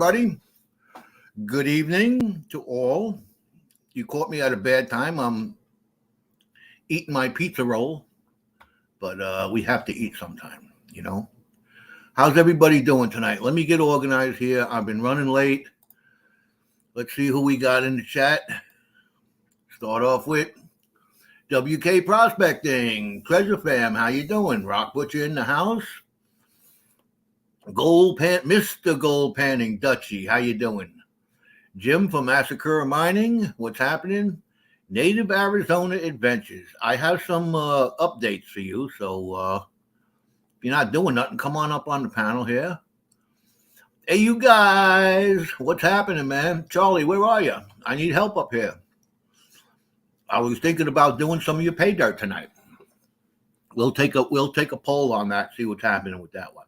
everybody. Good evening to all. You caught me at a bad time. I'm eating my pizza roll, but we have to eat sometime. How's everybody doing tonight? Let me get organized here. I've been running late. Let's see who we got in the chat. Start off with WK Prospecting. Treasure Fam, how you doing? Rock Butcher in the house. Mr. Gold Panning Dutchy, how you doing? Jim from Massacre Mining, what's happening? Native Arizona Adventures. I have some updates for you, so if you're not doing nothing, come on up on the panel here. Hey, you guys, what's happening, man? Charlie, where are you? I need help up here. I was thinking about doing some of your pay dirt tonight. We'll take a poll on that, see what's happening with that one.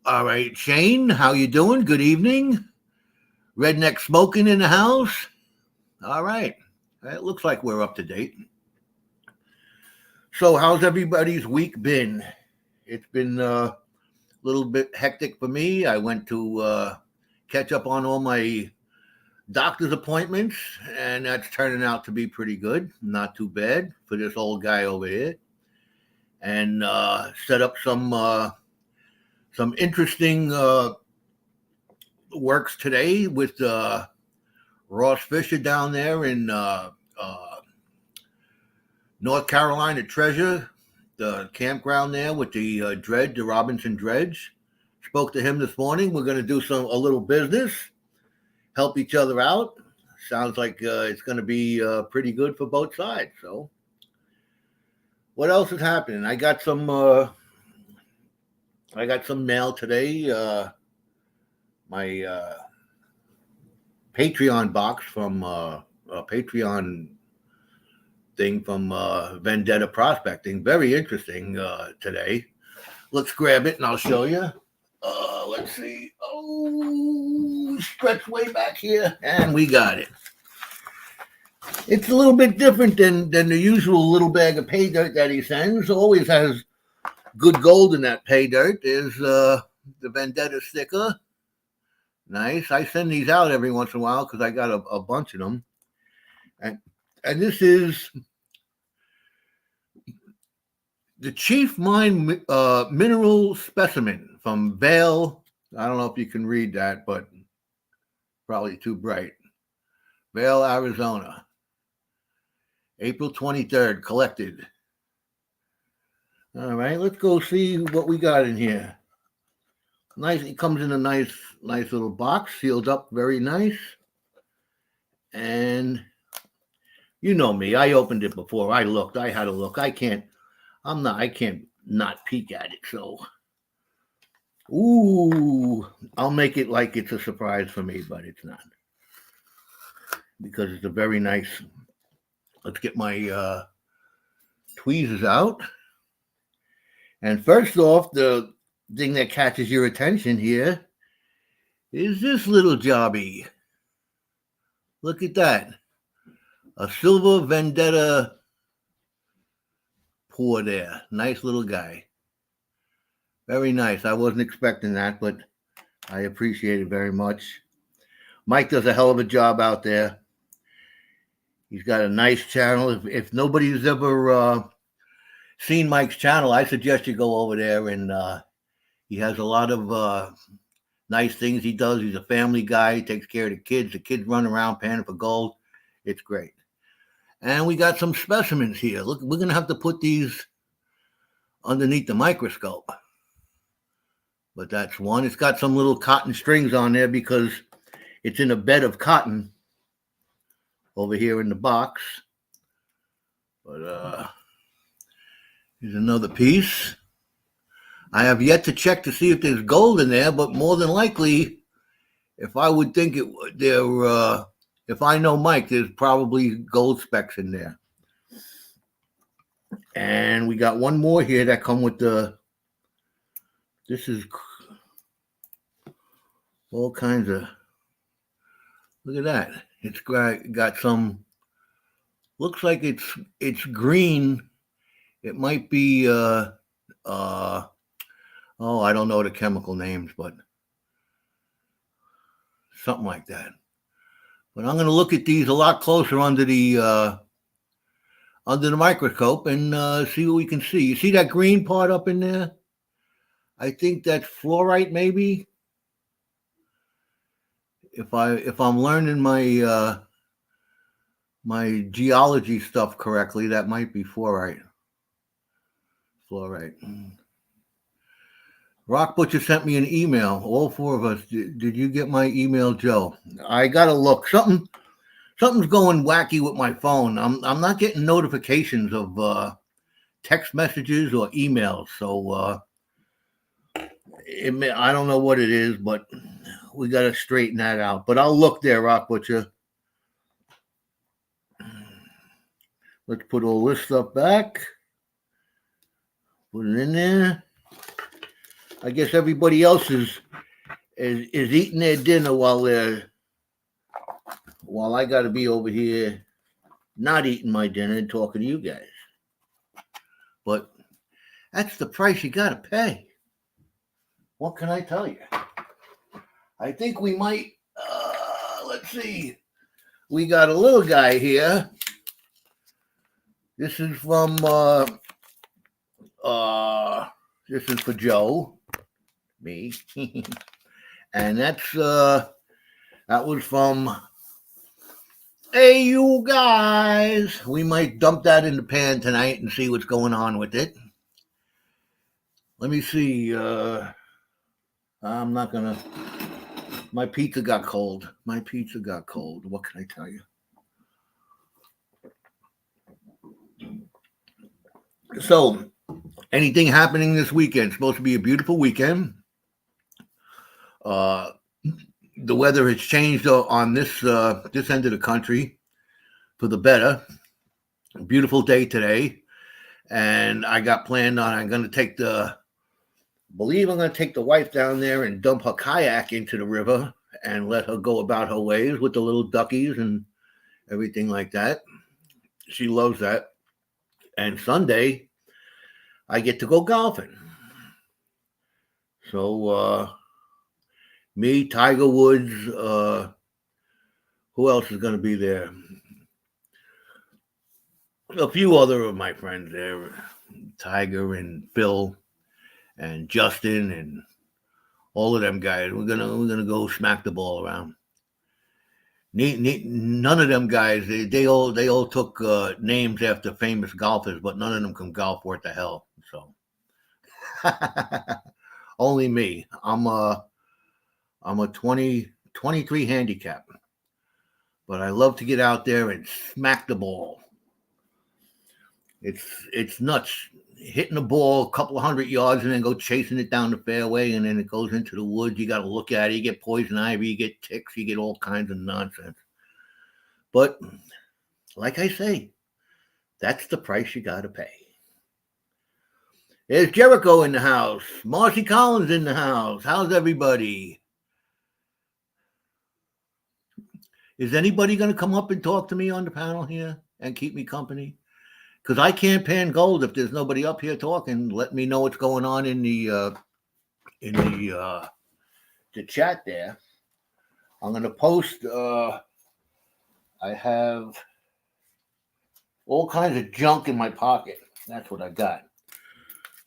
All right, Shane, how you doing? Good evening. Redneck Smoking in the house. All right. It looks like we're up to date. So how's everybody's week been? It's been a little bit hectic for me. I went to catch up on all my doctor's appointments, and that's turning out to be pretty good. Not too bad for this old guy over here. And set up some interesting works today with Ross Fisher down there in North Carolina Treasure, the campground there with the Robinson Dredge. Spoke to him this morning. We're going to do a little business, help each other out. Sounds like it's going to be pretty good for both sides. So, what else is happening? I got some mail today. My Patreon box from a Patreon thing from Vendetta Prospecting. Very interesting today. Let's grab it and I'll show you. Let's see. Oh, stretch way back here. And we got it. It's a little bit different than the usual little bag of pay dirt that he sends. Always has good gold in that pay dirt. There's the Vendetta sticker. Nice. I send these out every once in a while because I got a bunch of them. And this is the Chief Mine mineral specimen from Vail. I don't know if you can read that, but probably too bright. Vail, Arizona. April 23rd, collected. All right, let's go see what we got in here. Nice. It comes in a nice little box, sealed up, very nice. And you know me, I opened it before. I looked. I had a look. I can't not peek at it. So, I'll make it like it's a surprise for me, but it's not, because it's a very nice. Let's get my tweezers out. And first off, the thing that catches your attention here is this little jobby. Look at that. A silver Vendetta pour there. Nice little guy. Very nice. I wasn't expecting that, but I appreciate it very much. Mike does a hell of a job out there. He's got a nice channel. If nobody's ever seen Mike's channel, I suggest you go over there, and he has a lot of nice things he does. He's a family guy. He takes care of the kids. The kids run around panning for gold. It's great. And we got some specimens here. Look, we're going to have to put these underneath the microscope. But that's one. It's got some little cotton strings on there because it's in a bed of cotton over here in the box. But here's another piece. I have yet to check to see if there's gold in there, but more than likely, if I would think if I know Mike, there's probably gold specks in there. And we got one more here that come with this is all kinds of, look at that. It's got some, looks like it's green. It might be, I don't know the chemical names, but something like that. But I'm going to look at these a lot closer under the microscope and see what we can see. You see that green part up in there? I think that's fluorite, maybe. If I'm learning my my geology stuff correctly, that might be fluorite. Fluorite. Rock Butcher sent me an email. All four of us. Did you get my email, Joe? I gotta look. Something's going wacky with my phone. I'm not getting notifications of text messages or emails. So I don't know what it is, but we got to straighten that out. But I'll look there, Rock Butcher. Let's put all this stuff back. Put it in there. I guess everybody else is eating their dinner while I got to be over here not eating my dinner and talking to you guys. But that's the price you got to pay. What can I tell you? I think we might, let's see. We got a little guy here. This is from, this is for Joe, me. And that was from, hey, you guys. We might dump that in the pan tonight and see what's going on with it. Let me see. I'm not going to. My pizza got cold. What can I tell you? So, anything happening this weekend? It's supposed to be a beautiful weekend. The weather has changed on this end of the country for the better. A beautiful day today. And I got planned on, I'm going to take the wife down there and dump her kayak into the river and let her go about her ways with the little duckies and everything like that. She loves that. And Sunday, I get to go golfing. So, me, Tiger Woods, who else is going to be there? A few other of my friends there, Tiger and Phil and Justin and all of them guys. We're gonna go smack the ball around. None of them guys, they all took names after famous golfers, but none of them can golf worth the hell. So only me. I'm a 23 handicap, but I love to get out there and smack the ball. It's nuts. Hitting the ball a couple of 100 yards and then go chasing it down the fairway, and then it goes into the woods. You got to look at it. You get poison ivy, you get ticks, you get all kinds of nonsense. But like I say, that's the price you got to pay. There's Jericho in the house. Marcy Collins in the house. How's everybody? Is anybody going to come up and talk to me on the panel here and keep me company? Because I can't pan gold if there's nobody up here talking. Let me know what's going on in the chat there. I'm going to post. I have all kinds of junk in my pocket. That's what I got.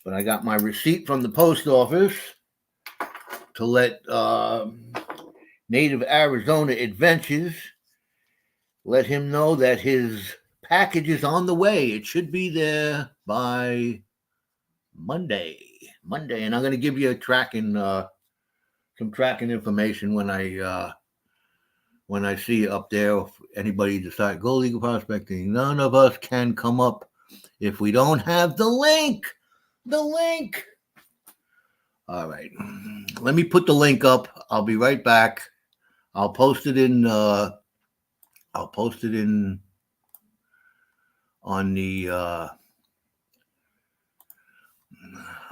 But I got my receipt from the post office to let Native Arizona Adventures let him know that his package is on the way. It should be there by Monday, and I'm going to give you some tracking information when I see it up there. If anybody decide Gold Eagle prospecting, none of us can come up if we don't have the link. All right, let me put the link up. I'll be right back. I'll post it in. On the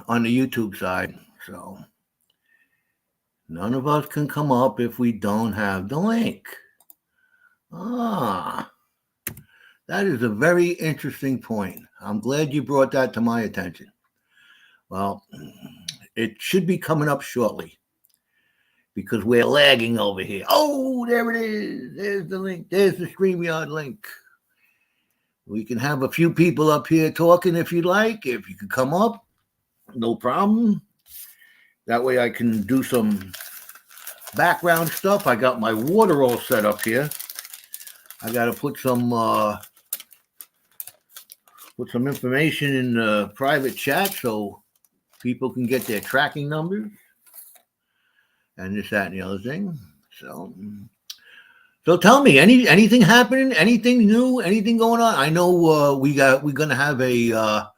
YouTube side. So none of us can come up if we don't have the link. That is a very interesting point. I'm glad you brought that to my attention. Well, it should be coming up shortly because we're lagging over here. Oh, there it is. There's the link. There's the StreamYard link. We can have a few people up here talking if you'd like. If you could come up, no problem. That way I can do some background stuff. I got my water all set up here. I got to put some information in the private chat so people can get their tracking numbers and this, that, and the other thing. So tell me, anything happening? Anything new? Anything going on? I know we're gonna have a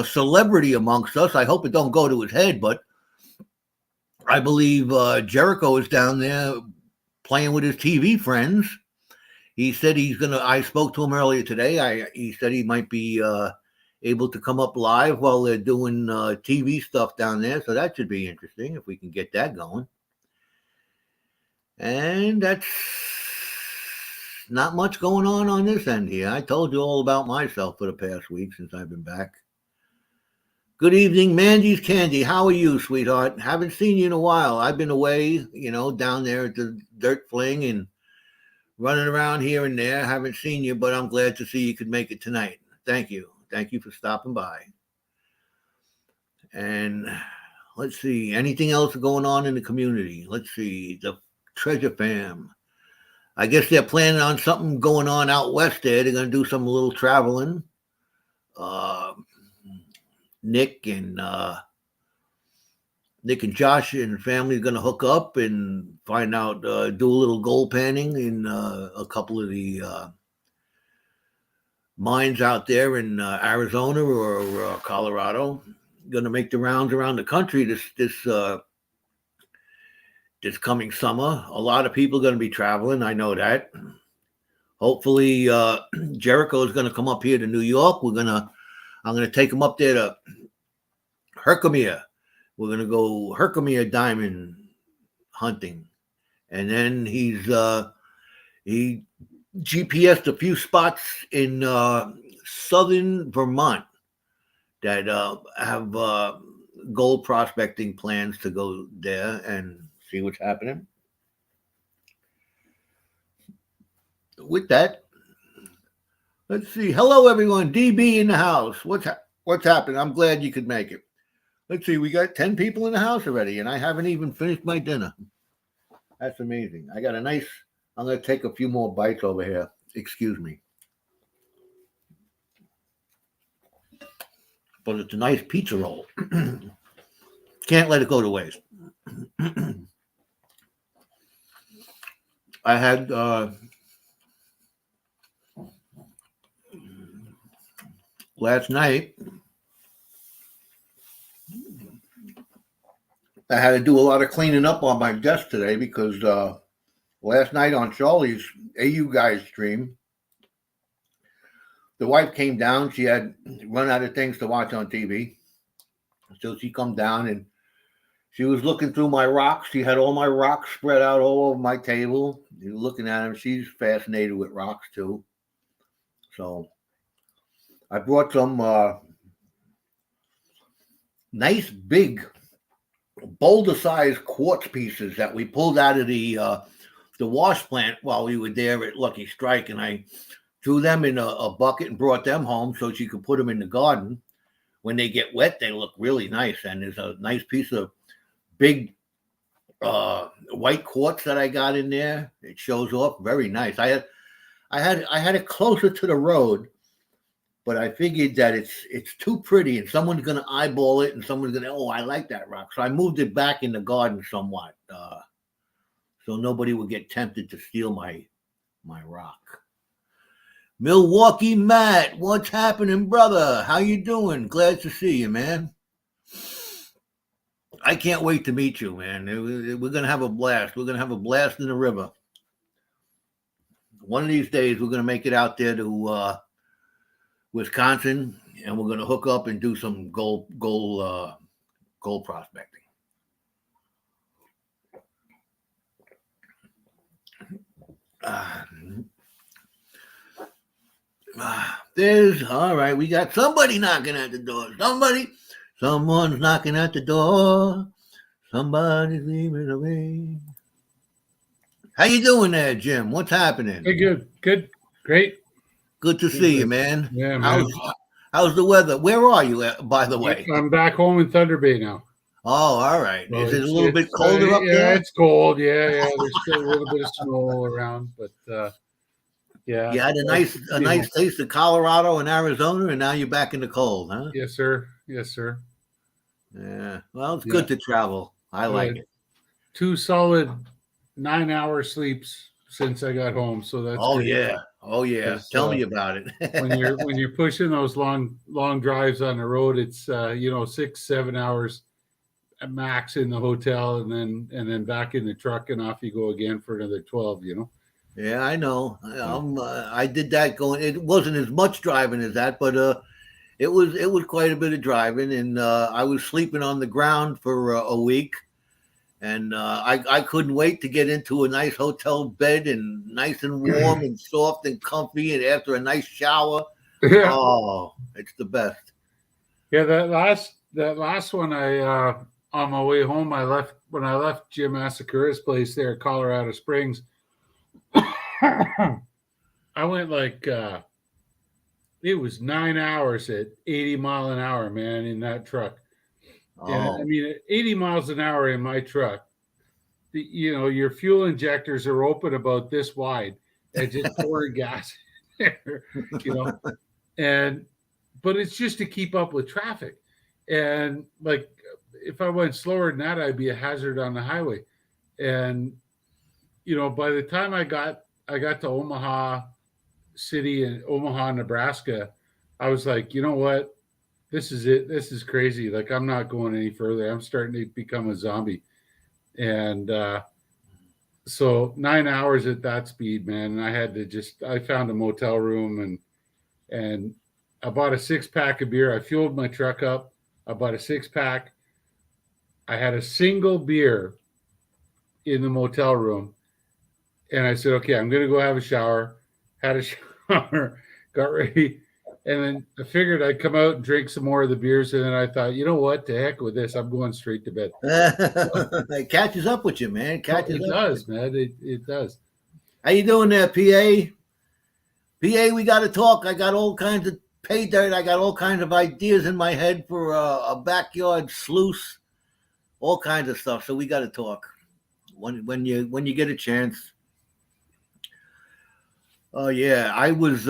celebrity amongst us. I hope it don't go to his head, but I believe Jericho is down there playing with his TV friends. He said he's gonna. I spoke to him earlier today. He said he might be able to come up live while they're doing TV stuff down there. So that should be interesting if we can get that going. And that's not much going on this end here. I told you all about myself for the past week since I've been back. Good evening, Mandy's Candy. How are you, sweetheart? Haven't seen you in a while. I've been away, down there at the Dirt Fling and running around here and there. Haven't seen you, but I'm glad to see you could make it tonight. Thank you. Thank you for stopping by. And let's see, anything else going on in the community? Let's see, the Treasure Fam. I guess they're planning on something going on out west there. They're going to do some little traveling. Nick and Josh and family are going to hook up and find out, do a little gold panning in a couple of the mines out there in Arizona or Colorado. Going to make the rounds around the country this coming summer. A lot of people are going to be traveling. I know that. Hopefully, Jericho is going to come up here to New York. I'm going to take him up there to Herkimer. We're going to go Herkimer diamond hunting. And then he GPSed a few spots in southern Vermont that have gold prospecting plans to go there and see what's happening. With that, let's see. Hello, everyone. DB in the house. What's happening? I'm glad you could make it. Let's see. We got 10 people in the house already, and I haven't even finished my dinner. That's amazing. I got I'm going to take a few more bites over here. Excuse me. But it's a nice pizza roll. Can't let it go to waste. I had last night, I had to do a lot of cleaning up on my desk today because last night on Charlie's AU Guys stream, the wife came down. She had run out of things to watch on TV. So she come down and she was looking through my rocks. She had all my rocks spread out all over my table. Looking at them. She's fascinated with rocks too. So I brought some nice big boulder-sized quartz pieces that we pulled out of the wash plant while we were there at Lucky Strike, and I threw them in a bucket and brought them home so she could put them in the garden. When they get wet, they look really nice, and there's a nice piece of big white quartz that I got in there. It shows off very nice. I had it closer to the road, but I figured that it's too pretty and someone's going to eyeball it and someone's going to, oh, I like that rock. So I moved it back in the garden somewhat so nobody would get tempted to steal my rock. Milwaukee Matt, what's happening, brother? How you doing? Glad to see you, man. I can't wait to meet you, man. We're going to have a blast. We're going to have a blast in the river. One of these days, we're going to make it out there to Wisconsin, and we're going to hook up and do some gold prospecting. All right. We got somebody knocking at the door. Someone's knocking at the door. Somebody's leaving away. How you doing there, Jim? What's happening? Hey, good, great. Good to see you, man. Yeah, How's man. how's the weather? Where are you by the way? I'm back home in Thunder Bay now. Oh, all right. So Is it a little bit it's colder up yeah, there? it's cold. Yeah. There's still a little bit of snow around, but yeah, You had a glad nice to a be home. nice taste of Colorado and Arizona, and now you're back in the cold, huh? Yes, sir. Yes, sir. Yeah. Well, it's Yeah, good to travel. I I've like had it. 2 solid 9 hour sleeps since I got home, so that's Oh good. yeah. Oh yeah. Because Tell me about when it. you're pushing those long drives on the road, it's 6-7 hours at max in the hotel, and then back in the truck, and off you go again for another 12. Yeah, I know. So, I did that going. It wasn't as much driving as that, but it was quite a bit of driving, and I was sleeping on the ground for a week, and I couldn't wait to get into a nice hotel bed and nice and warm and soft and comfy, and after a nice shower, yeah, oh, it's the best. yeah. That last one, I on my way home, I left Jim Asakura's place there at Colorado Springs. I went like it was 9 hours at 80 mile an hour, man, in that truck. And I Oh, mean, at 80 miles an hour in my truck, your fuel injectors are open about this wide and just pouring gas in there, you know, and but it's just to keep up with traffic. And like, if I went slower than that, I'd be a hazard on the highway. And by the time I got to Omaha City in Omaha, Nebraska, I was like, you know what? This is it. This is crazy. Like, I'm not going any further. I'm starting to become a zombie. And so 9 hours at that speed, man. And I found a motel room, and I bought a 6 pack of beer. I fueled my truck up. I bought a 6 pack. I had a single beer in the motel room, and I said, okay, I'm going to go have a shower. Had a shower, got ready, and then I figured I'd come out and drink some more of the beers. And then I thought, you know what? To heck with this. I'm going straight to bed. it catches up with you, man. It Oh, catches it up with does, you. man. It does. How you doing there, PA? PA, we got to talk. I got all kinds of pay dirt. I got all kinds of ideas in my head for a backyard sluice, all kinds of stuff. So we got to talk when you get a chance. Oh yeah, I was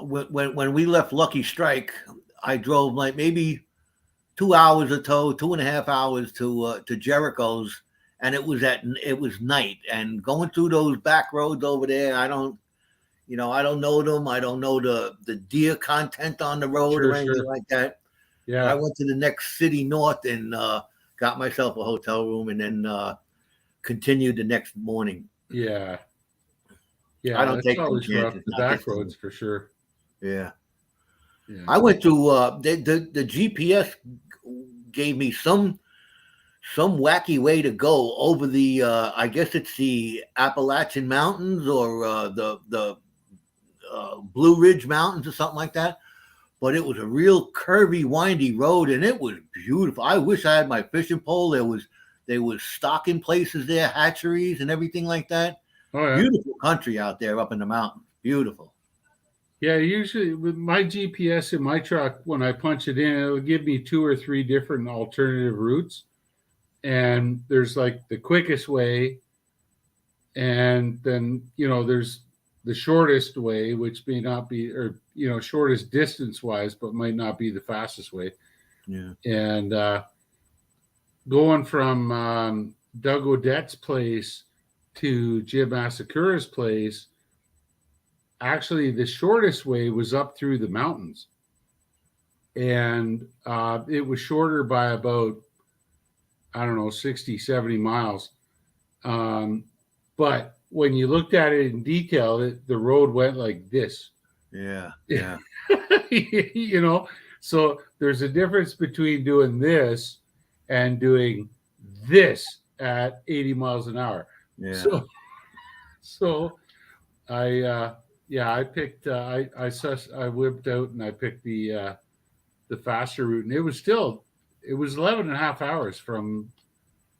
when we left Lucky Strike, I drove like maybe 2 hours or 2.5 hours to Jericho's, and it was night, and going through those back roads over there, I don't know them. I don't know the deer content on the road Sure, or anything sure. like that. But I Yeah, went to the next city north and got myself a hotel room, and then continued the next morning. yeah, I yeah. don't It's take them always rough. chances, The not back this time. roads for sure. Yeah. Yeah. I went to the GPS gave me some wacky way to go over the I guess it's the Appalachian Mountains or the Blue Ridge Mountains or something like that. But it was a real curvy, windy road, and it was beautiful. I wish I had my fishing pole. There was stocking places there, hatcheries, and everything like that. Oh yeah. Beautiful country out there up in the mountains. Beautiful. Yeah. Usually with my GPS in my truck, when I punch it in, it'll give me two or three different alternative routes. And there's like the quickest way, and then there's the shortest way, which may not be, or shortest distance wise, but might not be the fastest way. Yeah. And going from Doug Odette's place to Jim Asakura's place, actually the shortest way was up through the mountains, and it was shorter by about, I don't know, 60, 70 miles. Um, but when you looked at it in detail, the road went like this. Yeah. Yeah. you know, so there's a difference between doing this and doing this at 80 miles an hour. Yeah. So so yeah, I picked I whipped out and I picked the faster route, and it was 11 and a half hours from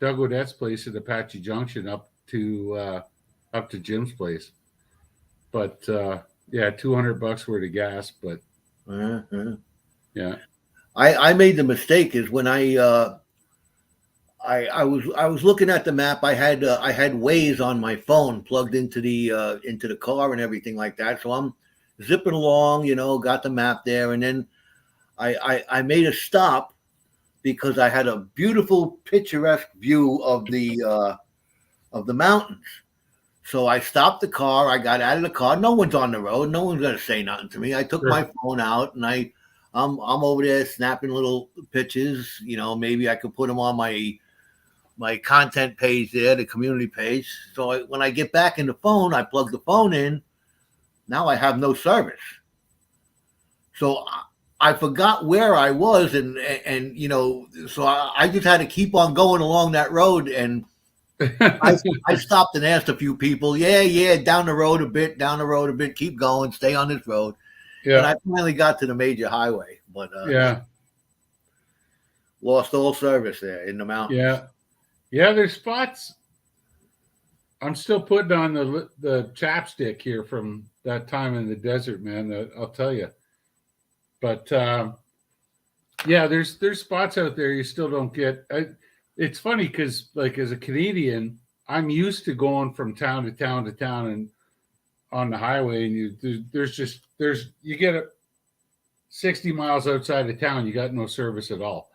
Doug Odette's place at Apache Junction up to up to Jim's place. But yeah, $200 worth of gas. But Uh-huh. yeah, I made the mistake is when I was looking at the map. I had Waze on my phone plugged into the car and everything like that. So I'm zipping along, got the map there, and then I made a stop because I had a beautiful picturesque view of the mountains. So I stopped the car. I got out of the car. No one's on the road. No one's gonna say nothing to me. I took sure. my phone out and I'm over there snapping little pictures. Maybe I could put them on my content page there, the community page. So when I get back in the phone, I plug the phone in. Now I have no service. So I forgot where I was, so I just had to keep on going along that road. And I stopped and asked a few people, yeah, down the road a bit, keep going, stay on this road. And Yeah, I finally got to the major highway, but yeah, lost all service there in the mountains. yeah, yeah. There's spots. I'm still putting on the chapstick here from that time in the desert, man. I'll tell you. But yeah, there's spots out there you still don't get. It's funny because, like, as a Canadian, I'm used to going from town to town to town and on the highway, and you get it 60 miles outside of town, you got no service at all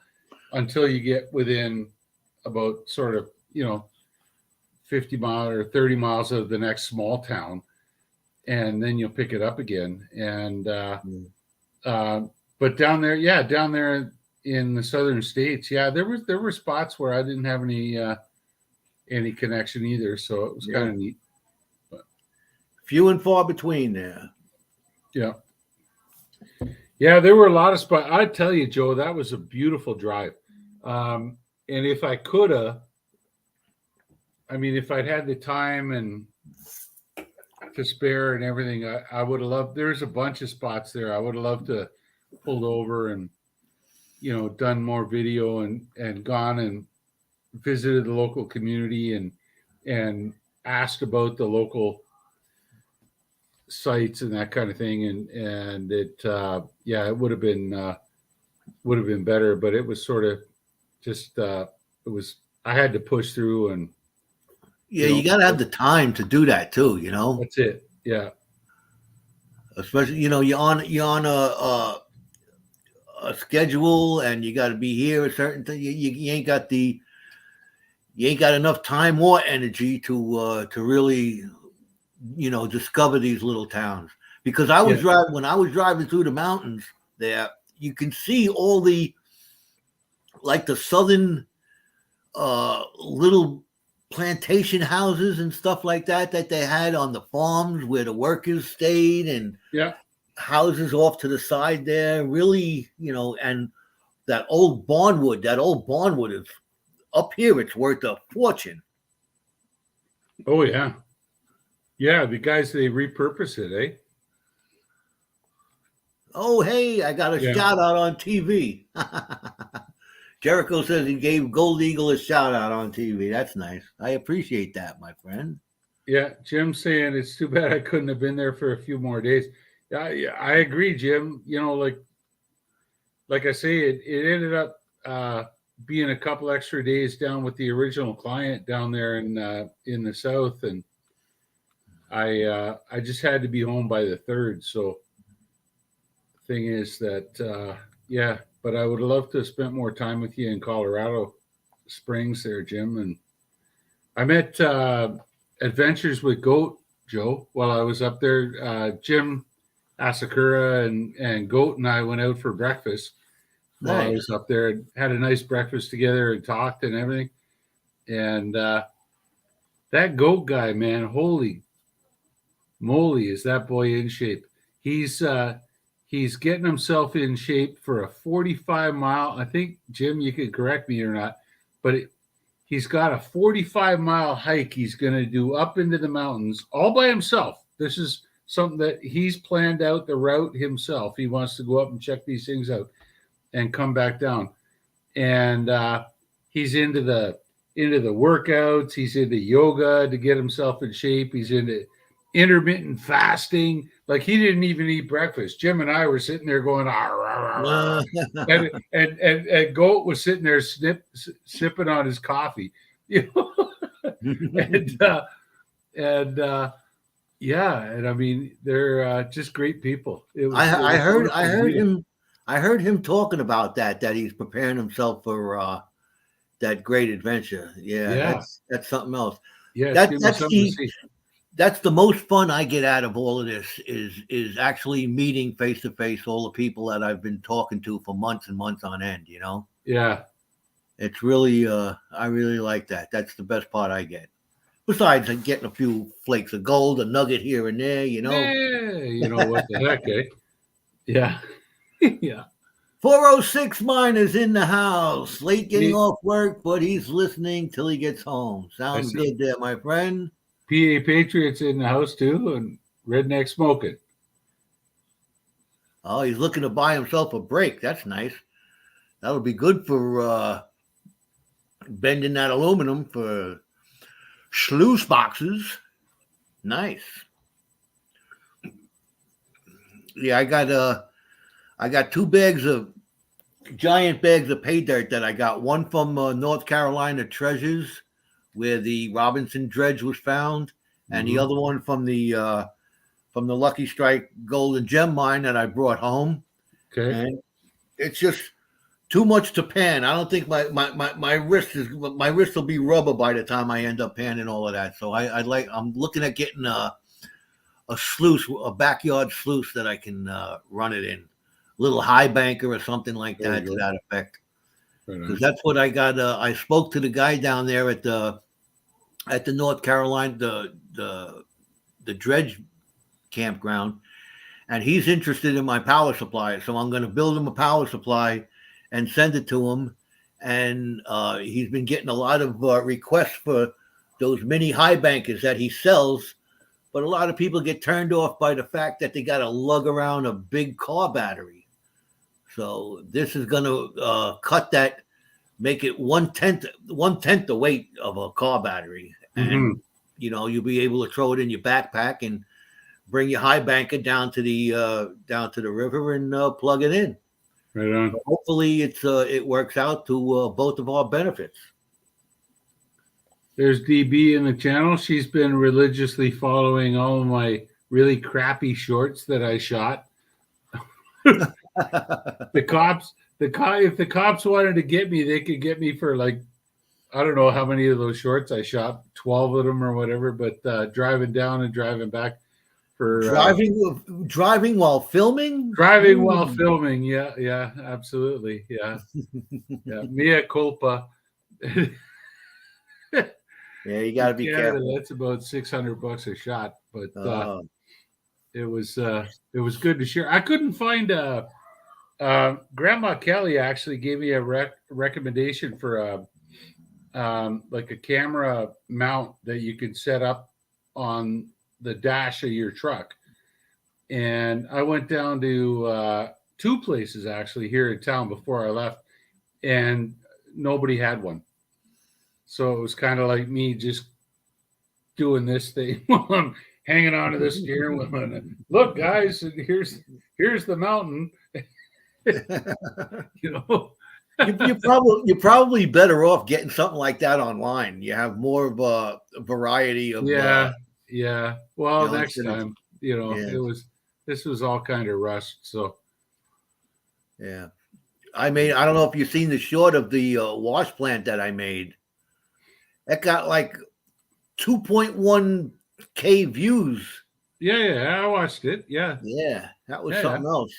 until you get within about sort of 50 miles or 30 miles of the next small town, and then you'll pick it up again. And but down there, yeah, down there in the southern states, yeah, there were spots where I didn't have any connection either, so it was kind of neat. Few and far between there. Yeah, yeah, there were a lot of spots. I tell you, Joe, that was a beautiful drive. And if I could have, I mean, if I'd had the time and to spare and everything, I would have loved. There's a bunch of spots there. I would have loved to pulled over and done more video and gone and visited the local community and asked about the local sites and that kind of thing. And it yeah, it would have been better, but it was sort of just it was I had to push through and Yeah, you got to have the time to do that too. that's it. Yeah. Especially you're on a schedule and you got to be here a certain thing. You ain't got enough time or energy to really discover these little towns. Because when I was driving through the mountains there, you can see all the southern little plantation houses and stuff like that they had on the farms where the workers stayed, and Yeah. houses off to the side there, really, and that old barnwood is up here. It's worth a fortune. Oh yeah. Yeah, the guys, they repurpose it, eh? Oh, hey, I got a shout out on TV. Jericho says he gave Gold Eagle a shout out on TV. That's nice. I appreciate that, my friend. Yeah, Jim's saying it's too bad I couldn't have been there for a few more days. Yeah, I agree, Jim. Like I say, it ended up being a couple extra days down with the original client down there in the south, and I just had to be home by the 3rd. So the thing is that yeah, but I would love to have spent more time with you in Colorado Springs there, Jim. And I met Adventures with Goat, Joe, while I was up there. Jim Asakura and Goat and I went out for breakfast while I was up there. Had a nice breakfast together and talked and everything. And that Goat guy, man, holy moly, is that boy in shape. He's getting himself in shape for a 45-mile. I think, Jim, you could correct me or not, but he's got a 45-mile hike he's going to do up into the mountains all by himself. This is something that he's planned out the route himself. He wants to go up and check these things out and come back down. And he's into the into the workouts. He's into yoga to get himself in shape. He's into intermittent fasting. Like he didn't even eat breakfast. Jim and I were sitting there going, "Arr, arr, arr, arr." And Goat was sitting there sipping on his coffee, you know, and yeah, and I mean they're just great people. I heard him talking about that he's preparing himself for that great adventure. Yeah, that's something else. Yeah, that's the most fun I get out of all of this is actually meeting face to face all the people that I've been talking to for months and months on end. You know. Yeah, it's really I really like that. That's the best part I get. Besides getting a few flakes of gold, a nugget here and there, you know. Yeah, you know what the heck, eh? Yeah. Yeah. 406 mine is in the house. Late getting off work, but he's listening till he gets home. Sounds good there, my friend. PA Patriots in the house too, and Redneck Smoking. Oh, he's looking to buy himself a break. That's nice. That'll be good for bending that aluminum for sluice boxes. Nice. Yeah, I got 2 giant bags of pay dirt that I got. One from North Carolina Treasures, where the Robinson dredge was found, and the other one from the Lucky Strike Gold and Gem mine that I brought home. Okay. And it's just too much to pan. I don't think my wrist will be rubber by the time I end up panning all of that. So I'm looking at getting a sluice, a backyard sluice that I can run it in, a little high banker or something like that to that effect. Because that's what I got. I spoke to the guy down there at the North Carolina the dredge campground, and he's interested in my power supply. So I'm going to build him a power supply and send it to him. And he's been getting a lot of requests for those mini high bankers that he sells. But a lot of people get turned off by the fact that they got to lug around a big car battery. So this is going to cut that, make it one tenth the weight of a car battery. And, you know, you'll be able to throw it in your backpack and bring your high banker down to the river and plug it in. Right on. So hopefully it works out to both of our benefits. There's DB in the channel. She's been religiously following all of my really crappy shorts that I shot. If the cops wanted to get me, they could get me for like, I don't know how many of those shorts I shot, 12 of them or whatever, but driving down and driving back for driving while filming. Driving while filming. Yeah, absolutely. Yeah. Yeah. Mea culpa. Yeah, you got to be careful. That's about $600 a shot, but it was good to share. I couldn't find Grandma Kelly actually gave me a recommendation for like a camera mount that you can set up on the dash of your truck. And I went down to 2 places actually here in town before I left, and nobody had one. So it was kind of like me just doing this thing while I'm hanging on to the steering wheel. And, look, guys, here's the mountain. You know, you're probably better off getting something like that online. You have more of a variety of yeah. Well, next time, you know, this was all kind of rushed. So yeah, I don't know if you've seen the short of the wash plant that I made. That got like 2.1K views. Yeah, I watched it. Yeah, that was something else.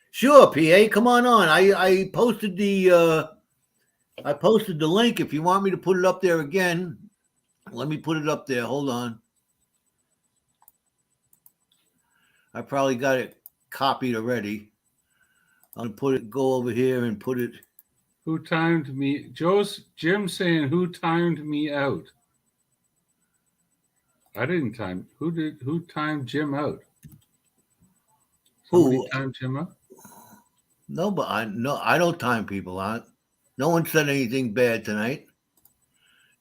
Sure, PA, come on. I posted the link. If you want me to put it up there again, let me put it up there. Hold on. I probably got it copied already. I'll go over here and put it. Who timed me? Jim saying who timed me out? I didn't time. Who timed Jim out? Somebody timed Jim out? No, but I don't time people out. No one said anything bad tonight.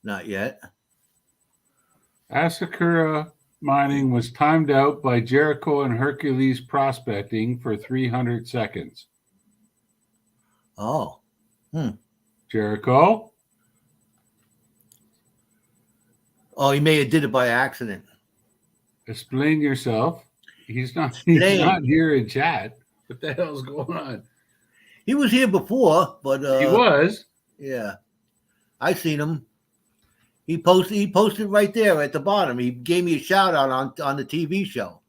Not yet. Asakura mining was timed out by Jericho and Hercules prospecting for 300 seconds. Oh. Jericho? Oh, he may have did it by accident. Explain yourself. He's not Today- not here in chat. What the hell's going on? He was here before, but He was. yeah. I seen him. He posted right there at the bottom. He gave me a shout out on the TV show.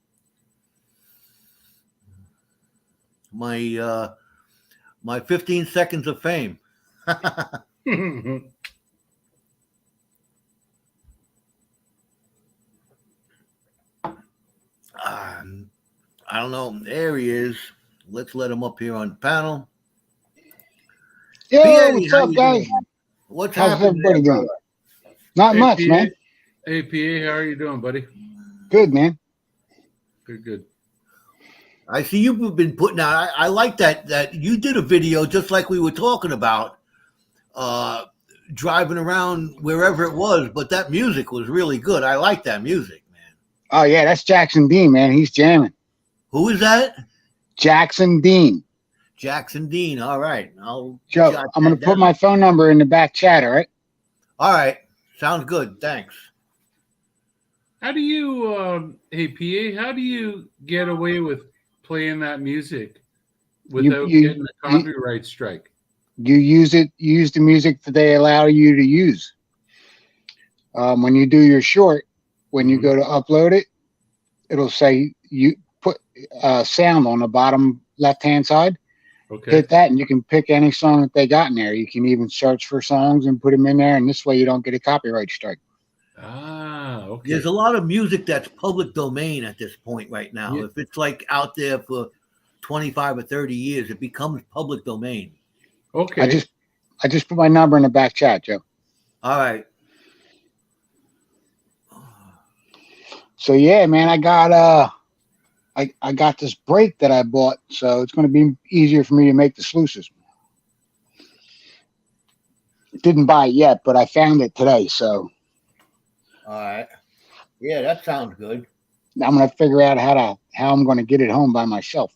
My 15 seconds of fame. I don't know. There he is. Let's let him up here on the panel. Yo, PA, what's how up, you guys? doing? What's How's happening? everybody doing? Not Hey, much, PA. man. Hey, PA, how are you doing, buddy? Good, man. Good. I see you've been putting out. I like that you did a video just like we were talking about, driving around wherever it was. But that music was really good. I like that music, man. Oh yeah, that's Jackson Dean, man. He's jamming. Who is that? Jackson Dean. Jackson Dean. All right, I'll Joe, jot I'm gonna that put down. my phone number in the back chat. All right. All right, sounds good. Thanks. How do you, hey, PA, how do you get away with playing that music without getting a copyright strike? You use it. Use the music that they allow you to use. When you do your short, when you go to upload it, it'll say you put sound on the bottom left-hand side. Okay. Hit that, and you can pick any song that they got in there. You can even search for songs and put them in there, and this way you don't get a copyright strike. Ah, okay. There's a lot of music that's public domain at this point right now. Yeah. If it's like out there for 25 or 30 years, it becomes public domain. Okay. I just put my number in the back chat, Joe. All right. So yeah, man, I got I got this brake that I bought, so it's going to be easier for me to make the sluices. Didn't buy it yet, but I found it today, so All right. Yeah, that sounds good. I'm going to figure out how I'm going to get it home by myself.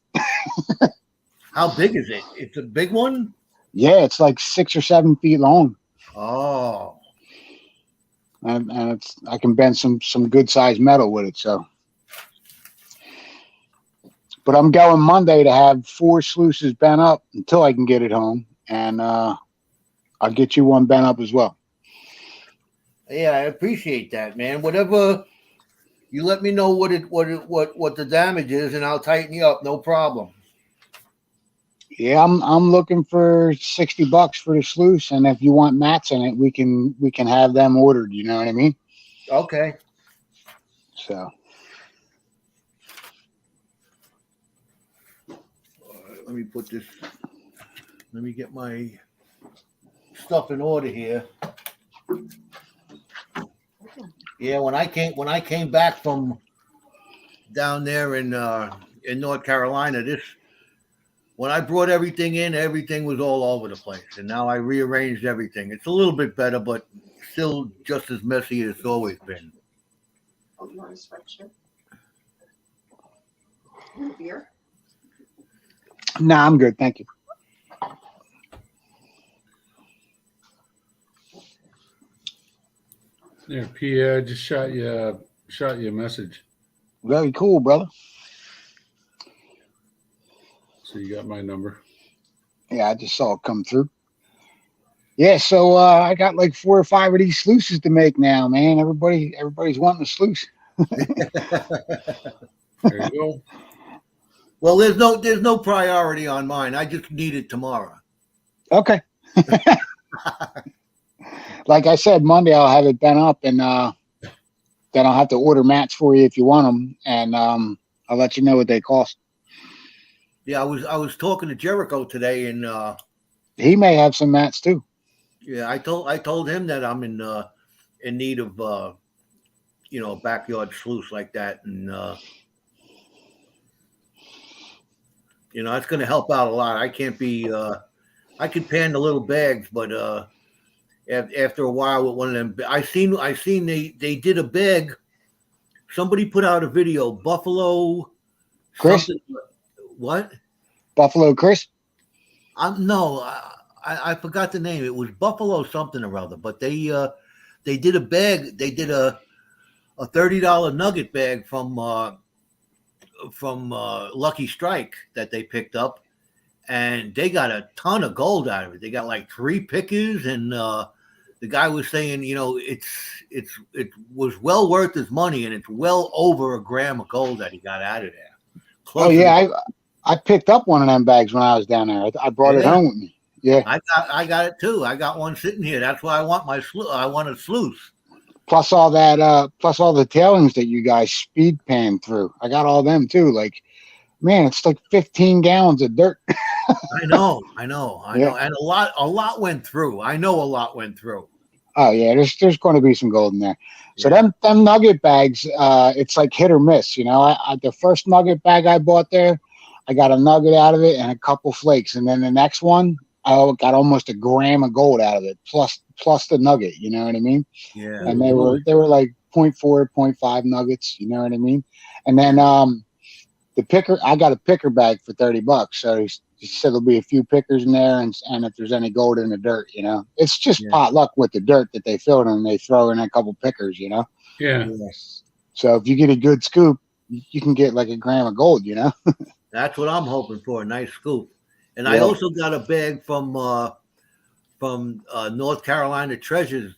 How big is it? It's a big one? Yeah, it's like 6 or 7 feet long, Oh. and it's I can bend some good sized metal with it. So, but I'm going Monday to have 4 sluices bent up until I can get it home, and I'll get you one bent up as well. Yeah, I appreciate that, man. Whatever you let me know what the damage is, and I'll tighten you up. No problem. Yeah, I'm looking for $60 for the sluice, and if you want mats in it, we can have them ordered. You know what I mean? Okay. So All right, let me put this. Let me get my stuff in order here. Yeah, when I came back from down there in North Carolina, when I brought everything in, everything was all over the place, and now I rearranged everything. It's a little bit better, but still just as messy as it's always been. Oh, you want a sweatshirt? And a beer? nah, I'm good, thank you. There, PA, I just shot you a message. Very cool, brother. So you got my number. Yeah, I just saw it come through. Yeah, so I got like 4 or 5 of these sluices to make now, man. Everybody's wanting a sluice. There you go. Well, there's no priority on mine. I just need it tomorrow. Okay. Like I said, Monday I'll have it bent up, and then I'll have to order mats for you if you want them, and I'll let you know what they cost. Yeah, I was talking to Jericho today, and He may have some mats too. yeah, I told him that I'm in need of a backyard sluice like that, and it's going to help out a lot. I can't be I could pan the little bags, but after a while with one of them, I seen they did a bag. Somebody put out a video, Buffalo Chris? something. What? Buffalo Chris? No, I forgot the name. It was Buffalo something or other. But they did a bag. They did a $30 nugget bag from Lucky Strike that they picked up, and they got a ton of gold out of it. They got like 3 pickers, and the guy was saying, it was well worth his money, and it's well over a gram of gold that he got out of there. Oh yeah, I picked up one of them bags when I was down there. I brought it home with me. Yeah, I got it too. I got one sitting here. That's why I want I want a sluice. plus all that, plus all the tailings that you guys speed pan through. I got all them too. Like, man, it's like 15 gallons of dirt. I know, and a lot went through. I know a lot went through. Oh yeah, there's going to be some gold in there. So them nugget bags, it's like hit or miss. I the first nugget bag I bought there, I got a nugget out of it and a couple flakes, and then the next one, I got almost a gram of gold out of it, plus the nugget. You know what I mean? Yeah. And they were like 0.4, 0.5 nuggets. You know what I mean? And then the picker, I got a picker bag for $30. So he said there'll be a few pickers in there, and if there's any gold in the dirt, it's just pot luck with the dirt that they filled and they throw in a couple pickers. Yeah. Yes. So if you get a good scoop, you can get like a gram of gold. That's what I'm hoping for, a nice scoop. And I also got a bag from North Carolina Treasures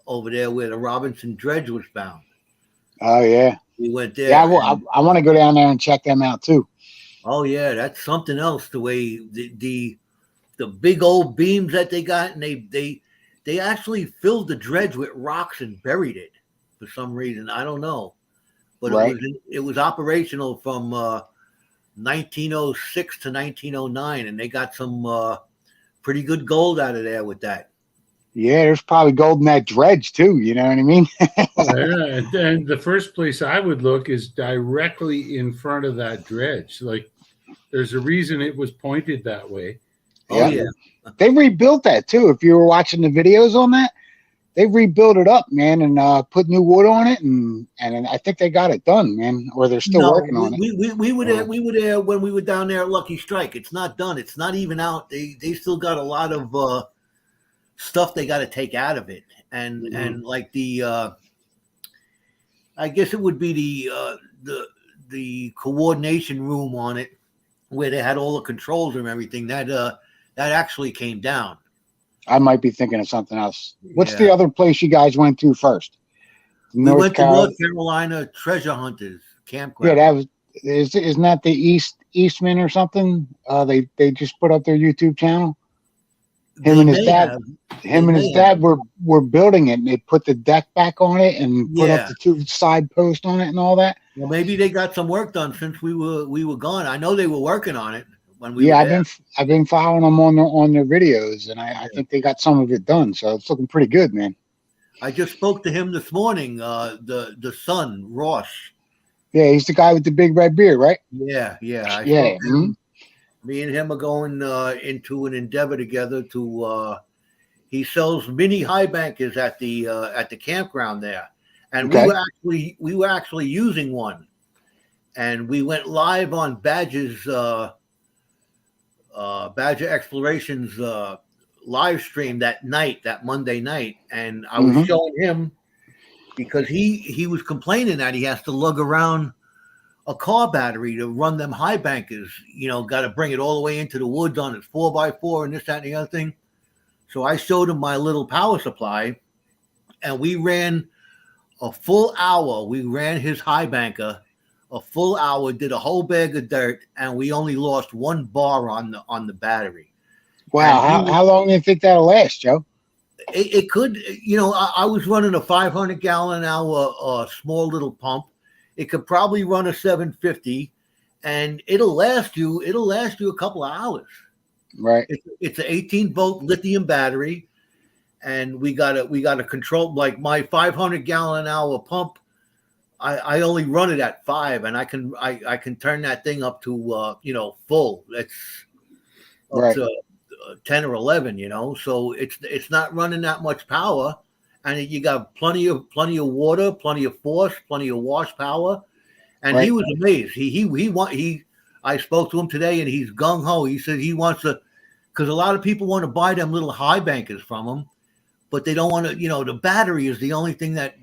over there where the Robinson Dredge was found. Oh yeah, we went there. Yeah, I want to go down there and check them out too. Oh yeah, that's something else. The way the big old beams that they got, and they actually filled the dredge with rocks and buried it for some reason. I don't know, but it was operational from 1906 to 1909, and they got some pretty good gold out of there with that. Yeah, there's probably gold in that dredge too. You know what I mean? Yeah, and the first place I would look is directly in front of that dredge. Like, there's a reason it was pointed that way. Oh yeah, they rebuilt that too. If you were watching the videos on that, they rebuilt it up, man, and put new wood on it, and I think they got it done, man, or they're still working on it. We were there when we were down there at Lucky Strike. It's not done. It's not even out. They still got a lot of stuff they got to take out of it, and like the I guess it would be the coordination room on it where they had all the controls and everything that actually came down. I might be thinking of something else. What's the other place you guys went to first? We went to North Carolina Treasure Hunters Campground. Yeah, that was isn't that the Eastman or something? They just put up their YouTube channel. Him and his dad were building it, and they put the deck back on it and put up the 2 side posts on it and all that. Well, maybe they got some work done since we were gone. I know they were working on it when we were there. I've been following them on their videos, and I think they got some of it done, so it's looking pretty good, man. I just spoke to him this morning, the son, Ross. Yeah, he's the guy with the big red beard, right? Yeah. Me and him are going into an endeavor together to he sells mini high bankers at the campground there. And we were actually using one. And we went live on Badger's Badger Explorations live stream that Monday night, and I was showing him because he was complaining that he has to lug around a car battery to run them high bankers. Got to bring it all the way into the woods on its 4x4 and this, that, and the other thing. So I showed him my little power supply, and we ran a full hour. We ran his high banker a full hour, did a whole bag of dirt, and we only lost 1 bar on the battery. Wow. How long do you think that'll last, Joe? It could, I was running a 500 gallon an hour small little pump. It could probably run a 750, and it'll last you a couple of hours. Right. It's an 18-volt lithium battery, and we got a control, like my 500 gallon an hour pump. I only run it at 5, and I can turn that thing up to full. That's right. 10 or 11, so it's not running that much power, and you got plenty of water, plenty of force, plenty of wash power. And Right. he was amazed. I spoke to him today, and he's gung ho. He said he wants to, because a lot of people want to buy them little high bankers from him, but they don't want to. The battery is the only thing that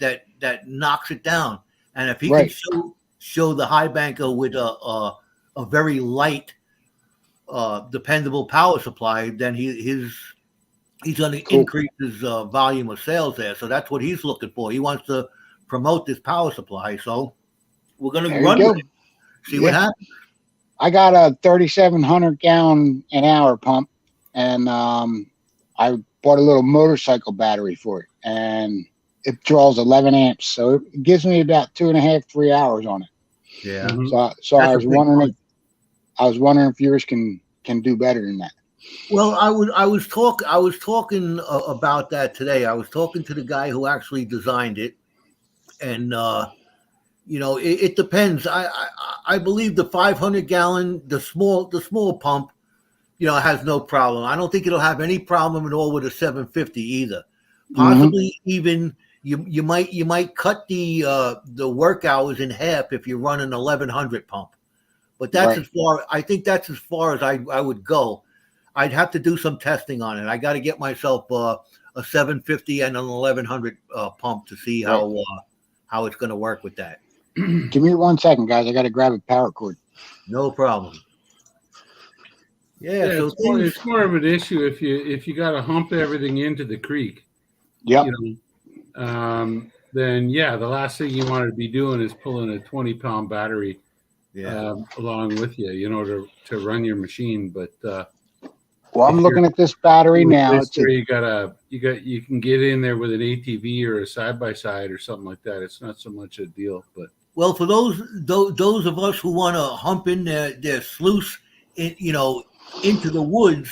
knocks it down. And if he Right. can show the high banker with a very light, dependable power supply, then he's going to Cool. increase his volume of sales there. So that's what he's looking for. He wants to promote this power supply. So we're going to There you run go. with it, see what happens. I got a 3,700 gallon an hour pump, and I bought a little motorcycle battery for it, and it draws 11 amps. So it gives me about 2.5, 3 hours on it. Yeah. Mhm. So I That's a was big wondering if yours can do better than that. Well, I was talking about that today. I was talking to the guy who actually designed it, and it depends. I believe the 500 gallon, the small pump, has no problem. I don't think it'll have any problem at all with a 750 either. Possibly even you might cut the work hours in half if you run an 1100 pump. But that's Right. I think that's as far as I would go. I'd have to do some testing on it. I got to get myself a 750 and an 1100 pump to see how it's going to work with that. Give me 1 second, guys. I got to grab a power cord. No problem. Yeah, Yeah, so it's more of an issue if you got to hump everything into the creek. Yep. Then the last thing you want to be doing is pulling a 20-pound battery along with you, to run your machine. But Well, I'm looking at this battery now. It's where you can get in there with an ATV or a side by side or something like that. It's not so much a deal, but well, for those of us who want to hump in their sluice, into the woods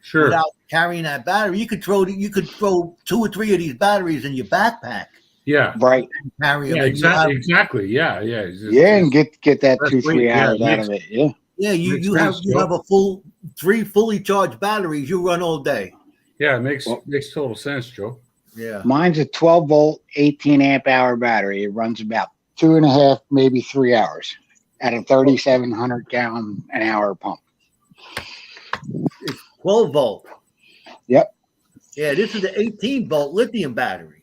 sure. without carrying that battery, you could throw 2 or 3 of these batteries in your backpack. Yeah. Right. And carry them. Yeah. Exactly. Yeah. And get that That's 2-3 great. hours Yeah, out of it. Yeah. Yeah, you have a full 3 fully charged batteries. You run all day. Yeah, it makes total sense, Joe. Yeah. Mine's a 12 volt, 18 amp hour battery. It runs about 2.5, maybe 3 hours at a 3,700 gallon an hour pump. 12 volt. Yep. Yeah, this is the 18 volt lithium battery.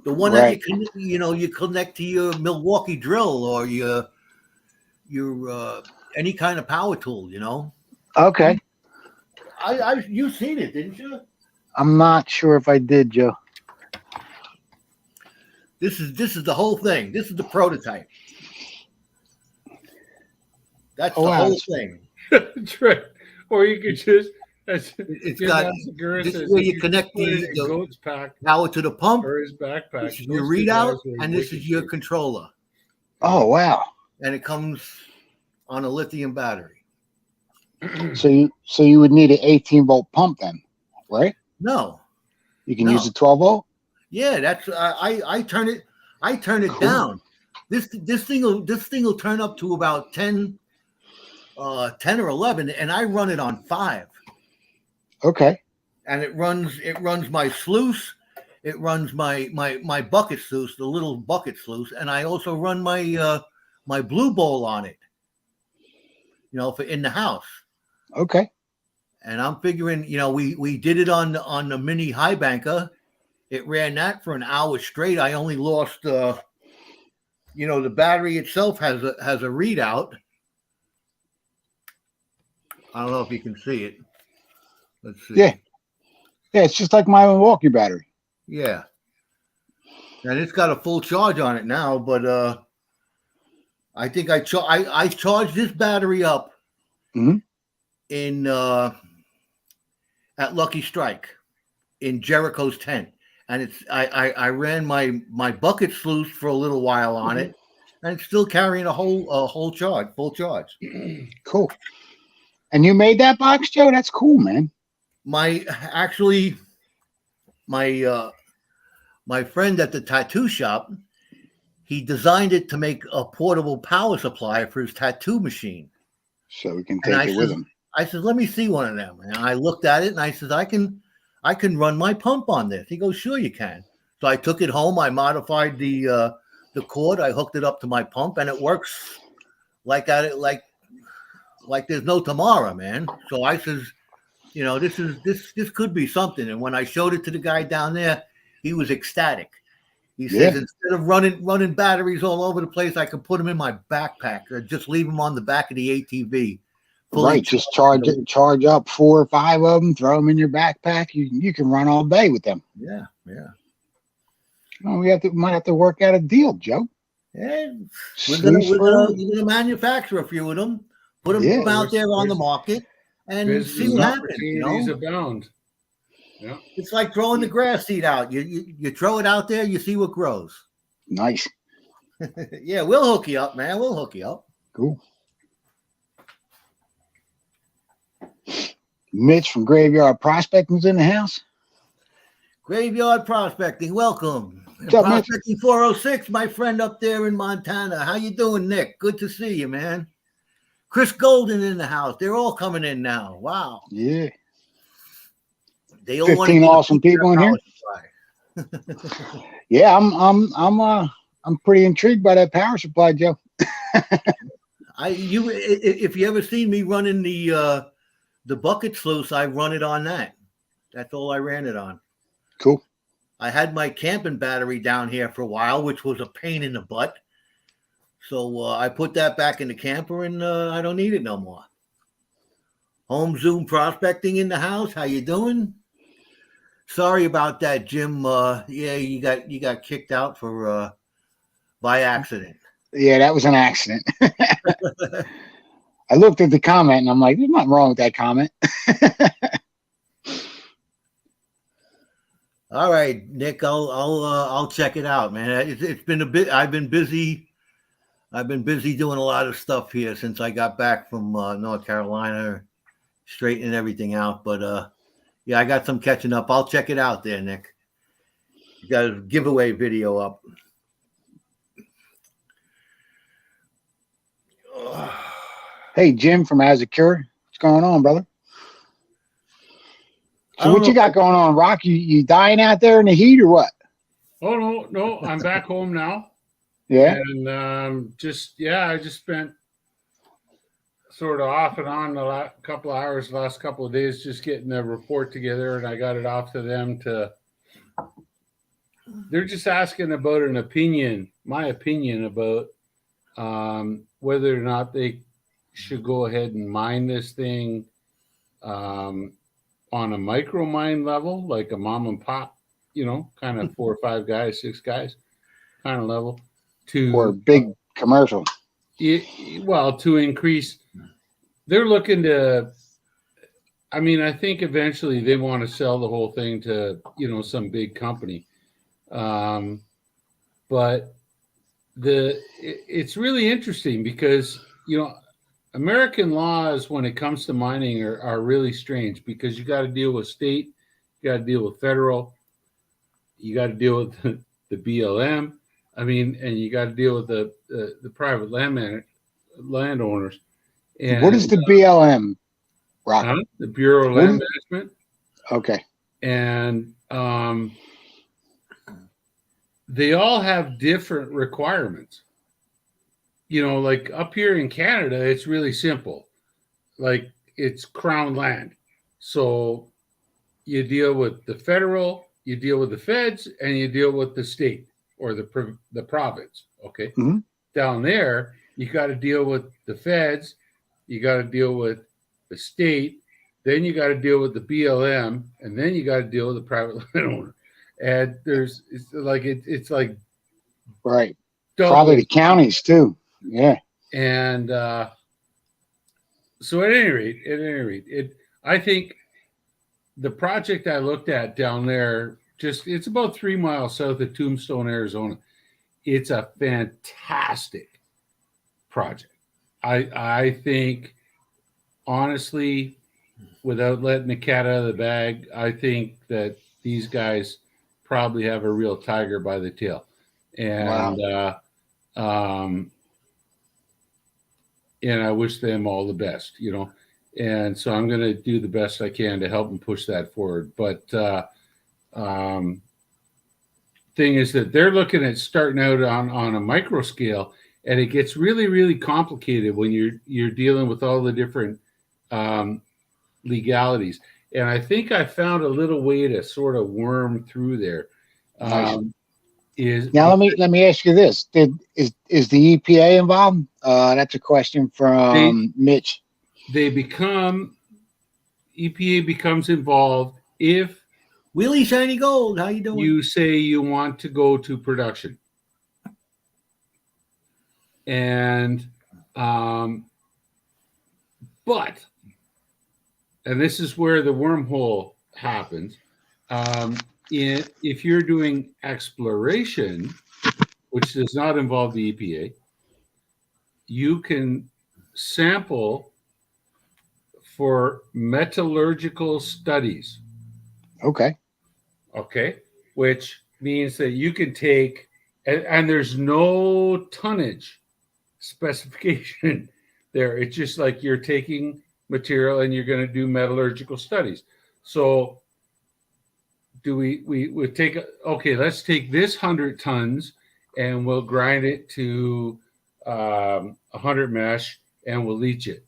The one Right. that you connect to your Milwaukee drill or your any kind of power tool, Okay. You've seen it, didn't you? I'm not sure if I did, Joe. This is the whole thing. This is the prototype. That's the whole thing. That's right. Or you could just It's got this is where you connect the goat's pack power to the pump. or his backpack. This is your readout, and this is your controller. Oh, wow. And it comes on a lithium battery. So you would need an 18 volt pump then, right? No. You can No. use a 12 volt. Yeah, that's I turn it Cool. down. This thing will turn up to about 10 or 11, and I run it on 5. Okay. And it runs my sluice, it runs my bucket sluice, the little bucket sluice, and I also run my blue bowl on it. For in the house. Okay. And I'm figuring, we did it on the mini high banker. It ran that for an hour straight. I only lost, the battery itself has a readout. I don't know if you can see it. Let's see. Yeah. Yeah, it's just like my Milwaukee battery. Yeah. And it's got a full charge on it now, but I think I charged this battery up in at Lucky Strike in Jericho's tent, and I ran my bucket sluice for a little while on it, and it's still carrying a whole charge, full charge. Cool. And you made that box, Joe? That's cool, man. My friend at the tattoo shop, he designed it to make a portable power supply for his tattoo machine. So we can And take it with him. I said, let me see one of them. And I looked at it and I said, I can run my pump on this. He goes, sure you can. So I took it home. I modified the cord. I hooked it up to my pump, and it works like there's no tomorrow, man. So I says, this could be something. And when I showed it to the guy down there, he was ecstatic. He says, instead of running batteries all over the place, I could put them in my backpack or just leave them on the back of the ATV. Right, just charge up 4 or 5 of them, throw them in your backpack. You can run all day with them. Yeah. Oh, might have to work out a deal, Joe. Yeah, we're gonna manufacture a few of them, put them out there on the market, and see what happens. Opportunities abound. Yeah, it's like throwing the grass seed out. You throw it out there, you see what grows. Nice. Yeah, we'll hook you up, man. We'll hook you up. Cool. Mitch from Graveyard Prospecting's in the house. Graveyard Prospecting, welcome. What's up, Mitch? Prospecting 406, my friend up there in Montana. How you doing, Nick? Good to see you, man. Chris Golden in the house. They're all coming in now. Wow. Yeah. They all 15 awesome people in here. Yeah, I'm pretty intrigued by that power supply, Joe. If you ever seen me running the bucket sluice, I run it on that. That's all I ran it on. Cool. I had my camping battery down here for a while, which was a pain in the butt. So I put that back in the camper, and I don't need it no more. Home Zoom Prospecting in the house. How you doing? Sorry about that, Jim. Yeah, you got kicked out for by accident. Yeah, that was an accident. I looked at the comment and I'm like, there's nothing wrong with that comment. All right, Nick, I'll check it out, man. It's been a bit. I've been busy doing a lot of stuff here since I got back from North Carolina, straightening everything out. But yeah, I got some catching up. I'll check it out there, Nick. You got a giveaway video up. Hey, Jim from Azecure. What's going on, brother? So what you got going on, Rock? You dying out there in the heat or what? Oh no, I'm back home now. Yeah. And I just spent sort of off and on the last couple of days just getting a report together, and I got it off to them they're just asking about my opinion about whether or not they should go ahead and mine this thing on a micro mine level, like a mom and pop, kind of 4 or 5 guys, 6 guys kind of level, or big commercial. To increase. They're looking to, I think eventually they want to sell the whole thing to, some big company. But it's really interesting because, American laws when it comes to mining are really strange because you got to deal with state, you got to deal with federal, you got to deal with the BLM. And you got to deal with the private landowners. And what is the BLM, Rock? The Bureau of Land Management. Okay. And they all have different requirements. Like up here in Canada, it's really simple. Like it's crown land. So you deal with the federal, you deal with the feds, and you deal with the state or the province. Okay. Mm-hmm. Down there, you got to deal with the feds, you got to deal with the state, then you got to deal with the BLM, and then you got to deal with the private landowner. And it's like right. Probably the counties too. Yeah. And so at any rate, I think the project I looked at down there, it's about 3 miles south of Tombstone, Arizona. It's a fantastic project. I think, honestly, without letting the cat out of the bag, I think that these guys probably have a real tiger by the tail. And and I wish them all the best, And so I'm going to do the best I can to help them push that forward. But thing is that they're looking at starting out on a micro scale, and it gets really, really complicated when you're dealing with all the different legalities. And I think I found a little way to sort of worm through there. Nice. Is Now let me ask you this: is the EPA involved? That's a question from Mitch. EPA becomes involved if Willie Shiny Gold, how you doing? you say you want to go to production. And but this is where the wormhole happens. If you're doing exploration, which does not involve the EPA, you can sample for metallurgical studies. Okay. Okay. Which means that you can take, and there's no tonnage specification there. It's just like you're taking material and you're going to do metallurgical studies. So do we take, okay, let's take this 100 tons and we'll grind it to 100 mesh and we'll leach it.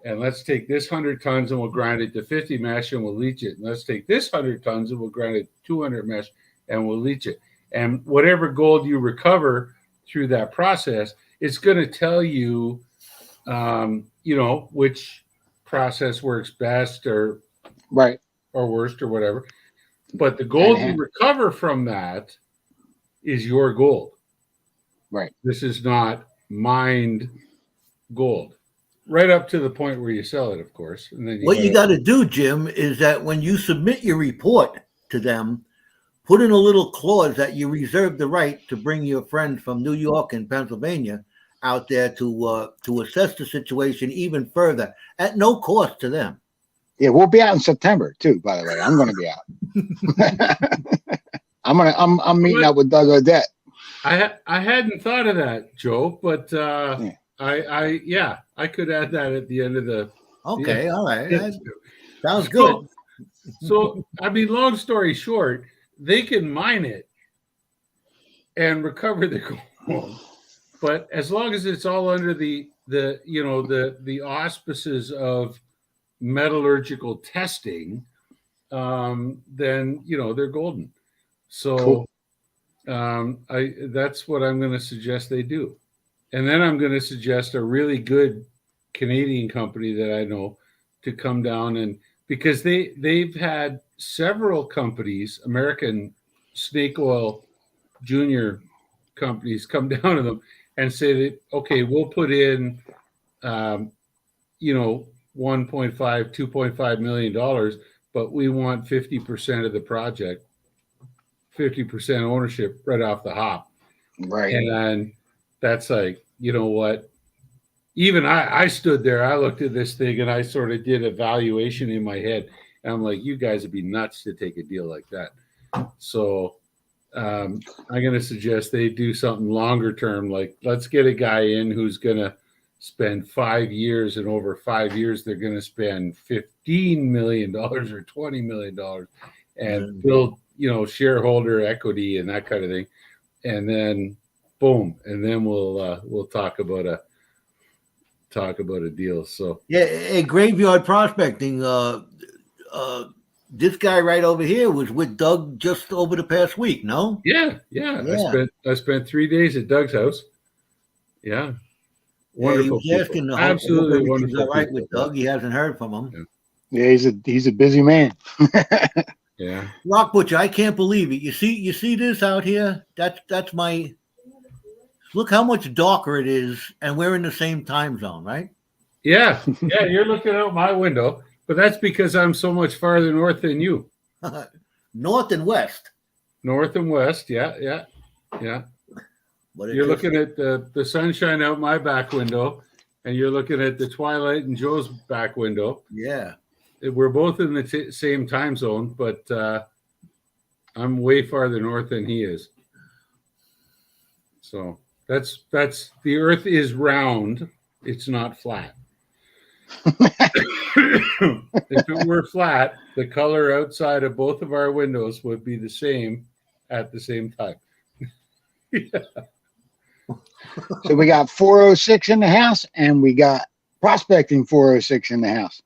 And let's take this 100 tons and we'll grind it to 50 mesh and we'll leach it. And let's take this 100 tons and we'll grind it to 200 mesh and we'll leach it. And whatever gold you recover through that process, it's going to tell you, which process works best or right or worst or whatever. But the gold you recover from that is your gold. Right. This is not mined gold. Right up to the point where you sell it, of course. And then what you got to do, Jim, is that when you submit your report to them, put in a little clause that you reserve the right to bring your friends from New York and Pennsylvania out there to assess the situation even further at no cost to them. Yeah, we'll be out in September too. By the way, I'm going to be out. I'm meeting up with Doug Odette. I hadn't thought of that, Joe, but I could add that at the end of the. Okay, all right, that sounds good. So I mean, long story short, they can mine it and recover the gold, but as long as it's all under the auspices of metallurgical testing, then they're golden. So cool. That's what I'm going to suggest they do. And then I'm going to suggest a really good Canadian company that I know to come down, and because they've had several companies, American snake oil junior companies, come down to them and say that, okay, we'll put in, 2.5 million dollars, but we want 50% of the project, 50% ownership right off the hop. Right. And that's like, you know what? Even I stood there, I looked at this thing and I sort of did a valuation in my head. And I'm like, you guys would be nuts to take a deal like that. So I'm going to suggest they do something longer term. Like, let's get a guy in who's going to spend 5 years, and over 5 years, they're going to spend $15 million or $20 million and build, shareholder equity and that kind of thing. And then boom. And then we'll talk about a deal. So yeah, a Graveyard Prospecting. This guy right over here was with Doug just over the past week. No. Yeah. I spent 3 days at Doug's house. Yeah. Wonderful. He was asking absolutely wonderful. All right with Doug. He hasn't heard from him. Yeah, he's a busy man. Yeah. Rock Butcher, I can't believe it. You see this out here? That's my. Look how much darker it is, and we're in the same time zone, right? Yeah. You're looking out my window, but that's because I'm so much farther north than you. North and west. North and west. Yeah. But you're looking at the sunshine out my back window, and you're looking at the twilight in Joe's back window. Yeah. We're both in the same time zone, but I'm way farther north than he is. So that's the Earth is round. It's not flat. If it were flat, the color outside of both of our windows would be the same at the same time. So we got 406 in the house, and we got prospecting 406 in the house.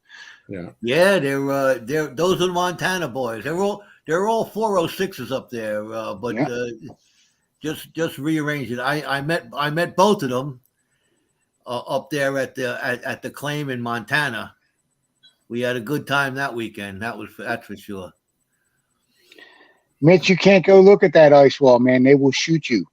Yeah. Yeah, they're those are the Montana boys. They're all 406s up there, but just rearrange it. I met both of them up there at the claim in Montana. We had a good time that weekend. That's for sure. Mitch, you can't go look at that ice wall, man. They will shoot you.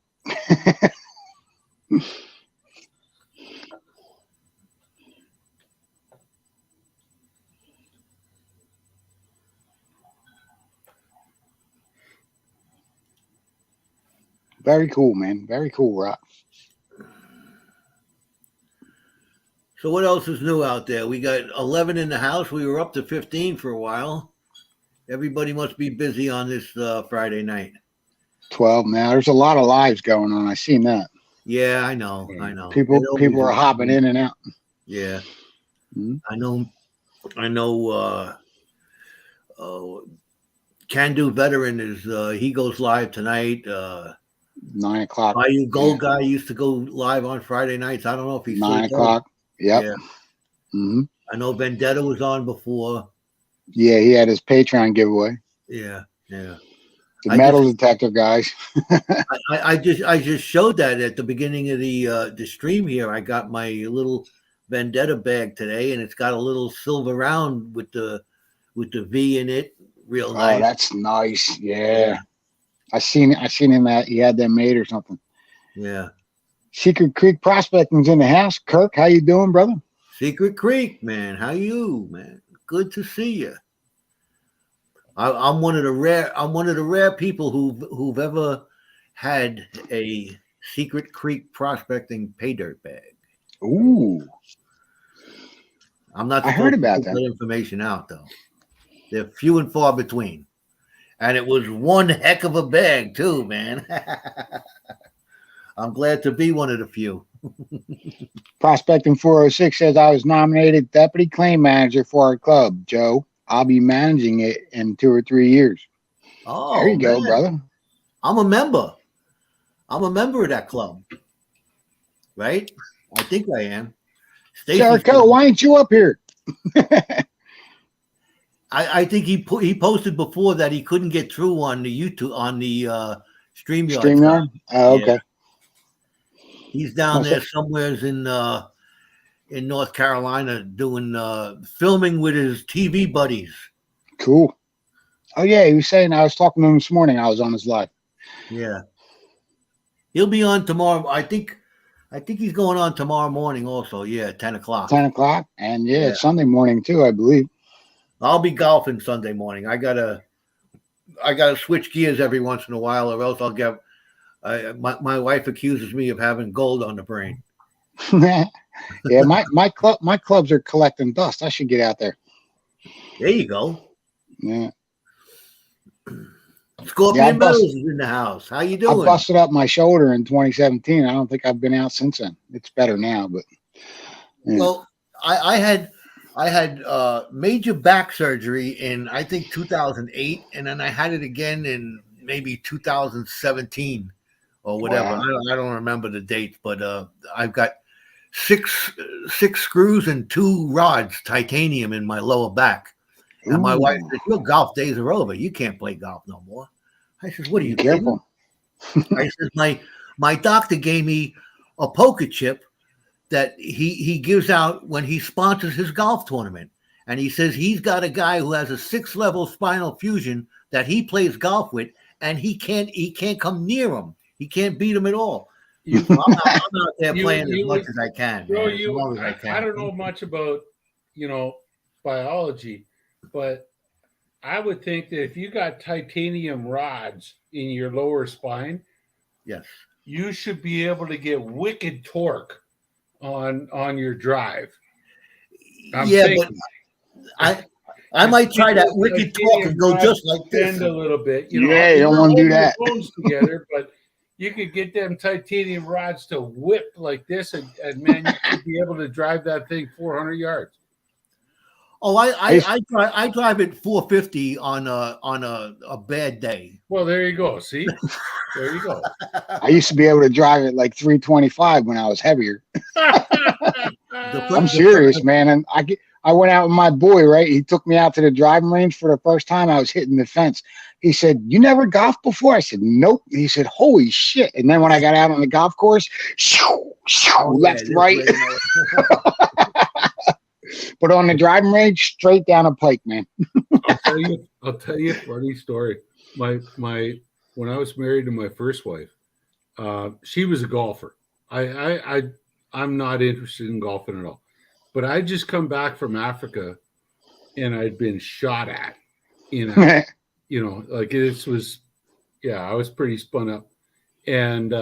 Very cool, man. Very cool, Rock. So what else is new out there? We got 11 in the house. We were up to 15 for a while. Everybody must be busy on this Friday night. 12 now. There's a lot of lives going on. I seen that. Yeah, I know. People are hopping in and out. Yeah, Mhm. I know. Can Do Veteran is he goes live tonight. 9 o'clock. Bayou Gold Guy used to go live on Friday nights. I don't know if he's 9 still o'clock. Yep. Yeah. Hmm. I know Vendetta was on before. Yeah, he had his Patreon giveaway. Yeah. The I metal detector guys. I just showed that at the beginning of the stream here. I got my little Vendetta bag today, and it's got a little silver round with the V in it. Real Oh, nice. that's nice. Yeah. I seen him that he had them made or something. Yeah. Secret Creek Prospecting's in the house. Kirk, how you doing, brother? Secret Creek, man. How you, man? Good to see you. I'm one of the rare people who've ever had a Secret Creek Prospecting pay dirt bag. Ooh. I'm not. I heard supposed to about put that. information out though. They're few and far between, and it was one heck of a bag too, man. I'm glad to be one of the few. Prospecting 406 says I was nominated deputy claim manager for our club, Joe. I'll be managing it in 2 or 3 years. Oh, There you go, man. brother. I'm a member. I'm a member of that club, right? I think I am. Stacy's Jericho, why ain't you up here? I think he posted before that he couldn't get through on the YouTube on the StreamYard. StreamYard? Oh, okay. Yeah. He's down there somewhere in North Carolina doing filming with his TV buddies. Cool. Oh, yeah. He was saying, I was talking to him this morning. I was on his live. Yeah. He'll be on tomorrow. I think he's going on tomorrow morning also. Yeah, 10 o'clock. 10 o'clock. And Yeah. it's Sunday morning too, I believe. I'll be golfing Sunday morning. I gotta switch gears every once in a while, or else I'll get. My wife accuses me of having gold on the brain. Yeah, my clubs are collecting dust. I should get out there. There you go. Yeah. Scorpion Yeah, Meadows is in the house. How you I doing? busted up my shoulder in 2017. I don't think I've been out since then. It's better now, but yeah. Well, I had major back surgery in I think 2008, and then I had it again in maybe 2017 or whatever. Wow. I don't remember the dates, but I've got six screws and 2 rods, titanium, in my lower back. And my wife said, "Your golf days are over. You can't play golf no more." I said, "What are you Be careful. kidding?" I said, my doctor gave me a poker chip that he gives out when he sponsors his golf tournament. And he says he's got a guy who has a 6-level spinal fusion that he plays golf with, and he can't come near him. He can't beat him at all. I'm out there playing as much as I can. Bro, man, as long as I can. I don't know much about, biology, but I would think that if you got titanium rods in your lower spine, Yes. you should be able to get wicked torque on your drive. I'm Yeah, thinking. but I might try that wicked talk and go just like this. Bend a little bit. Yeah, you don't want to do that. Bones together, but you could get them titanium rods to whip like this, and man, you could be able to drive that thing 400 yards. Oh, used- I drive at 450 on a bad day. Well, there you go. See, there you go. I used to be able to drive it like 325 when I was heavier. I'm serious, man. And I went out with my boy, right? He took me out to the driving range for the first time. I was hitting the fence. He said, "You never golfed before?" I said, "Nope." He said, "Holy shit." And then when I got out on the golf course, left, right. But on the driving range, straight down a pike, man. I'll tell you a funny story. My when I was married to my first wife, she was a golfer. I'm not interested in golfing at all. But I just come back from Africa and I'd been shot at in a, like this was, I was pretty spun up. And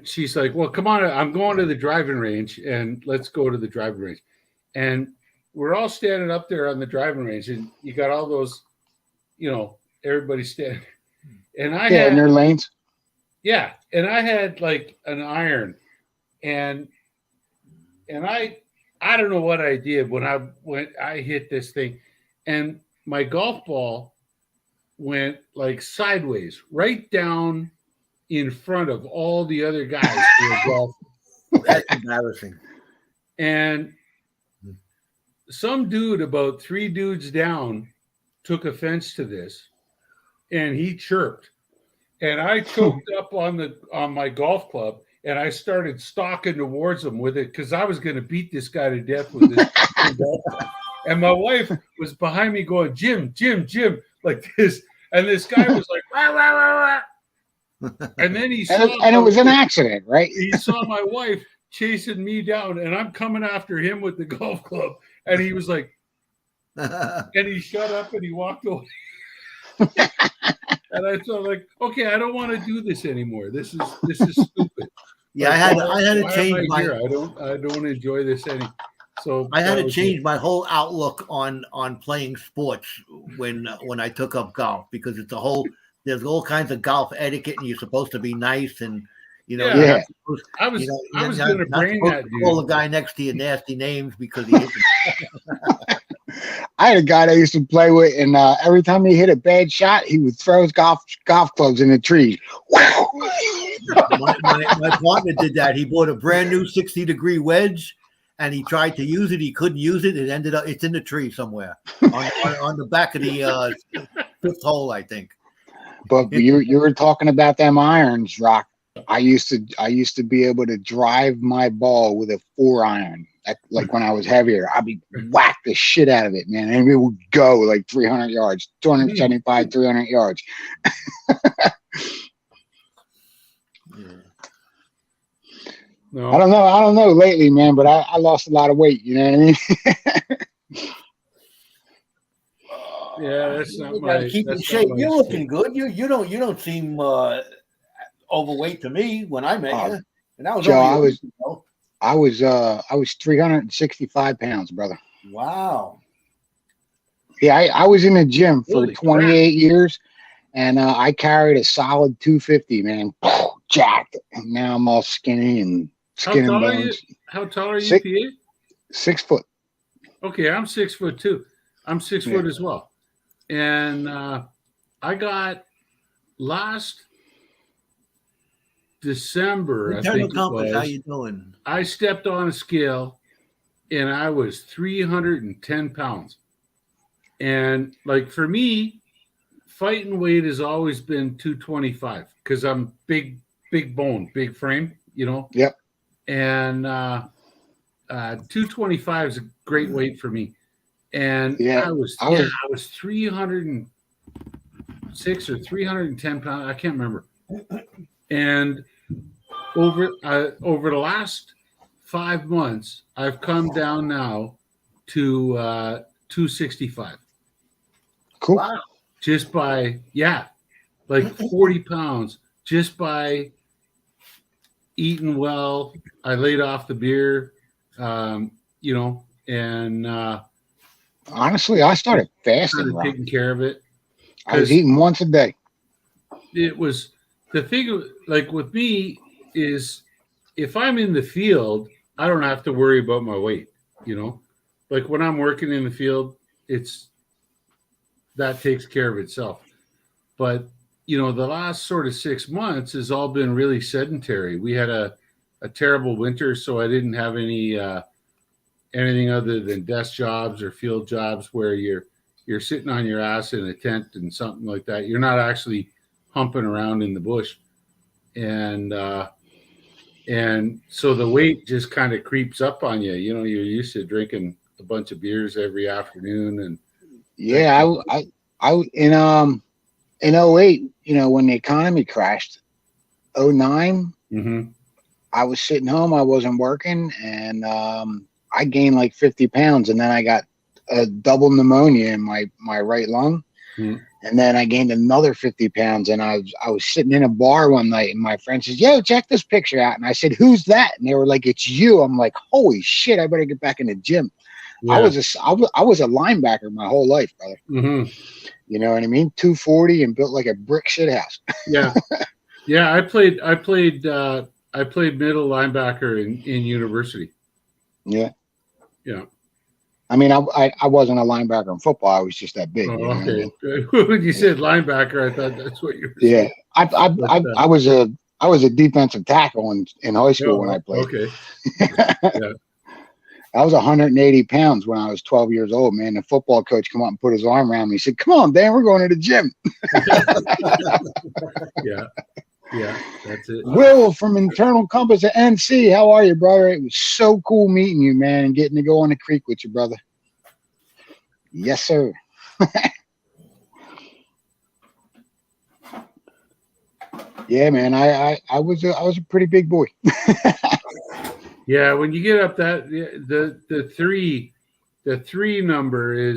she's like, "Well, come on, I'm going to the driving range and let's go to the driving range." And we're all standing up there on the driving range and you got all those, everybody standing. And I had in their lanes. Yeah, and I had like an iron, and I don't know what I did when I hit this thing, and my golf ball went like sideways, right down in front of all the other guys who were golfing. That's embarrassing. And some dude about 3 dudes down took offense to this, and he chirped. And I choked up on my golf club, and I started stalking towards him with it because I was going to beat this guy to death with this golf club. And my wife was behind me going, "Jim, Jim, Jim," like this. And this guy was like, "Rah, rah, rah, rah." And then he saw And it was an accident, right? He saw my wife chasing me down, and I'm coming after him with the golf club. And he was like, and he shut up and he walked away. And I thought, like, okay, I don't want to do this anymore. This is stupid. Yeah, Like, I had to change my. I don't enjoy this any. So I had to change my whole outlook on playing sports when I took up golf, because there's all kinds of golf etiquette, and you're supposed to be nice, and Yeah. you're not supposed- I was you're going to not bring supposed that to dude. call the guy next to you nasty names because he hit I had a guy that I used to play with, and every time he hit a bad shot, he would throw his golf clubs in the trees. my partner did that. He bought a brand new 60-degree wedge, and he tried to use it. He couldn't use it. It's in the tree somewhere on the back of the 5th hole, I think. But you were talking about them irons, Rock. I used to be able to drive my ball with a 4-iron. Like when I was heavier, I'd be whack the shit out of it, man, and it would go like 300 yards, 275, 300 yards. No, I don't know lately, man, but I lost a lot of weight. You know what I mean? yeah, that's not You my. gotta keep in that's shape. not my You're stick. looking good. You don't seem overweight to me when I met you. And that was Joe, only a week ago. I was 365 pounds, brother. Wow. Yeah, I was in the gym for Holy 28 years, and I carried a solid 250, man, jacked. And now I'm all skinny and How skin and tall are you? bones. How tall are you, Six- PA? 6 foot. Okay, I'm 6 foot too. I'm 6 Yeah. foot as well. And I got last December, I Lieutenant think it Compass, how was, you doing? I stepped on a scale and I was 310 pounds. And like for me, fighting weight has always been 225 because I'm big bone, big frame, Yep. And 225 is a great weight for me. And Yeah, I was 306 or 310 pounds. I can't remember. And over the last 5 months, I've come down now to 265. Cool. Wow. Just by like 40 pounds just by eating well. I laid off the beer, and Honestly, I started fasting. started Rob. taking care of it. I was eating once a day. It was the thing, like with me, is if I'm in the field, I don't have to worry about my weight, like when I'm working in the field, it's that takes care of itself. But the last sort of 6 months has all been really sedentary. We had a terrible winter, so I didn't have anything other than desk jobs or field jobs where you're sitting on your ass in a tent and something like that. You're not actually humping around in the bush, and so the weight just kind of creeps up on you. You're used to drinking a bunch of beers every afternoon, and Yeah, I in '08, when the economy crashed, '09, I was sitting home, I wasn't working, and I gained like 50 pounds, and then I got a double pneumonia in my right lung. And then I gained another 50 pounds, and I was sitting in a bar one night, and my friend says, "Yo, check this picture out." And I said, "Who's that?" And they were like, "It's you." I'm like, "Holy shit, I better get back in the gym." yeah. I was a linebacker my whole life, brother. You know what I mean? 240 and built like a brick shit house. Yeah. I played middle linebacker in university. Yeah. Yeah. I mean, I wasn't a linebacker in football. I was just that big. Oh, you know what I okay. mean? When you said linebacker, I thought that's what you were Yeah. saying. I was a defensive tackle in high school when I played. Okay. I was 180 pounds when I was 12 years old, man. The football coach come up and put his arm around me. He said, "Come on, Dan, we're going to the gym." Yeah, that's it. Will from Internal Compass at NC. How are you, brother? It was so cool meeting you, man, and getting to go on the creek with you, brother. Yes, sir. Yeah, man. I was a pretty big boy. Yeah, when you get up that the three number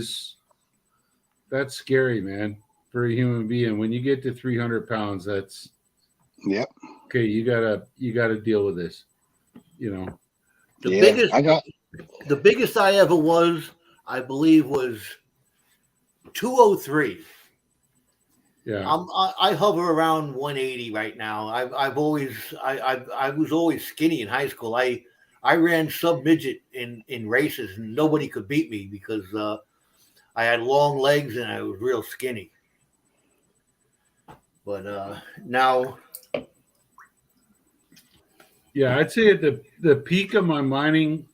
that's scary, man, for a human being. When you get to 300 pounds, that's Yep. okay. You gotta deal with this. The biggest I ever was, I believe, was 203. Yeah. I hover around 180 right now. I was always skinny in high school. I ran sub midget in races, and nobody could beat me because I had long legs and I was real skinny. But now, yeah, I'd say at the peak of my mining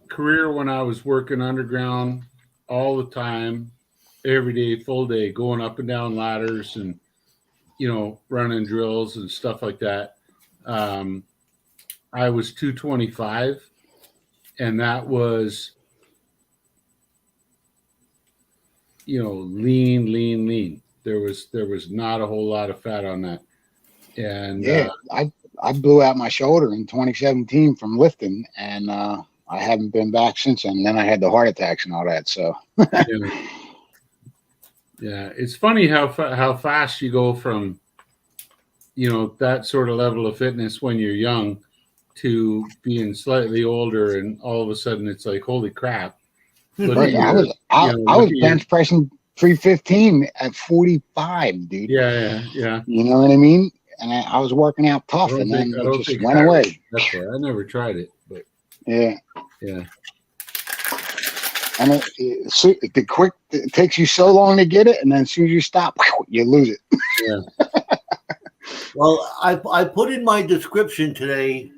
career, when I was working underground all the time, every day, full day, going up and down ladders and running drills and stuff like that. I was 225, and that was lean. There was not a whole lot of fat on that. And yeah, I blew out my shoulder in 2017 from lifting, and I haven't been back since then. And then I had the heart attacks and all that. So yeah, it's funny how fast you go from that sort of level of fitness when you're young to being slightly older, and all of a sudden it's like, holy crap. right, I was bench pressing 315 at 45, dude. Yeah. You know what I mean? And I was working out tough, and then it just went away. That's right. I never tried it, but yeah. And it takes you so long to get it, and then as soon as you stop, you lose it. Yeah. Well, I put in my description today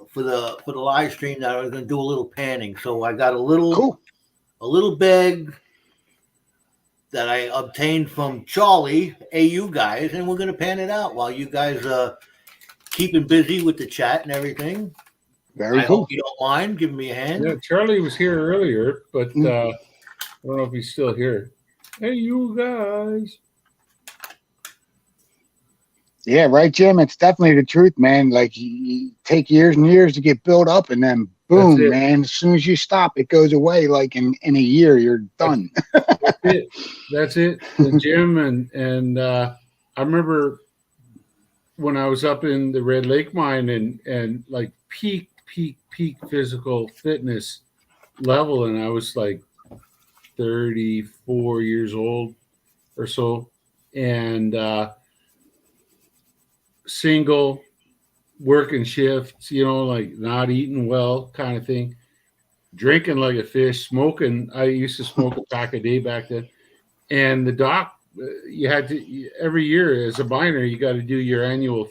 for the live stream that I was going to do a little panning. So I got a little bag that I obtained from Charlie AU guys, and we're going to pan it out while you guys are keeping busy with the chat and everything. Very I cool. hope you don't mind giving me a hand. Yeah, Charlie was here earlier, but I don't know if he's still here. Hey, you guys. Yeah, right, Jim. It's definitely the truth, man. Like you take years and years to get built up, and then boom, man. As soon as you stop, it goes away. Like in a year, you're done. That's it. The gym and I remember when I was up in the Red Lake mine and like peak physical fitness level, and I was like 34 years old or so, and single, working shifts, like not eating well kind of thing. drinking like a fish, smoking. I used to smoke a pack a day back then. And the doc, you had to, every year as a miner, you got to do your annual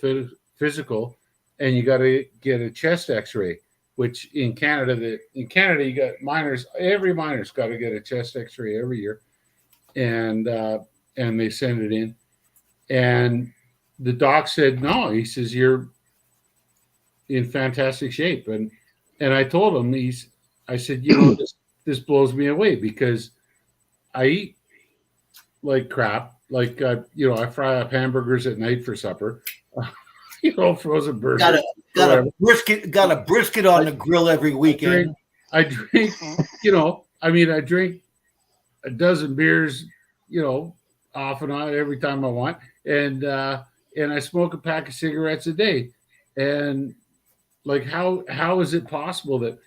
physical, and you got to get a chest X-ray. Which in Canada, you got miners. Every miner's got to get a chest X-ray every year, and they send it in. And the doc said, "No," he says, "You're in fantastic shape." And I told him, I said, this blows me away because I eat like crap. Like I fry up hamburgers at night for supper. Frozen burgers. Got a brisket on the grill every weekend. I drink, I drink a dozen beers, off and on every time I want. And I smoke a pack of cigarettes a day. And like, how is it possible that,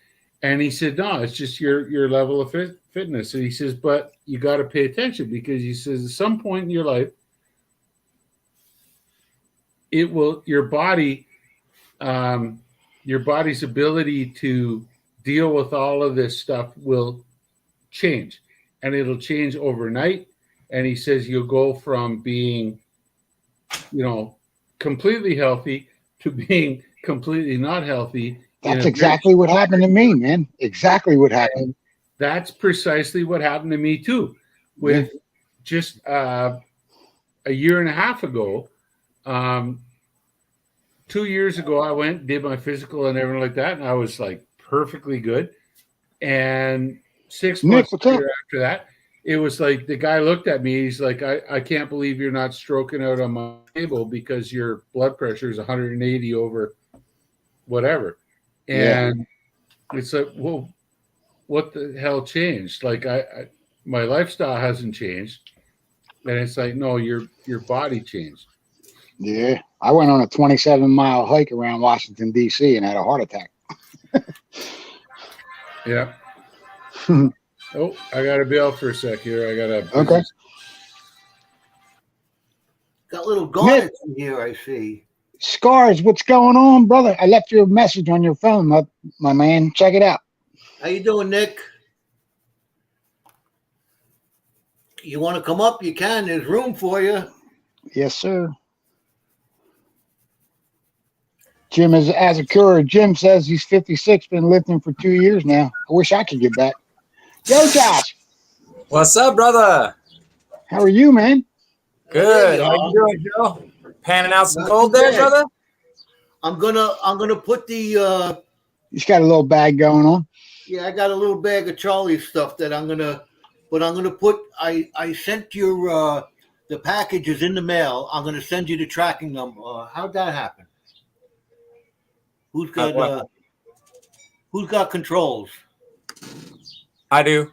and he said, no, it's just your level of fitness. And he says, but you got to pay attention because he says at some point in your life, your body's ability to deal with all of this stuff will change, and it'll change overnight. And he says you'll go from being, completely healthy to being completely not healthy. That's exactly what happened to me, man. Exactly what happened. That's precisely what happened to me too. With just a year and a half ago, 2 years ago, I went, did my physical and everything like that, and I was like perfectly good. And 6 months later after that, it was like the guy looked at me. He's like, I can't believe you're not stroking out on my table because your blood pressure is 180 over whatever. And it's like, well, what the hell changed? Like my lifestyle hasn't changed. And it's like, no, your body changed. Yeah. I went on a 27-mile hike around Washington, D.C. and had a heart attack. Yeah. Oh, I got to be out for a sec here. I got to. Okay. Got little garnets in here, I see. Scars, what's going on, brother? I left you a message on your phone, my man. Check it out. How you doing, Nick? You want to come up? You can. There's room for you. Yes, sir. Jim is as a cure. Jim says he's 56, been lifting for 2 years now. I wish I could get back. Yo, Josh. What's up, brother? How are you, man? Good. How you doing, Joe? Panning out some cold there, brother? I'm gonna put the He's got a little bag going on. yeah, I got a little bag of Charlie's stuff that I'm gonna put. I sent your the packages in the mail. I'm gonna send you the tracking number. How'd that happen? Who's got controls? I do.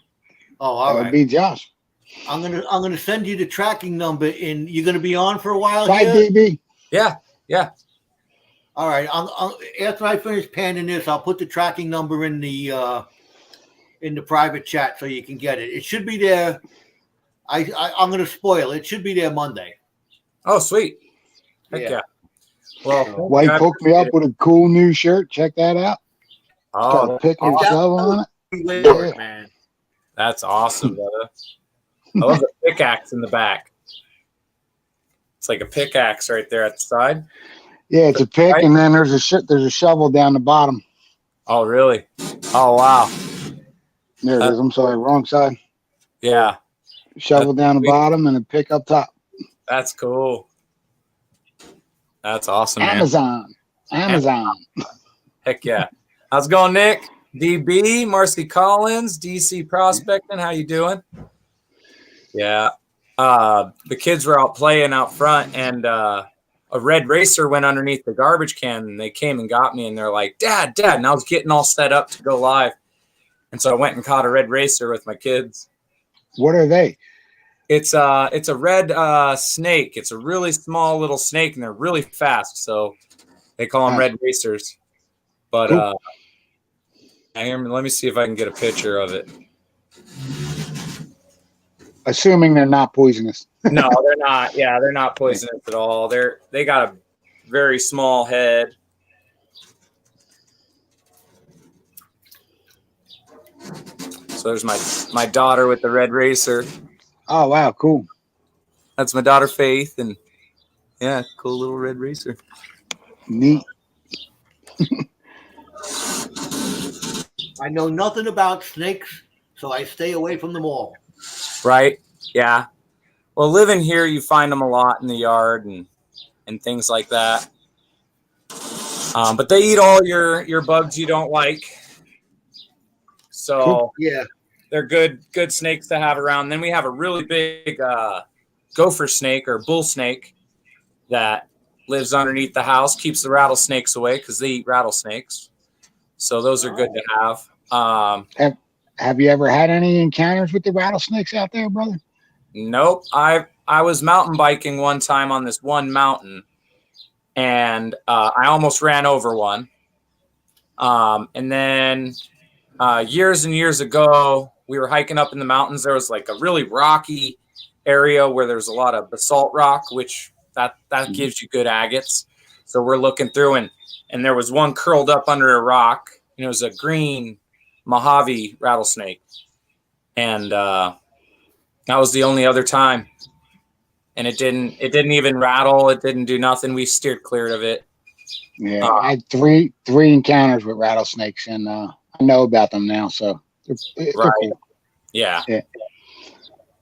Oh, all That right. would be Josh. I'm gonna send you the tracking number. And you're gonna be on for a while. Bye, here? DB. Yeah. All right. After I finish panning this, I'll put the tracking number in the private chat so you can get it. It should be there. I'm gonna spoil it. It should be there Monday. Oh, sweet. Heck Yeah. yeah. Well, White hooked me up with a cool new shirt. Check that out. Got oh, a pick and shovel on it. Wear it, man. that's awesome, brother. I love the pickaxe in the back. It's like a pickaxe right there at the side. Yeah, it's a pick, and then there's a shovel down the bottom. Oh, really? Oh, wow. There it is. I'm sorry, wrong side. Yeah, Shovel down the sweet. bottom and a pick up top. that's cool. That's awesome, man. Amazon. Heck yeah. How's it going, Nick? DB, Marcy Collins, DC Prospecting. How you doing? Yeah. The kids were out playing out front, and a red racer went underneath the garbage can, and they came and got me, and they're like, Dad. And I was getting all set up to go live. And so I went and caught a red racer with my kids. What are they? It's a red snake. It's a really small little snake, and they're really fast. So they call them red racers. But Cool. let me see if I can get a picture of it. Assuming they're not poisonous. No, they're not. Yeah, they're not poisonous at all. They got a very small head. So there's my daughter with the red racer. Oh wow, cool. That's my daughter Faith, and yeah, cool little red racer. Neat. I know nothing about snakes, so I stay away from them all. Right? Yeah. Well, living here, you find them a lot in the yard and things like that. But they eat all your bugs you don't like. So Cool. Yeah. they're good snakes to have around. Then we have a really big gopher snake or bull snake that lives underneath the house, keeps the rattlesnakes away because they eat rattlesnakes. So those are good to have. Have you ever had any encounters with the rattlesnakes out there, brother? Nope. I was mountain biking one time on this one mountain, and I almost ran over one. And then years and years ago, we were hiking up in the mountains. There was like a really rocky area where there's a lot of basalt rock, which that gives you good agates. So we're looking through, and there was one curled up under a rock, and it was a green Mojave rattlesnake. And that was the only other time. And it didn't even rattle. It didn't do nothing. We steered clear of it. Yeah, I had three encounters with rattlesnakes, and I know about them now. So they're Right. cool. Yeah.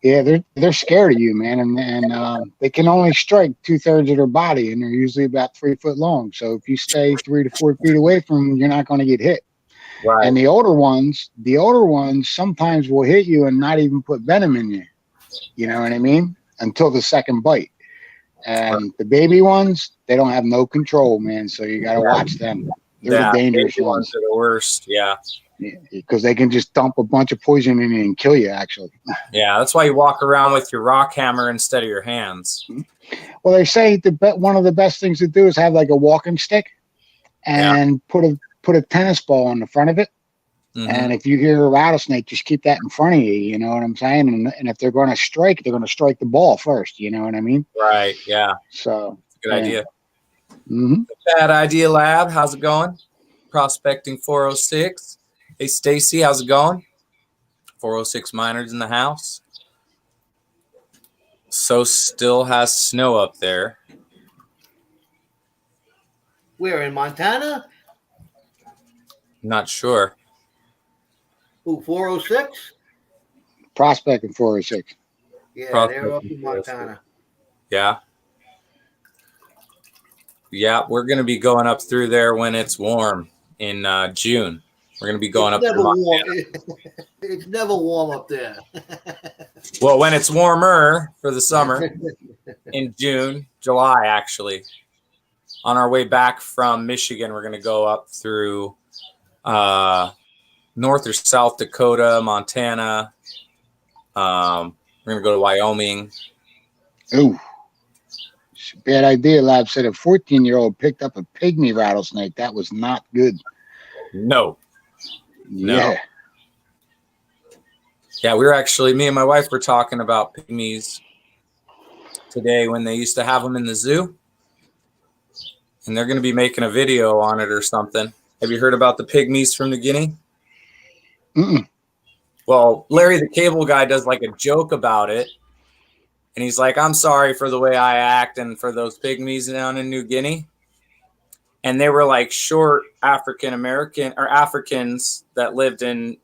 Yeah, they're scared of you, man, and they can only strike 2/3 of their body, and they're usually about 3 foot long. So if you stay 3 to 4 feet away from them, you're not going to get hit. Right. And the older ones sometimes will hit you and not even put venom in you. You know what I mean? Until the second bite. And the baby ones, they don't have no control, man. So you got to watch them. They're the dangerous baby ones are the worst. Yeah. because they can just dump a bunch of poison in you and kill you, actually. Yeah. That's why you walk around with your rock hammer instead of your hands. Well, they say one of the best things to do is have like a walking stick and put a tennis ball on the front of it. Mhm. And if you hear a rattlesnake, just keep that in front of you. You know what I'm saying? And if they're going to strike, they're going to strike the ball first. You know what I mean? Right. Yeah. So Good idea. hmm Bad Idea Lab. How's it going? Prospecting 406. Hey, Stacy, how's it going? 406 miners in the house. So still has snow up there. We're in Montana. Not sure. Ooh, 406? Prospecting 406. Yeah, Prospect they're up and in 406. Montana. Yeah. Yeah, we're going to be going up through there when it's warm in June. We're going to be going It's up never through warm. Montana. It's never warm up there. Well, when it's warmer for the summer in June, July, actually. On our way back from Michigan, we're going to go up through North or South Dakota, Montana. We're going to go to Wyoming. Ooh. Bad Idea Lab said a 14-year-old picked up a pygmy rattlesnake. That was not good. No. No. Yeah. Yeah, we were actually, me and my wife were talking about pygmies today when they used to have them in the zoo. And they're going to be making a video on it or something. Have you heard about the pygmies from New Guinea? Mm-mm. Well, Larry the Cable Guy does like a joke about it. And he's like, I'm sorry for the way I act and for those pygmies down in New Guinea. And they were like short African-American or Africans that lived in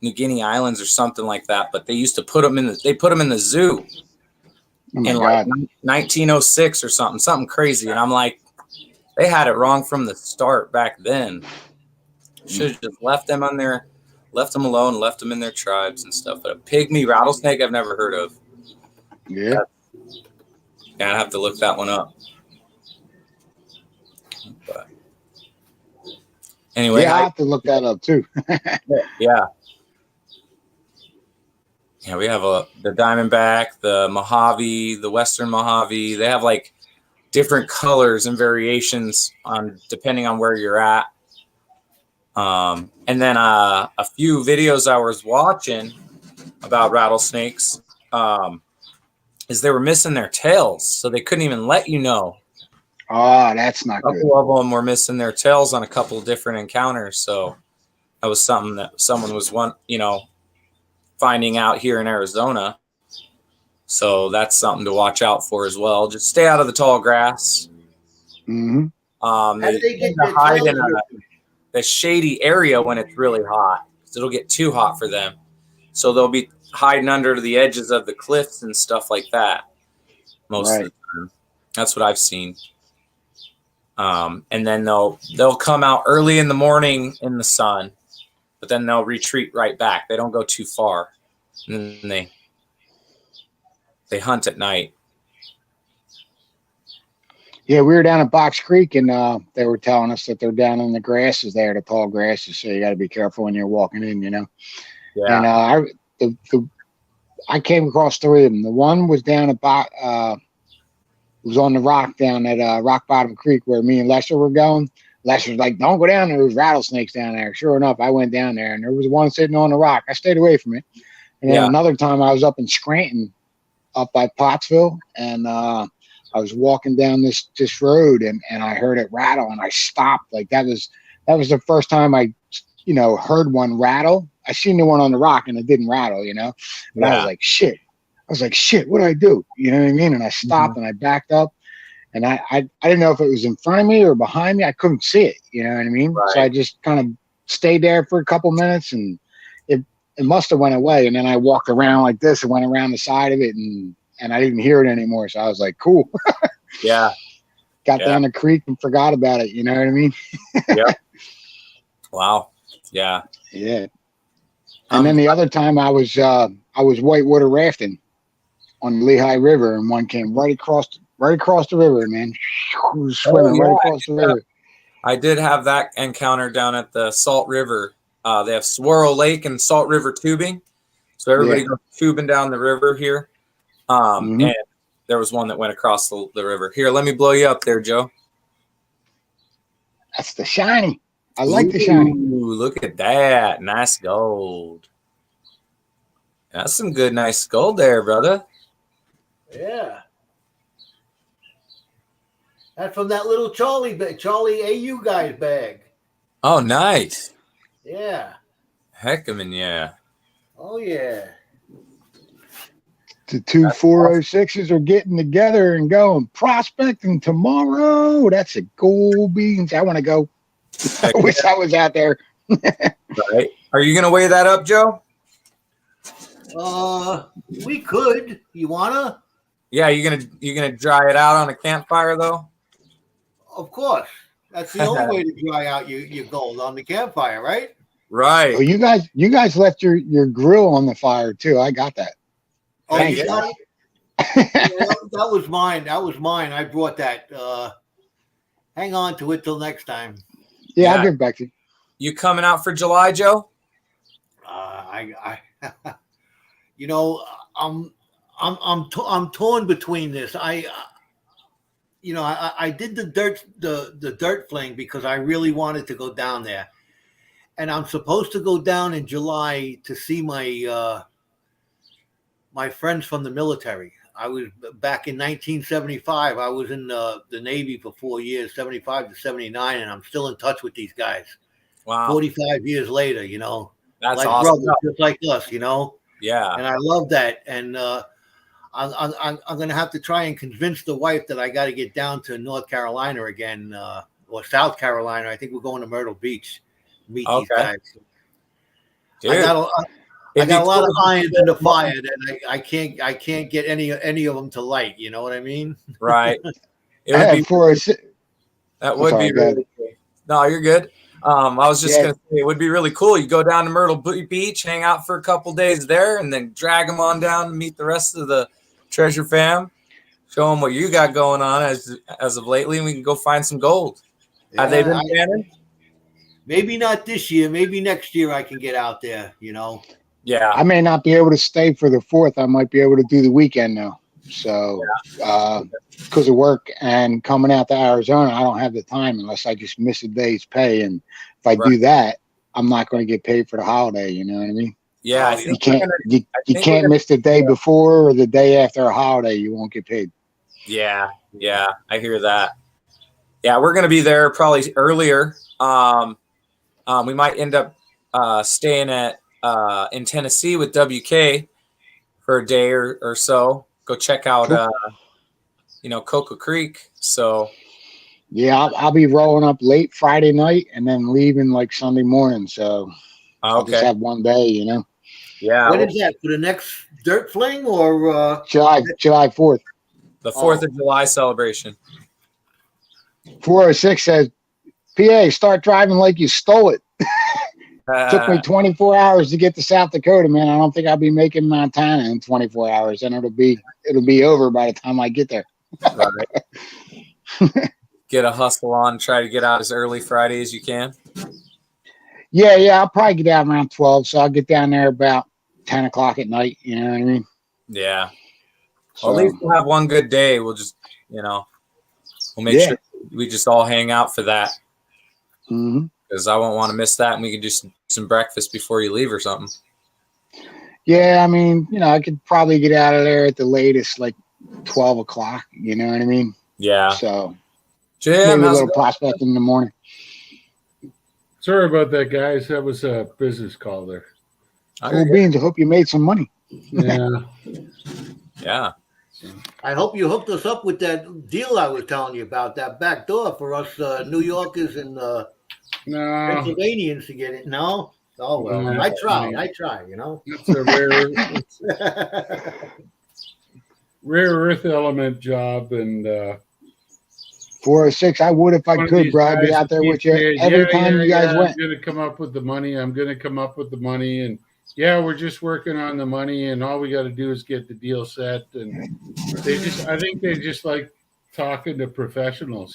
New Guinea Islands or something like that. But they used to put them in the zoo Oh my in God. like 1906 or something crazy. And I'm like, they had it wrong from the start back then. Should have just left them alone, left them in their tribes and stuff. But a pygmy rattlesnake I've never heard of. Yeah. Yeah, I'd have to look that one up. But anyway, Yeah, I have to look that up too. yeah. Yeah, we have the Diamondback, the Mojave, the Western Mojave. They have like different colors and variations on depending on where you're at. And then a few videos I was watching about rattlesnakes is they were missing their tails, so they couldn't even let you know. Oh, that's not A good. couple of them were missing their tails on a couple of different encounters. So That was something that someone was finding out here in Arizona. So that's something to watch out for as well. Just stay out of the tall grass. Hmm. How do they get tend to their hide in tails? a shady area when it's really hot. 'Cause it'll get too hot for them. So they'll be hiding under the edges of the cliffs and stuff like that most of the time. That's what I've seen. And then they'll come out early in the morning in the sun, but then they'll retreat right back. They don't go too far. And then they hunt at night. Yeah, we were down at Box Creek, and they were telling us that they're down in the grasses there, the tall grasses. So you got to be careful when you're walking in, you know. Yeah. And I came across three of them. The one was down at was on the rock down at Rock Bottom Creek where me and Lester were going. Lester's like, "Don't go down there. There's rattlesnakes down there." Sure enough, I went down there, and there was one sitting on the rock. I stayed away from it. And then another time, I was up in Scranton, up by Pottsville, and I was walking down this road, and I heard it rattle, and I stopped. Like that was the first time I, heard one rattle. I seen the one on the rock, and it didn't rattle, And I was like, shit. What do I do? You know what I mean? And I stopped and I backed up, and I didn't know if it was in front of me or behind me. I couldn't see it. You know what I mean? Right. So I just kind of stayed there for a couple minutes, and it must have went away. And then I walked around like this and went around the side of it, and I didn't hear it anymore. So I was like, cool. Yeah. Got down the creek and forgot about it. You know what I mean? Yeah. Wow. Yeah. Yeah. And then the other time I was whitewater rafting on the Lehigh River, and one came right across the river, man. Swimming right across the river. I did have that encounter down at the Salt River. They have Swirl Lake and Salt River tubing. So everybody goes tubing down the river here. And there was one that went across the river. Here, let me blow you up there, Joe. That's the shiny. I like the shiny. Ooh, look at that. Nice gold. That's some good, nice gold there, brother. Yeah. That's from that little Charlie AU guy's bag. Oh, nice. Yeah. Heckman, yeah. Oh, yeah. The two 406s are getting together and going prospecting tomorrow. That's a gold beans. I want to go. I wish I was out there. Right. Are you gonna weigh that up, Joe? We could. You wanna? Yeah, you gonna dry it out on a campfire though? Of course. That's the only way to dry out your gold, on the campfire, right? Right. Oh, you guys left your grill on the fire too. I got that. Oh, Thank you you. got it? That was mine. I brought that. Hang on to it till next time. Yeah, I'll give it back to you. You coming out for July, Joe? I'm torn between this. I did the dirt fling because I really wanted to go down there, and I'm supposed to go down in July to see my friends from the military. I was back in 1975. I was in the Navy for 4 years, 75 to 79, and I'm still in touch with these guys. Wow. 45 years later, That's like awesome. brothers, just like us, Yeah. And I love that. And I'm going to have to try and convince the wife that I got to get down to North Carolina again, or South Carolina. I think we're going to Myrtle Beach, meet these guys. Dude. I got a lot of irons in the fire that I can't get any of them to light. You know what I mean? Right. It I would had be, 406. that would sorry, be go ahead. really cool. No, you're good. I was just gonna say it would be really cool. You go down to Myrtle Beach, hang out for a couple days there, and then drag them on down to meet the rest of the Treasure fam. Show them what you got going on as of lately, and we can go find some gold. Have they been canning? Maybe not this year. Maybe next year I can get out there. Yeah. I may not be able to stay for the 4th. I might be able to do the weekend now. So, because of work and coming out to Arizona, I don't have the time unless I just miss a day's pay. And if I do that, I'm not going to get paid for the holiday. You know what I mean? Yeah. You can't miss the day before or the day after a holiday. You won't get paid. Yeah. Yeah. I hear that. Yeah. We're going to be there probably earlier. We might end up staying at in Tennessee with WK for a day or so. Go check out Cocoa Creek. So Yeah, I'll be rolling up late Friday night and then leaving like Sunday morning. So I'll just okay, have one day, you know. yeah, What is that for the next dirt fling or? July 4th. the 4th of July celebration. 406 says, PA, start driving like you stole it. Took me 24 hours to get to South Dakota, man. I don't think I'll be making Montana in 24 hours, and it'll be over by the time I get there. Right. Get a hustle on, try to get out as early Friday as you can. Yeah, I'll probably get out around 12, so I'll get down there about 10 o'clock at night. You know what I mean? Yeah. So, Well, at least we'll have one good day. We'll just, we'll make sure we just all hang out for that. Because I won't want to miss that, and we can do some breakfast before you leave or something. Yeah, I mean, I could probably get out of there at the latest, like 12 o'clock. You know what I mean? Yeah. So, Jim, maybe a little prospect in the morning. Sorry about that, guys. That was a business call there. Cool beans. I hope you made some money. Yeah. Yeah. I hope you hooked us up with that deal I was telling you about, that back door for us New Yorkers and No. Pennsylvanians to get it. No? Oh, well, No. I try, you know. It's a rare earth element job, and 406. I would if I one of could, these bro. I'd be guys out there with keeps you saying, every time you guys went. I'm going to come up with the money. And we're just working on the money, and all we got to do is get the deal set. And I think they just like talking to professionals,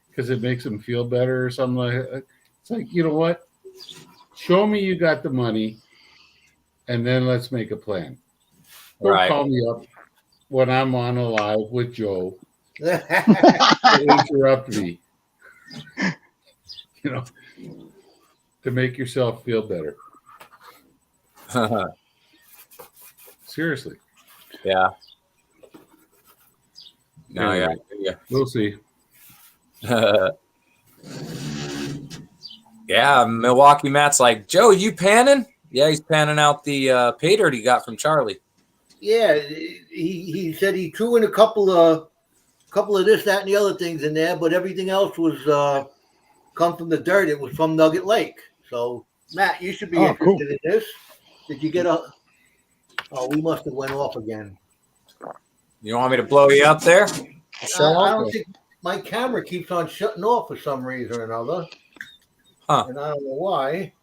because it makes them feel better or something like that. It's like, you know what? Show me you got the money, and then let's make a plan. Don't call me up when I'm on a live with Joe. Interrupt me, to make yourself feel better. Seriously. Yeah. No, Anyway, yeah. We'll see. Yeah, Milwaukee Matt's like, Joe, you panning? Yeah, he's panning out the pay dirt he got from Charlie. Yeah, he said he threw in a couple of this, that, and the other things in there, but everything else was come from the dirt. It was from Nugget Lake. So, Matt, you should be interested in this. Did you get a? Oh, we must have went off again. You want me to blow you up there? I don't think my camera keeps on shutting off for some reason or another. Huh. And I don't know why.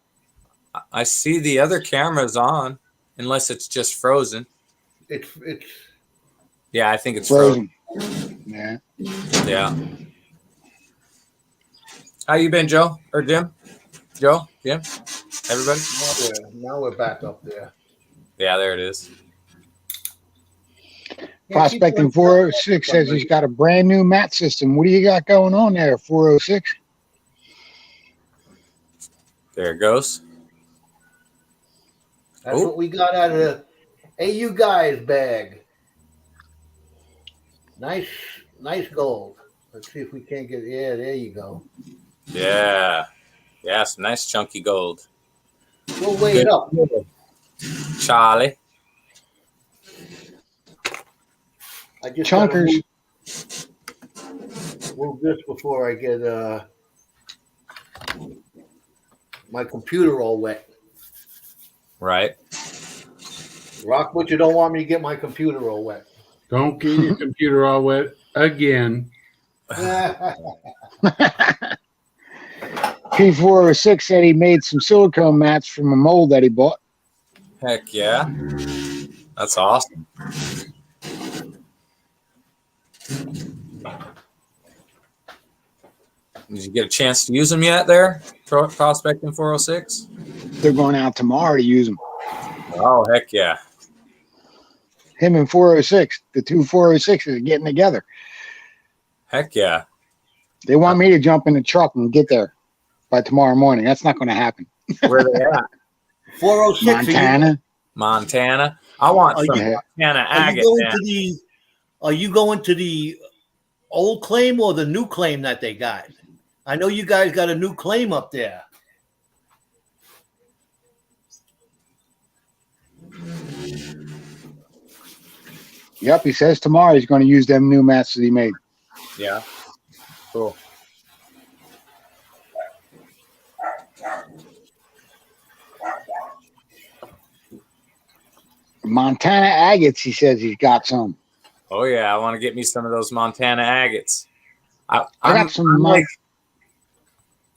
I see the other camera's on, unless it's just frozen. It's Yeah, I think it's frozen. Yeah. Yeah. How you been, Joe? Or Jim? Joe? Jim? Everybody? now we're back up there. Yeah, there it is. Prospecting 406 says he's got a brand new mat system. What do you got going on there, 406? There it goes. That's what we got out of the AU guys bag. Nice gold. Let's see if we can't get. Yeah, there you go. Yeah. Yeah, some nice chunky gold. We'll weigh it up. Charlie. I just Chunkers. move this before I get my computer all wet. Right. Rock, but you don't want me to get my computer all wet. Don't get your computer all wet again. P406 said he made some silicone mats from a mold that he bought. Heck yeah. That's awesome. Did you get a chance to use them yet there? Prospecting 406? They're going out tomorrow to use them. Oh, heck yeah. Him and 406, the two 406s are getting together. Heck yeah. They want me to jump in the truck and get there by tomorrow morning. That's not going to happen. Where are they at? 406. Montana. I want Are some you- Montana Are agate. you going to the old claim or the new claim that they got? I know you guys got a new claim up there. Yep, he says tomorrow he's going to use them new mats that he made. Yeah. Cool. Montana agates, he says he's got some. Oh yeah, I want to get me some of those Montana agates. I got some.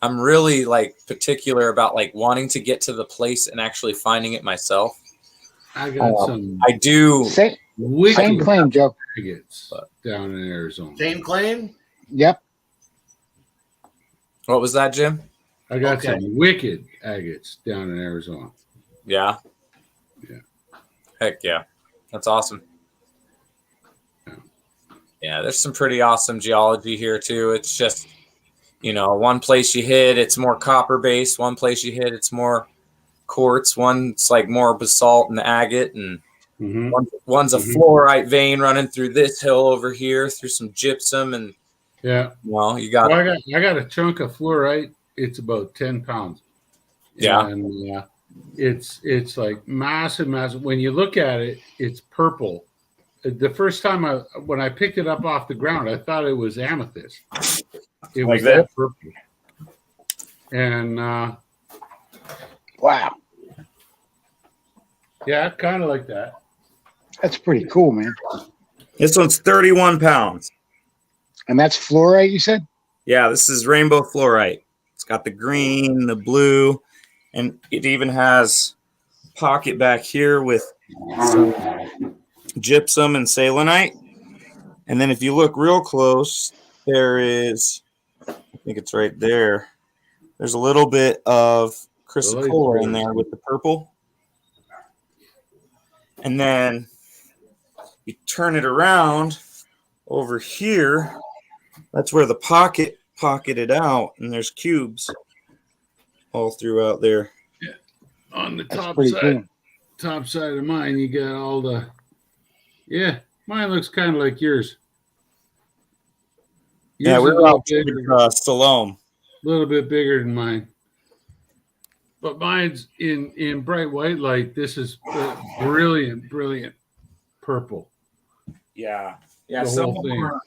I'm really like particular about like wanting to get to the place and actually finding it myself. I got some I do. Same wicked claim, Joe. agates down in Arizona. Same claim? Yep. What was that, Jim? I got Okay. some wicked agates down in Arizona. Yeah. Yeah. Heck yeah. That's awesome. Yeah, there's some pretty awesome geology here too. It's just, you know, one place you hit, it's more copper based. One place you hit, it's more quartz. One's like more basalt and agate, and Mm-hmm. one's a fluorite vein running through this hill over here through some gypsum, and Yeah. well, you got Well, I got a chunk of fluorite. It's about 10 pounds. Yeah. And it's like massive. When you look at it, it's purple. The first time when I picked it up off the ground, I thought it was amethyst. It Like was that? purple. And Wow. yeah, kind of like that. That's pretty cool, man. this one's 31 pounds. And that's fluorite, you said? Yeah, this is rainbow fluorite. It's got the green, the blue, and it even has a pocket back here with some gypsum and selenite. And then if you look real close, there is, I think it's right there. There's a little bit of chrysocolla in there with the purple. And then you turn it around over here. That's where the pocketed out, and there's cubes all throughout there. On the That's pretty cool. top side of mine, you got all the. Yeah, mine looks kind of like yours. Yeah, Yours we're is a little out bigger. Siloam. A little bit bigger than mine. But mine's in bright white light. This is brilliant purple. Yeah, yeah. The Some whole of them thing. are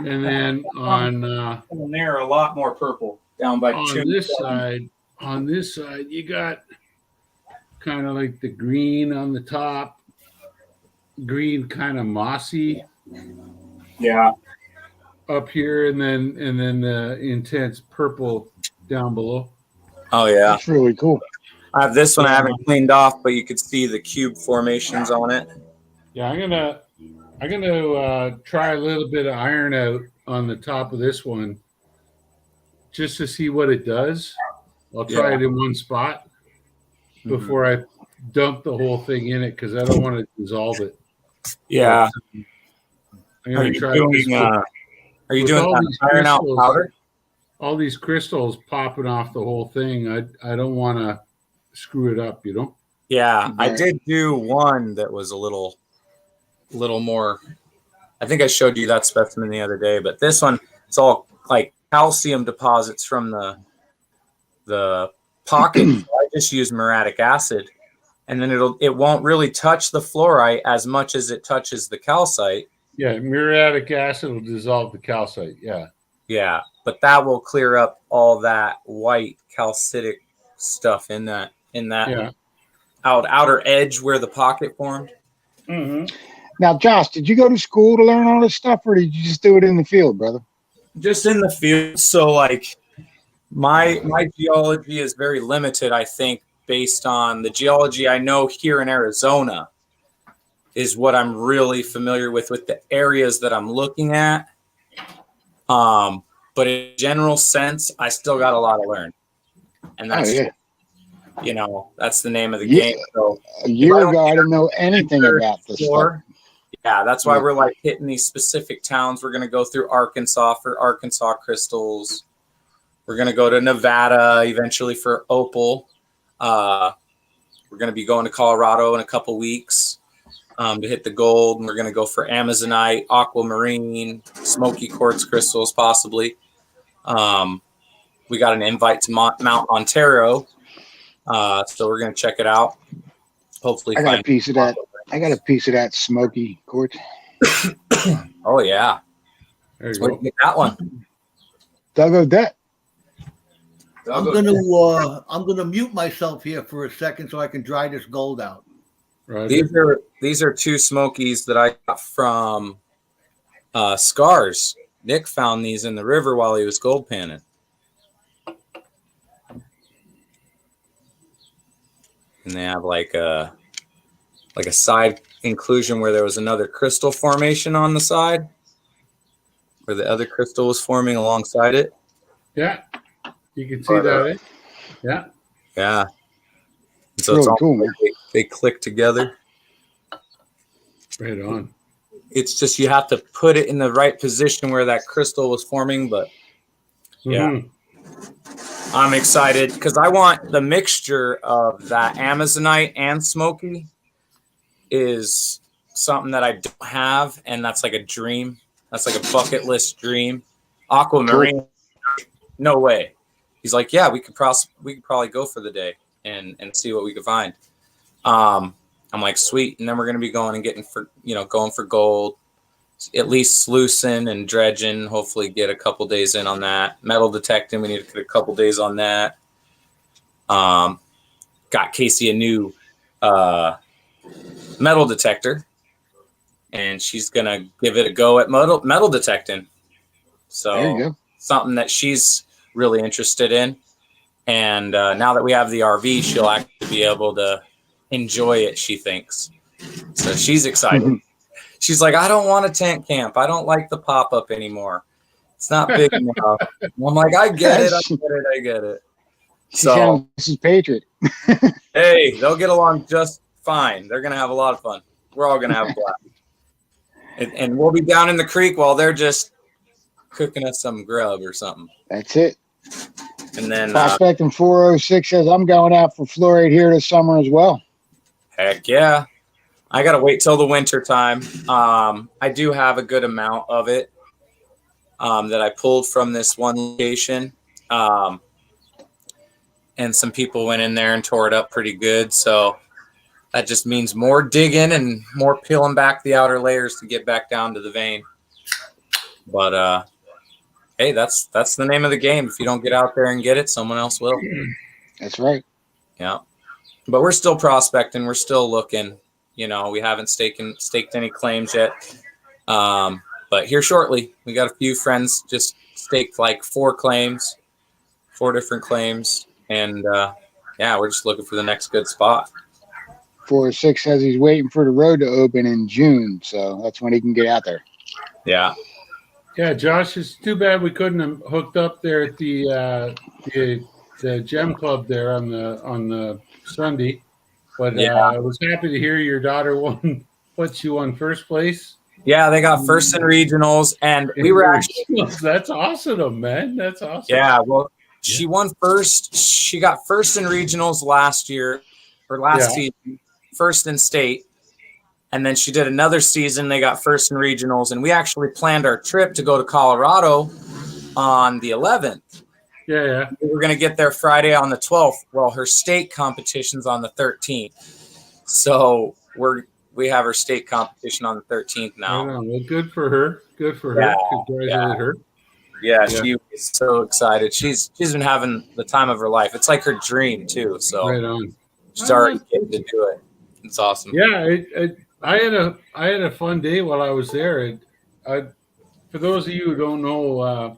And then on in there a lot more purple down by on this side, you got kind of like the green on the top, green kind of mossy Yeah, up here, and then the intense purple down below. oh yeah. That's really cool. I have this one I haven't cleaned off, but you could see the cube formations on it. Yeah, I'm gonna try a little bit of iron out on the top of this one, just to see what it does. I'll try it in one spot before I dump the whole thing in it, because I don't want to dissolve it. Yeah. I'm Are gonna you try doing, this are you with doing all that these iron out crystals. powder? All these crystals popping off the whole thing. I don't want to screw it up, you know. Yeah, I Right. did do one that was a little more. I think I showed you that specimen the other day, but this one, it's all like calcium deposits from the pocket. So I just use muriatic acid, and then it won't really touch the fluorite as much as it touches the calcite. Yeah, muriatic acid will dissolve the calcite. Yeah. Yeah, but that will clear up all that white calcitic stuff in that Yeah. outer edge where the pocket formed. Mm-hmm. Now, Josh, did you go to school to learn all this stuff, or did you just do it in the field, brother? Just in the field. So like my geology is very limited, I think, based on the geology I know here in Arizona is what I'm really familiar with the areas that I'm looking at. But in general sense, I still got a lot to learn. And that's you know, that's the name of the Yeah. game. So A year ago, I didn't know anything about this stuff. Or- yeah, that's why we're like hitting these specific towns. We're going to go through Arkansas for Arkansas crystals. We're going to go to Nevada eventually for opal. We're going to be going to Colorado in a couple weeks to hit the gold. And we're going to go for Amazonite, aquamarine, smoky quartz crystals, possibly. We got an invite to Mount Ontario. So we're going to check it out. Hopefully I got a find piece of that. I got a piece of that smoky quartz. Oh yeah. There you Where'd go. you get that one? Doug Odette. I'm gonna mute myself here for a second so I can dry this gold out. Roger. These are two Smokies that I got from Scars. Nick found these in the river while he was gold panning. And they have like a side inclusion where there was another crystal formation on the side, where the other crystal was forming alongside it. Yeah. You can see that. Eh? Yeah. Yeah. And so Really it's all cool, man. they click together. Right on. It's just you have to put it in the right position where that crystal was forming. But yeah, Mhm. I'm excited because I want the mixture of that Amazonite and Smoky is something that I don't have, and that's like a dream. That's like a bucket list dream. Aquamarine, no way. He's like, yeah, we could probably go for the day and see what we could find. I'm like, sweet, and then we're gonna be going and going for gold, at least sluicing and dredging. Hopefully, get a couple days in on that. Metal detecting, we need to get a couple days on that. Got Casey a new metal detector, and she's gonna give it a go at metal detecting. So There you go. something that she's really interested in, and now that we have the RV, she'll actually be able to enjoy it. She thinks so. She's excited. She's like, I don't want a tent camp. I don't like the pop up anymore. It's not big enough. I'm like, I get it. I get it. She So sounds Mrs. Patriot. hey, they'll get along just fine. They're gonna have a lot of fun. We're all gonna have a blast, and we'll be down in the creek while they're just cooking us some grub or something. That's it. And then Prospecting 406 says I'm going out for fluoride here this summer as well. heck yeah. I got to wait till the winter time. I do have a good amount of it that I pulled from this one location. And some people went in there and tore it up pretty good. So that just means more digging and more peeling back the outer layers to get back down to the vein. But hey, that's the name of the game. If you don't get out there and get it, someone else will. That's right. Yeah. But we're still prospecting. We're still looking. You know, we haven't staked any claims yet. But here shortly, we got a few friends just staked like 4 different claims. And yeah, we're just looking for the next good spot. 406 says he's waiting for the road to open in June. So that's when he can get out there. Yeah. Yeah, Josh, it's too bad we couldn't have hooked up there at the Gem Club there on the Sunday. But Yeah. I was happy to hear your daughter won. What, you won first place? Yeah, they got first in regionals, and we were actually. That's awesome, man. That's awesome. Yeah, well, she won first. She got first in regionals last year or last season, first in state. And then she did another season. They got first in regionals. And we actually planned our trip to go to Colorado on the 11th. Yeah. We were going to get there Friday on the 12th. Well, her state competition's on the 13th. So we have her state competition on the 13th now. Right on. Well, good for her. Good for her. Yeah, Congratulate her. Yeah, she was so excited. She's been having the time of her life. It's like her dream too. So Right on. she's already getting to do it. It's awesome. Yeah, I had a fun day while I was there. For those of you who don't know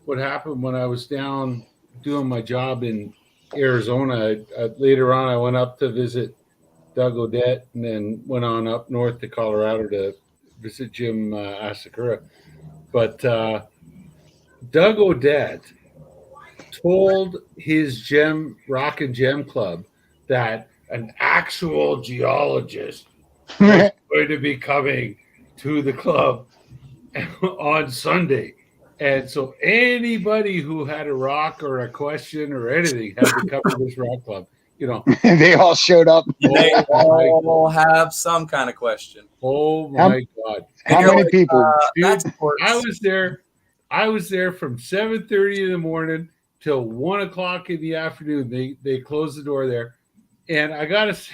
what happened when I was down doing my job in Arizona, later on I went up to visit Doug Odette and then went on up north to Colorado to visit Jim Asakura. But Doug Odette told his Rock and Gem Club that an actual geologist was going to be coming to the club on Sunday. And so anybody who had a rock or a question or anything had to come to this rock club. You know, They all showed up. They all have some kind of question. oh my God. How You're many like, people? Dude, That's I was there from 7:30 in the morning till 1 o'clock in the afternoon. They closed the door there. And I gotta say,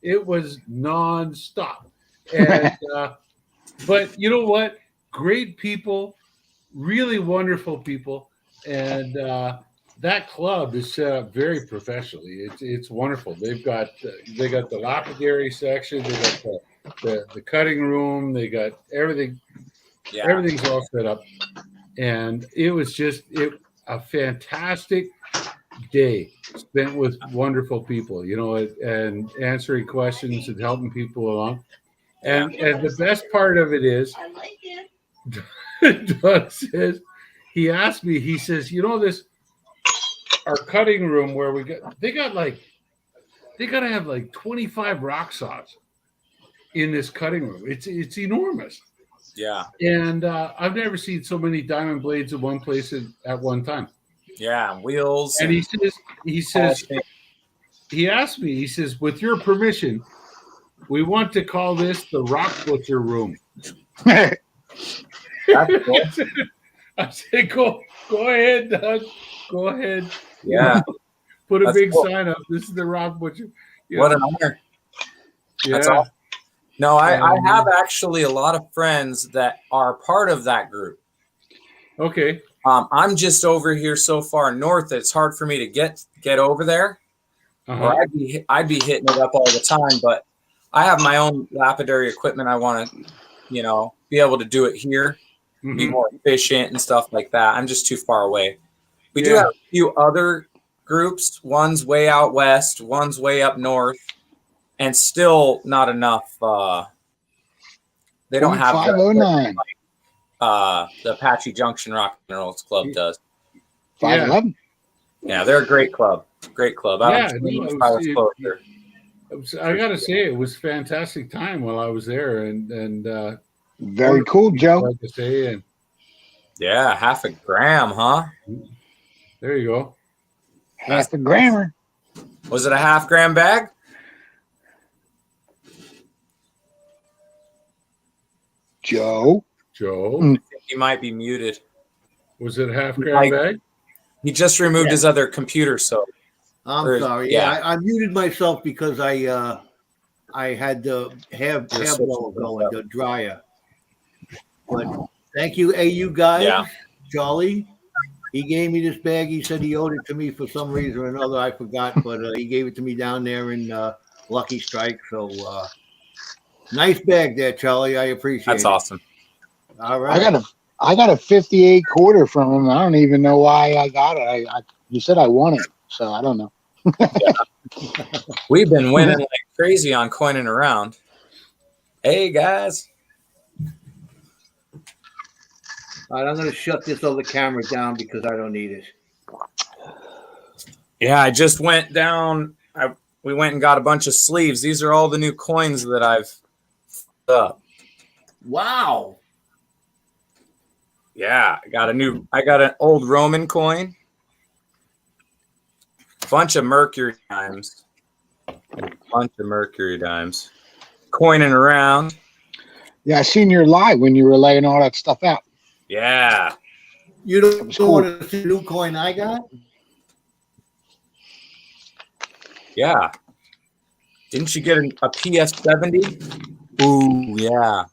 it was nonstop. And but you know what? Great people, really wonderful people, and that club is set up very professionally. It's wonderful. They got the lapidary section, they got the cutting room, they got everything. Yeah. Everything's all set up, and it was just a fantastic day spent with wonderful people. You know, and answering questions and helping people along. And the best part of it is, I like it. Doug says, he asked me, he says, you know, our cutting room where they got to have like 25 rock saws in this cutting room. It's enormous. Yeah. And I've never seen so many diamond blades in one place at one time. Yeah. Wheels. And he says, he asked me, he says, with your permission, we want to call this the Rock Butcher Room. That's cool. I said, go ahead, Doug. Go ahead. Yeah. Put a That's big cool. sign up. This is the Rock Butcher. You What know? an honor. Yeah. That's awesome. No, I have actually a lot of friends that are part of that group. Okay. I'm just over here so far north that it's hard for me to get over there. Uh-huh. Or I'd be hitting it up all the time, but I have my own lapidary equipment. I want to, be able to do it here, be Mhm. more efficient and stuff like that. I'm just too far away. We do Yeah. have a few other groups. One's way out west, one's way up north, and still not enough. They don't have 509, the Apache Junction Rock and Rolls Club does. 511. Yeah, they're a great club. Great club. Yeah, I no, was closer. I got to say, it was a fantastic time while I was there, and Very cool, Joe. like to say, and Yeah, half a gram, huh? there you go. Half the grammar. Was it a half gram bag? Joe. Joe, Mm. He might be muted. was it a half gram Like- bag? He just removed his other computer, so I'm Or- sorry. yeah. Yeah, I muted myself because I had the hair Just blower switching going, up. the dryer. But thank you, AU guys. Yeah. Charlie. He gave me this bag. He said he owed it to me for some reason or another. I forgot, but he gave it to me down there in Lucky Strike. So nice bag there, Charlie. I appreciate that's it. awesome. All right. I got a 58 quarter from him. I don't even know why I got it. You said I won it, so I don't know. We've been winning like crazy on coining around. Hey guys. All right, I'm going to shut this other camera down because I don't need it. Yeah, I just went down. We went and got a bunch of sleeves. These are all the new coins that I've up. Wow. Yeah, I got an old Roman coin. Bunch of Mercury dimes. Coining around. Yeah, I seen your live when you were laying all that stuff out. Yeah. You don't It's cool. want to see the new coin I got? Yeah. Didn't you get a PS70? Ooh, yeah.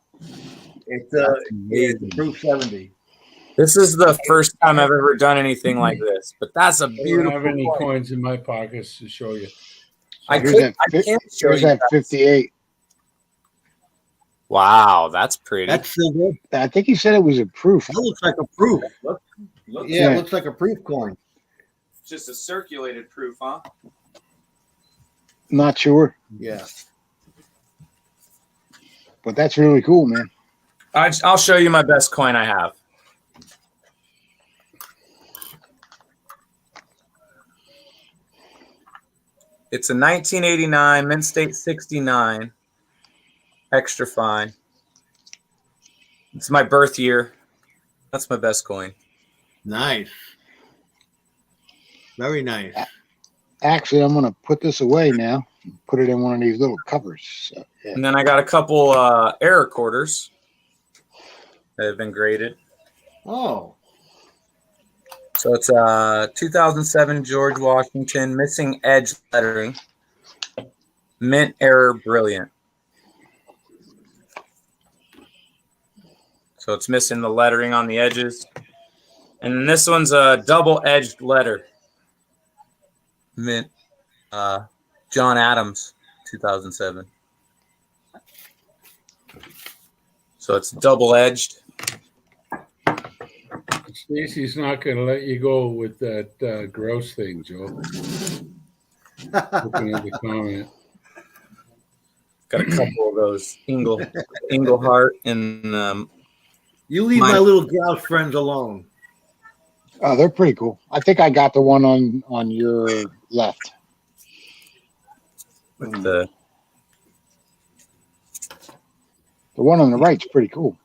It's Amazing. Proof 70. This is the first time I've ever done anything like this, but that's a I don't beautiful have any coin. coins in my pockets to show you. I Here's can't that show There's you that that. 58. Wow, that's pretty. That's silver. I think he said it was a proof. That looks like a proof. Yeah, Yeah. it looks like a proof coin. just a circulated proof, huh? Not sure, Yeah. but that's really cool, man. I'll show you my best coin I have. It's a 1989 Mint State 69 extra fine. It's my birth year. That's my best coin. Nice. Very nice. Actually, I'm gonna put this away now. Put it in one of these little covers. So, yeah. And then I got a couple error quarters that have been graded. Oh, So it's 2007 George Washington missing edge lettering, mint error brilliant. So it's missing the lettering on the edges. And then this one's a double-edged letter. Mint. John Adams, 2007. So it's double-edged. Stacy's not going to let you go with that gross thing, Joe. Looking at the comment. Got a couple of those Engelhart and You leave my little grouse friends alone. Oh, they're pretty cool. I think I got the one on your left. with the The one on the right's pretty cool.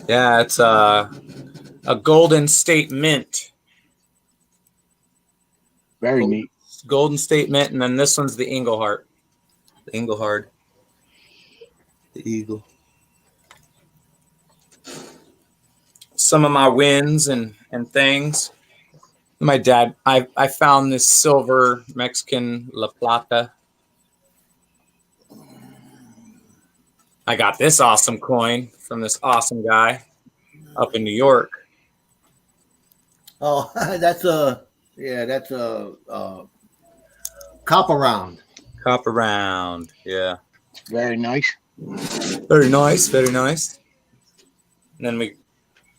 yeah, it's a Golden State Mint. Very neat. Golden State Mint, and then this one's the Engelhart. The Engelhard. The Eagle. Some of my wins and things. My dad, I found this silver Mexican La Plata. I got this awesome coin from this awesome guy up in New York. Oh, that's a copper round. Copper round. Yeah. Very nice. Very nice. Very nice. And then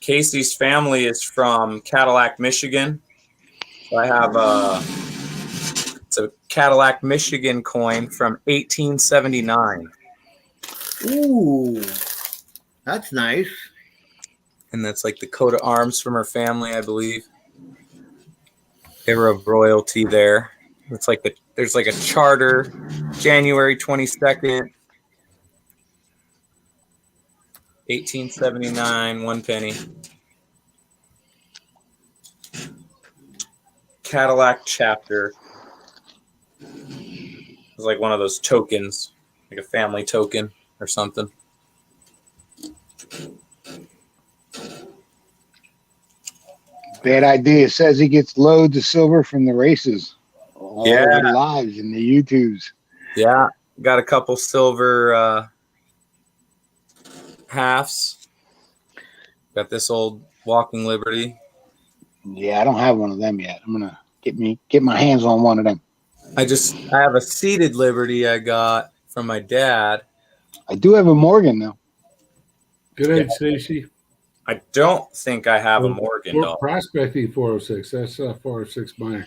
Casey's family is from Cadillac, Michigan. So I have it's a Cadillac, Michigan coin from 1879. Ooh, that's nice. And that's like the coat of arms from her family, I believe. They were of royalty there. It's like there's like a charter, January 22nd, 1879, 1 penny. Cadillac chapter. It's like one of those tokens, like a family token or something. Bad idea. It says he gets loads of silver from the races. All Yeah. the lives and the YouTubes. Yeah, got a couple silver halves. Got this old Walking Liberty. Yeah, I don't have one of them yet. I'm gonna get my hands on one of them. I have a seated Liberty I got from my dad. I do have a Morgan though. Good night, Stacy. I don't think I have a Morgan though. Prospecting 406. That's 406 minor.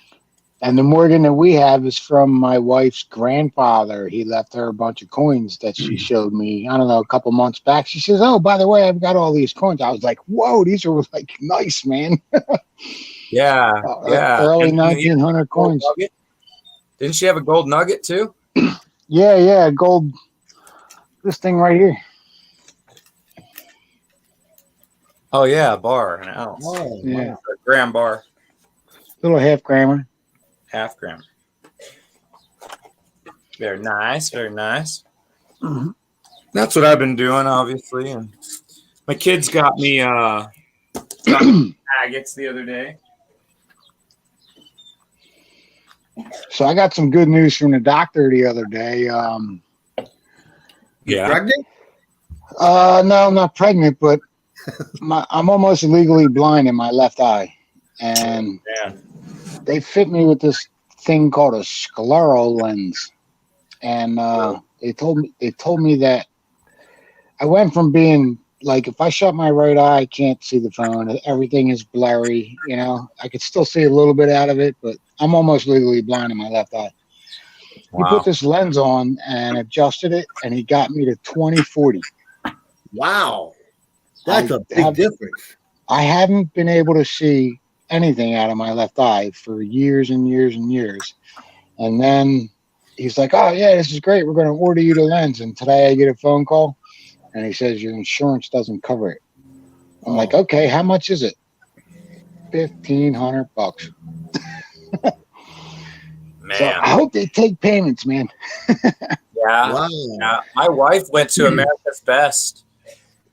And the Morgan that we have is from my wife's grandfather. He left her a bunch of coins that she showed me, I don't know, a couple months back. She says, "Oh, by the way, I've got all these coins." I was like, "Whoa, these are like nice, man." Yeah, yeah. Early And 1900 coins. Nugget? Didn't she have a gold nugget too? Yeah, gold. This thing right here. Oh yeah, a bar, an ounce. Oh, Yeah, A gram bar, little half grammer. half gram. Very nice, very nice. Mm-hmm. That's what I've been doing, obviously. And my kids got me agates the other day. So I got some good news from the doctor the other day. Yeah. Pregnant? No, I'm not pregnant, but I'm almost legally blind in my left eye, and Yeah. they fit me with this thing called a scleral lens, and they told me that I went from being like, if I shut my right eye, I can't see the phone. Everything is blurry. You know, I could still see a little bit out of it, but I'm almost legally blind in my left eye. He Wow. put this lens on and adjusted it, and he got me to 20/40. Wow, that's I a big have- difference. I haven't been able to see anything out of my left eye for years and years and years. And then he's like, "Oh yeah, this is great. We're going to order you the lens." And today I get a phone call and he says, "Your insurance doesn't cover it." I'm like, "Okay, how much is it?" $1,500. Man. So I hope they take payments, man. Yeah. Wow. Yeah. My wife went to America's Best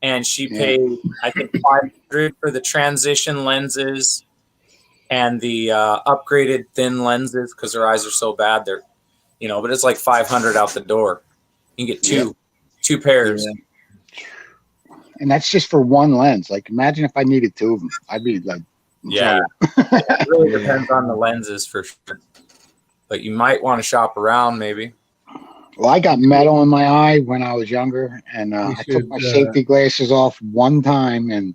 and she paid, I think, $500 for the transition lenses and the upgraded thin lenses because her eyes are so bad. They're, but it's like $500 out the door. You can get two pairs. Yeah. And that's just for one lens. Like, imagine if I needed two of them. I'd be like, Yeah. It really depends on the lenses for sure. But you might want to shop around maybe. well, I got metal in my eye when I was younger, and I took my safety glasses off one time and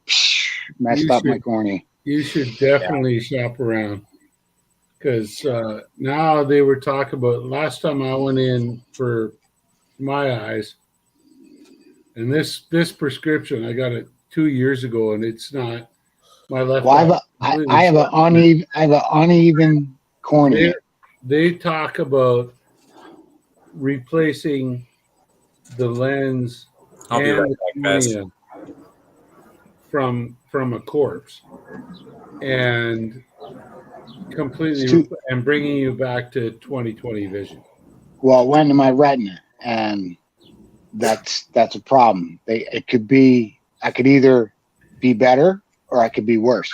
messed up my cornea. You should definitely shop around, because now they were talking about, last time I went in for my eyes, and this prescription, I got it 2 years ago, and it's not my left Well, eye. I have an uneven cornea. They talk about replacing the lens I'll be and right the back, guys. cornea from a corpse, and completely and bringing you back to 20/20 vision. Well, it went to my retina, and that's a problem. It could be, I could either be better or I could be worse.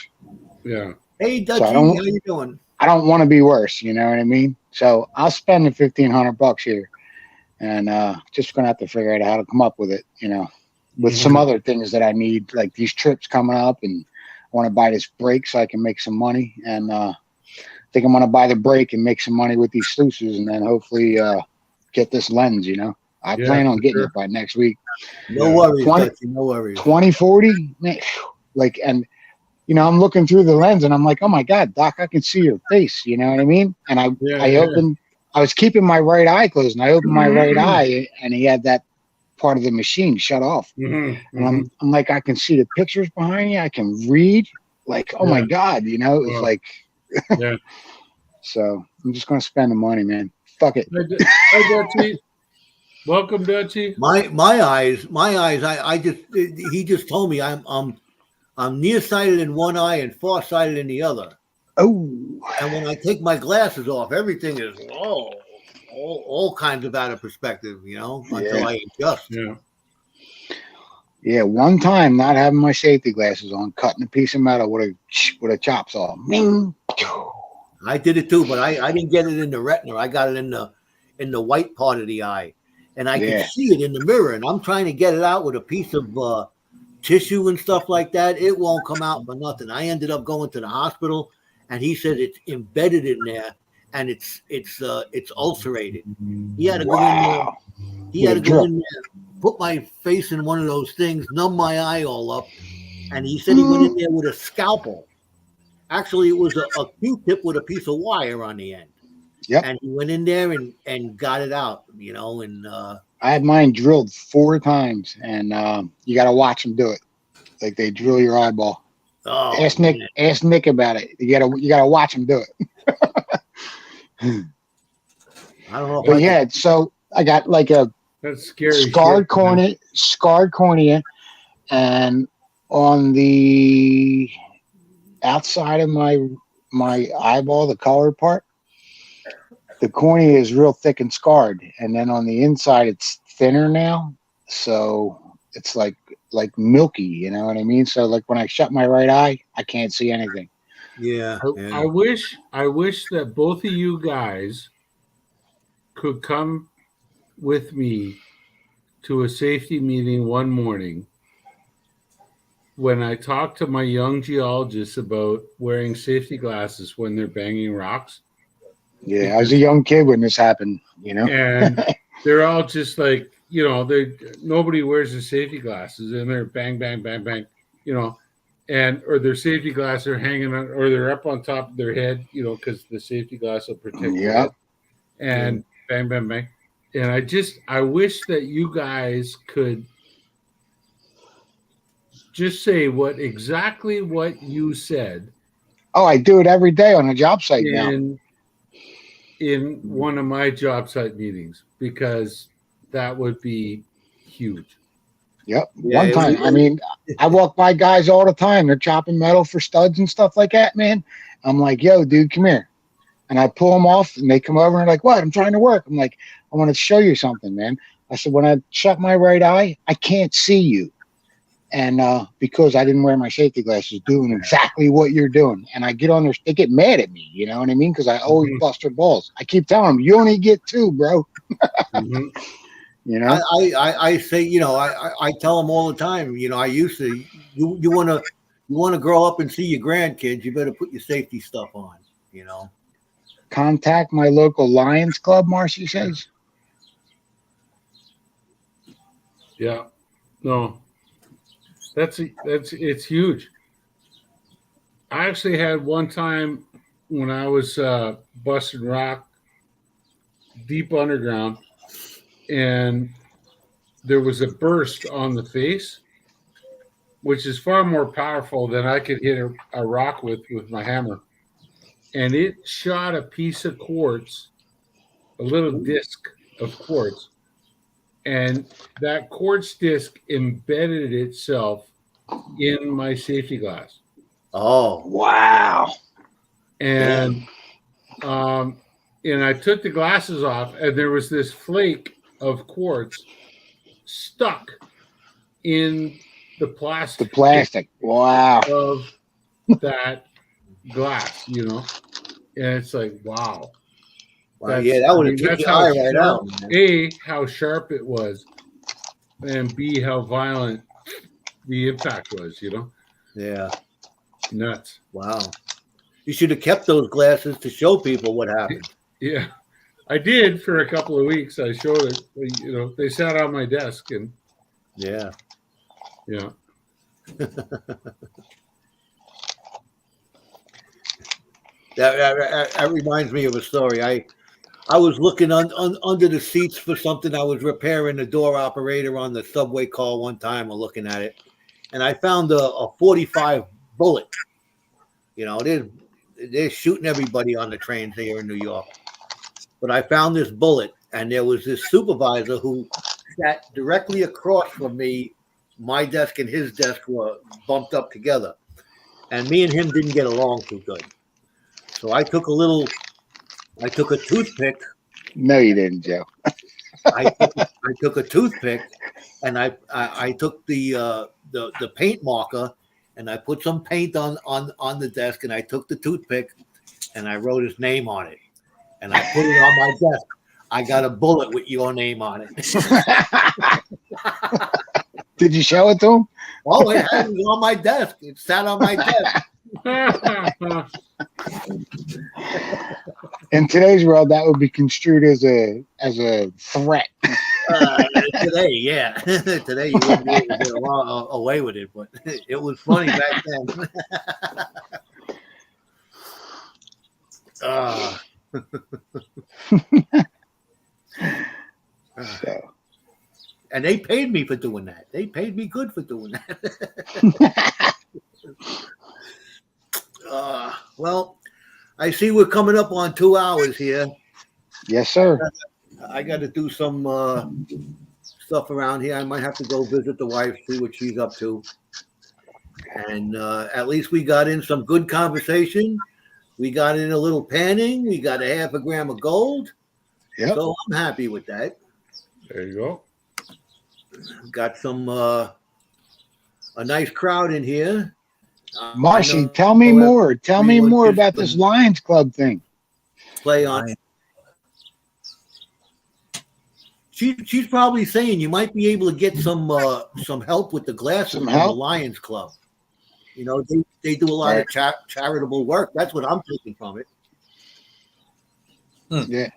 Yeah. Hey, Dutchie, So how you doing? I don't want to be worse, you know what I mean? So I'll spend the $1,500 here, and just gonna have to figure out how to come up with it, you know, with some other things that I need, like these trips coming up, and I want to buy this brake so I can make some money, and I think I'm gonna buy the brake and make some money with these sluices, and then hopefully get this lens, you know. I plan on getting it by next week. No worries, 20 Dutchie, no worries. 20/40, man, like, and you know, I'm looking through the lens and I'm like, oh my God, Doc, I can see your face. You know what I mean? And I was keeping my right eye closed, and I opened my right eye, and he had that part of the machine shut off. And I'm like, I can see the pictures behind you. I can read. Like, oh my God, you know, it's like, Yeah. So I'm just going to spend the money, man. Fuck it. Hi, Dutchie. Welcome, Dutchie. My eyes. He just told me I'm nearsighted in one eye and farsighted in the other. Oh, And when I take my glasses off, everything is all kinds of out of perspective, you know, until I adjust. Yeah. yeah. One time, not having my safety glasses on, cutting a piece of metal with a chop saw. Ming. I did it too, but I didn't get it in the retina. I got it in the white part of the eye, and I can see it in the mirror. And I'm trying to get it out with a piece of tissue and stuff like that. It won't come out for nothing. I ended up going to the hospital, and he said it's embedded in there, and it's ulcerated. He had to go in there. He had to go in there, put my face in one of those things, numb my eye all up, and he said he went in there with a scalpel. Actually, it was a Q-tip with a piece of wire on the end. Yep. And he went in there and got it out, you know, and I had mine drilled 4 times, and you got to watch them do it. Like, they drill your eyeball. oh, Ask Nick about it. You gotta watch him do it. I don't know. But yeah, so I got like a That's scary. scarred cornea, and on the outside of my eyeball, the colored part, the cornea is real thick and scarred, and then on the inside it's thinner now, so it's like milky, you know what I mean? So like when I shut my right eye, I can't see anything. Yeah. I wish that both of you guys could come with me to a safety meeting one morning when I talked to my young geologists about wearing safety glasses when they're banging rocks. Yeah, I was a young kid when this happened, you know. And they're all just like, you know, nobody wears their safety glasses, and they're bang, bang, bang, bang, you know, or their safety glasses are hanging on, or they're up on top of their head, you know, because the safety glass will protect their head. And bang, bang, bang. And I wish that you guys could just say exactly what you said. Oh, I do it every day on a job site now. In one of my job site meetings, because that would be huge. Yep. Yeah, One time. I mean, I walk by guys all the time. They're chopping metal for studs and stuff like that, man. I'm like, yo, dude, come here. And I pull them off, and they come over and like, what? I'm trying to work. I'm like, I want to show you something, man. I said, when I shut my right eye, I can't see you. And because I didn't wear my safety glasses, doing exactly what you're doing. And I get on there, they get mad at me, you know what I mean? Because I always bust their balls. I keep telling them, you only get 2, bro. You know, I say, I tell them all the time, I used to, you want to grow up and see your grandkids, you better put your safety stuff on, contact my local Lions Club, Marcy says. Yeah. No. It's huge. I actually had one time when I was busting rock deep underground, and there was a burst on the face, which is far more powerful than I could hit a rock with my hammer. And it shot a piece of quartz, a little disc of quartz, and that quartz disc embedded itself in my safety glass. Oh, Wow. And and I took the glasses off, and there was this flake of quartz stuck in the The plastic plastic. Wow. of that glass, and it's like, wow. well, yeah, that would have took That's your how eye right sharp, out, man. A, how sharp it was, and B, how violent the impact was, Yeah, nuts. wow. You should have kept those glasses to show people what happened. Yeah, I did for a couple of weeks. I showed it, they sat on my desk, and Yeah. yeah. That reminds me of a story. I was looking under the seats for something. I was repairing the door operator on the subway car one time. I'm looking at it, and I found a 45 bullet. They're shooting everybody on the trains here in New York. But I found this bullet, and there was this supervisor who sat directly across from me. My desk and his desk were bumped up together, and me and him didn't get along too good. So I took a toothpick. No, you didn't, Joe. I took a toothpick, and I took the paint marker, and I put some paint on the desk, and I took the toothpick, and I wrote his name on it, and I put it on my desk. I got a bullet with your name on it. Did you show it to him? Oh, it was on my desk. It sat on my desk. In today's world, that would be construed as a threat. Today, yeah. Today you wouldn't be able to get away with it, but it was funny back then. So. And they paid me for doing that. They paid me good for doing that. Well, I see we're coming up on 2 hours here. Yes, sir. I got to do some stuff around here. I might have to go visit the wife, see what she's up to. And at least we got in some good conversation. We got in a little panning. We got a half a gram of gold. Yep. So I'm happy with that. There you go. Got some a nice crowd in here. Marcy, tell me more. Tell me more about this Lions Club thing. Play on. She's probably saying you might be able to get some help with the glasses from the Lions Club. They do a lot of charitable work. That's what I'm taking from it. Yeah.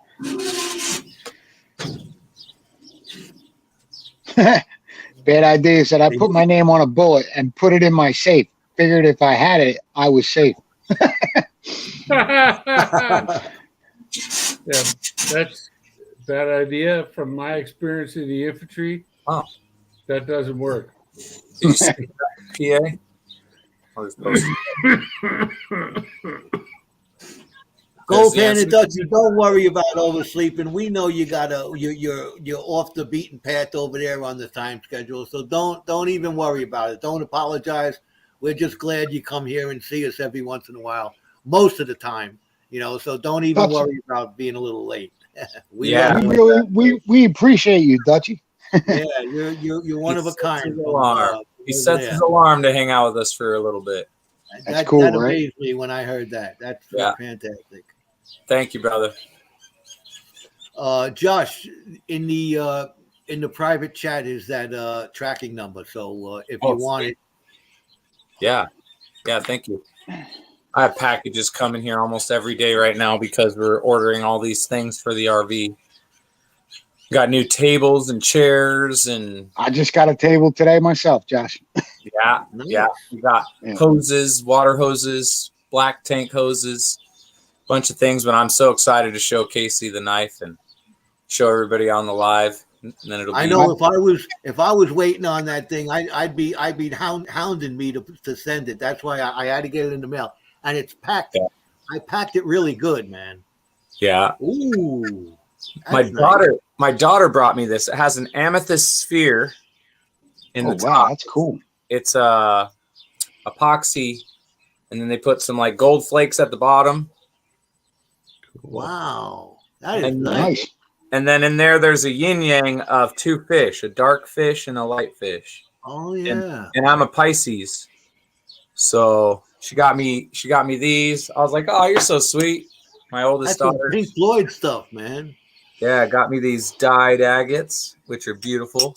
Bad idea. Said I put my name on a bullet and put it in my safe. Figured if I had it, I was safe. Yeah, that's bad idea. From my experience in the infantry, that doesn't work. Did you see that, PA? Goldpan and Dutchie, don't worry about oversleeping. We know you're off the beaten path over there on the time schedule. So don't even worry about it. Don't apologize. We're just glad you come here and see us every once in a while. Most of the time, so don't even worry about being a little late. We appreciate you, Dutchie. Yeah, you're one of a kind. He sets his alarm to hang out with us for a little bit. That's cool, that right? amazed me when I heard that. That's fantastic. Thank you, brother. Josh, in the in the private chat is that tracking number. So if Oh, you want it, Yeah. Yeah. Thank you. I have packages coming here almost every day right now because we're ordering all these things for the RV. Got new tables and chairs and I just got a table today myself, Josh. yeah. nice. Yeah. We got Yeah. hoses, water hoses, black tank hoses, bunch of things. But I'm so excited to show Casey the knife and show everybody on the live. And then it'll be. I know if I was waiting on that thing, I'd be hounding me to send it. That's why I had to get it in the mail, and it's packed. Yeah. I packed it really good, man. Yeah. Ooh, My that's nice. daughter brought me this. It has an amethyst sphere in Oh the wow, top. that's cool. It's epoxy, and then they put some like gold flakes at the bottom. Wow, that is And nice. Nice. And then in there's a yin yang of two fish, a dark fish and a light fish. Oh yeah. And I'm a Pisces. So she got me these. I was like, oh, you're so sweet. My oldest That's some daughter. Pink Floyd stuff, man. Yeah, got me these dyed agates, which are beautiful.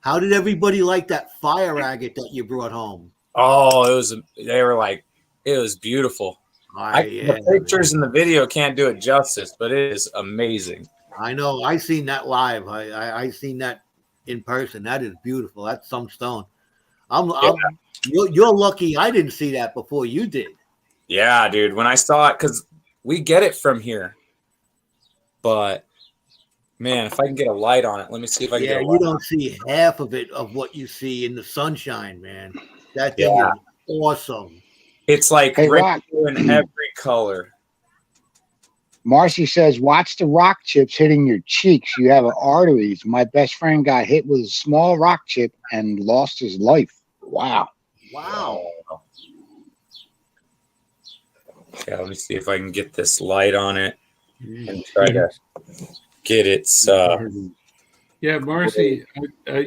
How did everybody like that fire agate that you brought home? Oh, it was beautiful. Yeah, The pictures in the video can't do it justice, but it is amazing. I know. I seen that live. I seen that in person. That is beautiful. That's some stone. You're lucky. I didn't see that before you did. Yeah, dude. When I saw it, because we get it from here, but man, if I can get a light on it, let me see if I can Yeah, get a you light. don't see half of it of what you see in the sunshine, man. That thing Yeah. is awesome. It's like Hey, rainbow Rock. in every color. Marcy says, watch the rock chips hitting your cheeks. You have arteries. My best friend got hit with a small rock chip and lost his life. Wow. Wow. Yeah, let me see if I can get this light on it and try to get its. Yeah, Marcy.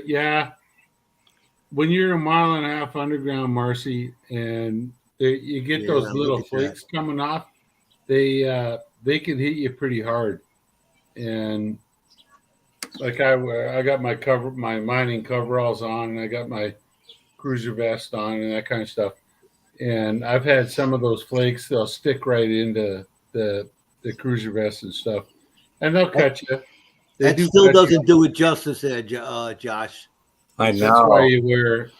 Yeah, when you're a mile and a half underground, Marcy, and you get those Yeah, little look at flakes coming off, they can hit you pretty hard. And like I got my mining coveralls on, and I got my cruiser vest on, and that kind of stuff. And I've had some of those flakes; they'll stick right into the cruiser vest and stuff, and they'll cut you. They That do still cut you. doesn't do it justice there, Josh. I That's why know. you wear.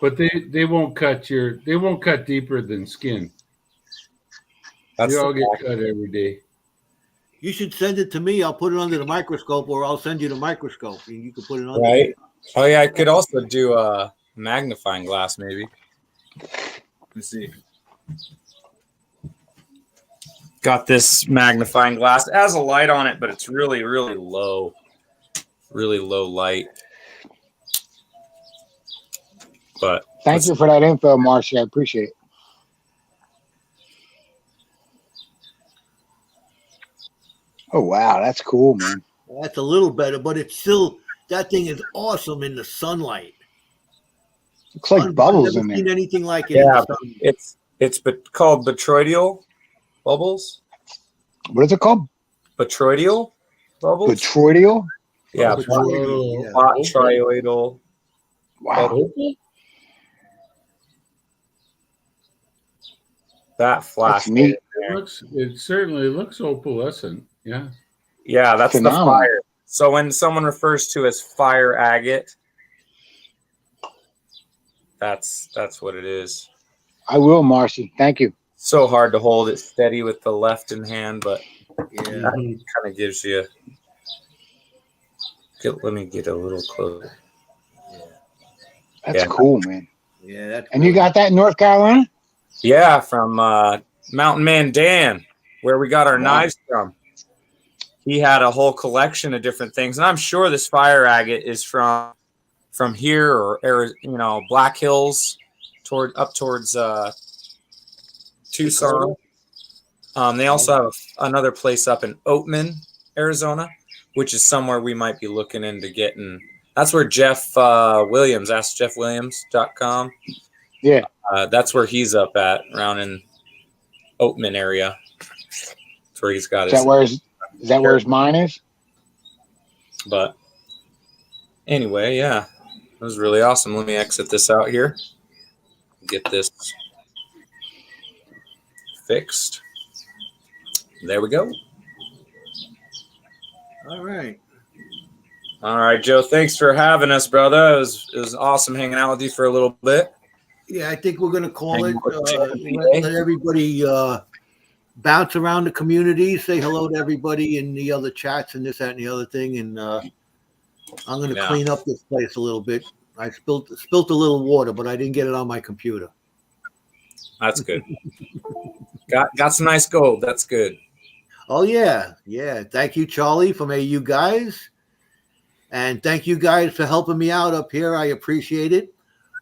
But they won't cut deeper than skin. That's You all the get cut every day. You should send it to me. I'll put it under the microscope, or I'll send you the microscope, and you can put it under. right. Oh yeah, I could also do a magnifying glass, maybe. Let me see. Got this magnifying glass. It has a light on it, but it's really, really low light. But Thank you for that info, Marcy. I appreciate it. Oh, wow. That's cool, man. That's a little better, but it's still, that thing is awesome in the sunlight. Looks like bubbles I've in never seen there. anything like it. Yeah, in the sun. it's called botryoidal bubbles. What is it called? Botryoidal bubbles. Botryoidal? Yeah, Botryoidal, botryoidal. Wow. That flash. That's neat. It certainly looks opalescent. Yeah. Yeah, that's Phenomenal. the fire. So when someone refers to as fire agate, that's what it is. I will, Marcy. Thank you. So hard to hold it steady with the left in hand, but Yeah. Mhm. kind of gives you. Let me get a little closer. That's Yeah. cool, man. Yeah. That's And you got that in North Carolina? Yeah, from Mountain Man Dan, where we got our Wow. knives from. He had a whole collection of different things, and I'm sure this fire agate is from here or Black Hills up towards Tucson. They also have another place up in Oatman, Arizona, which is somewhere we might be looking into getting. That's where Jeff Williams, AskJeffWilliams.com. Yeah. That's where he's up at, around in Oatman area. That's where he's got Is his. that where his mine is? But anyway, yeah, it was really awesome. Let me exit this out here. Get this fixed. There we go. All right. All right, Joe. Thanks for having us, brother. It was awesome hanging out with you for a little bit. Yeah, I think we're going to call it. Hang with Let everybody bounce around the community, say hello to everybody in the other chats and this, that, and the other thing. And I'm going to clean up this place a little bit. I spilt a little water, but I didn't get it on my computer. That's good. got some nice gold. That's good. Oh, yeah. Yeah. Thank you, Charlie, from AU Guys. And thank you guys for helping me out up here. I appreciate it.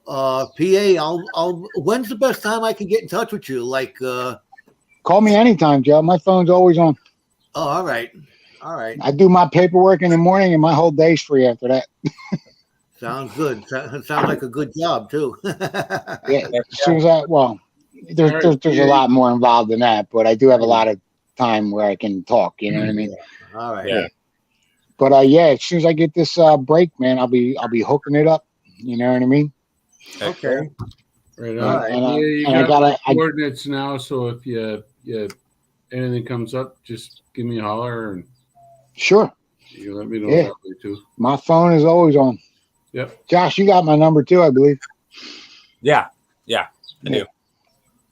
PA, when's the best time I can get in touch with you? Like, Call me anytime, Joe. My phone's always on. oh, all right. All right. I do my paperwork in the morning, and my whole day's free after that. Sounds good. Sounds like a good job, too. Yeah. As soon as there's a lot more involved than that, but I do have a lot of time where I can talk. You know what I mean? All right. Yeah. But yeah, as soon as I get this break, man, I'll be hooking it up. You know what I mean? Okay. Right All on. right. Yeah, you And got I my coordinates now, so if you anything comes up, just give me a holler and Sure. you can let me know Yeah. that way too. My phone is always on. Yep. Josh, you got my number too, I believe. Yeah, I do.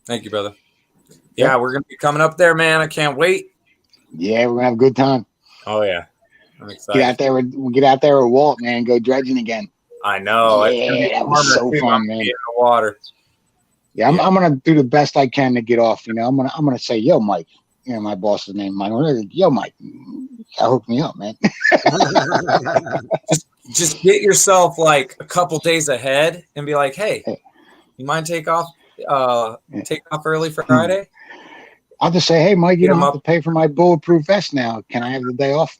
Thank you, brother. Yeah, we're gonna be coming up there, man. I can't wait. Yeah, we're gonna have a good time. Oh yeah, I'm excited. Get out there with Walt, man. Go dredging again. I know. Yeah, that was so fun, man. In the water. Yeah, I'm gonna do the best I can to get off. You know, I'm gonna say, yo, Mike. You know, my boss's name, Mike. Yo, Mike, hook me up, man. Just get yourself like a couple days ahead and be like, hey, you mind take off early for Friday? I'll just say, hey, Mike, you Get don't 'em have up. to pay for my bulletproof vest now. Can I have the day off?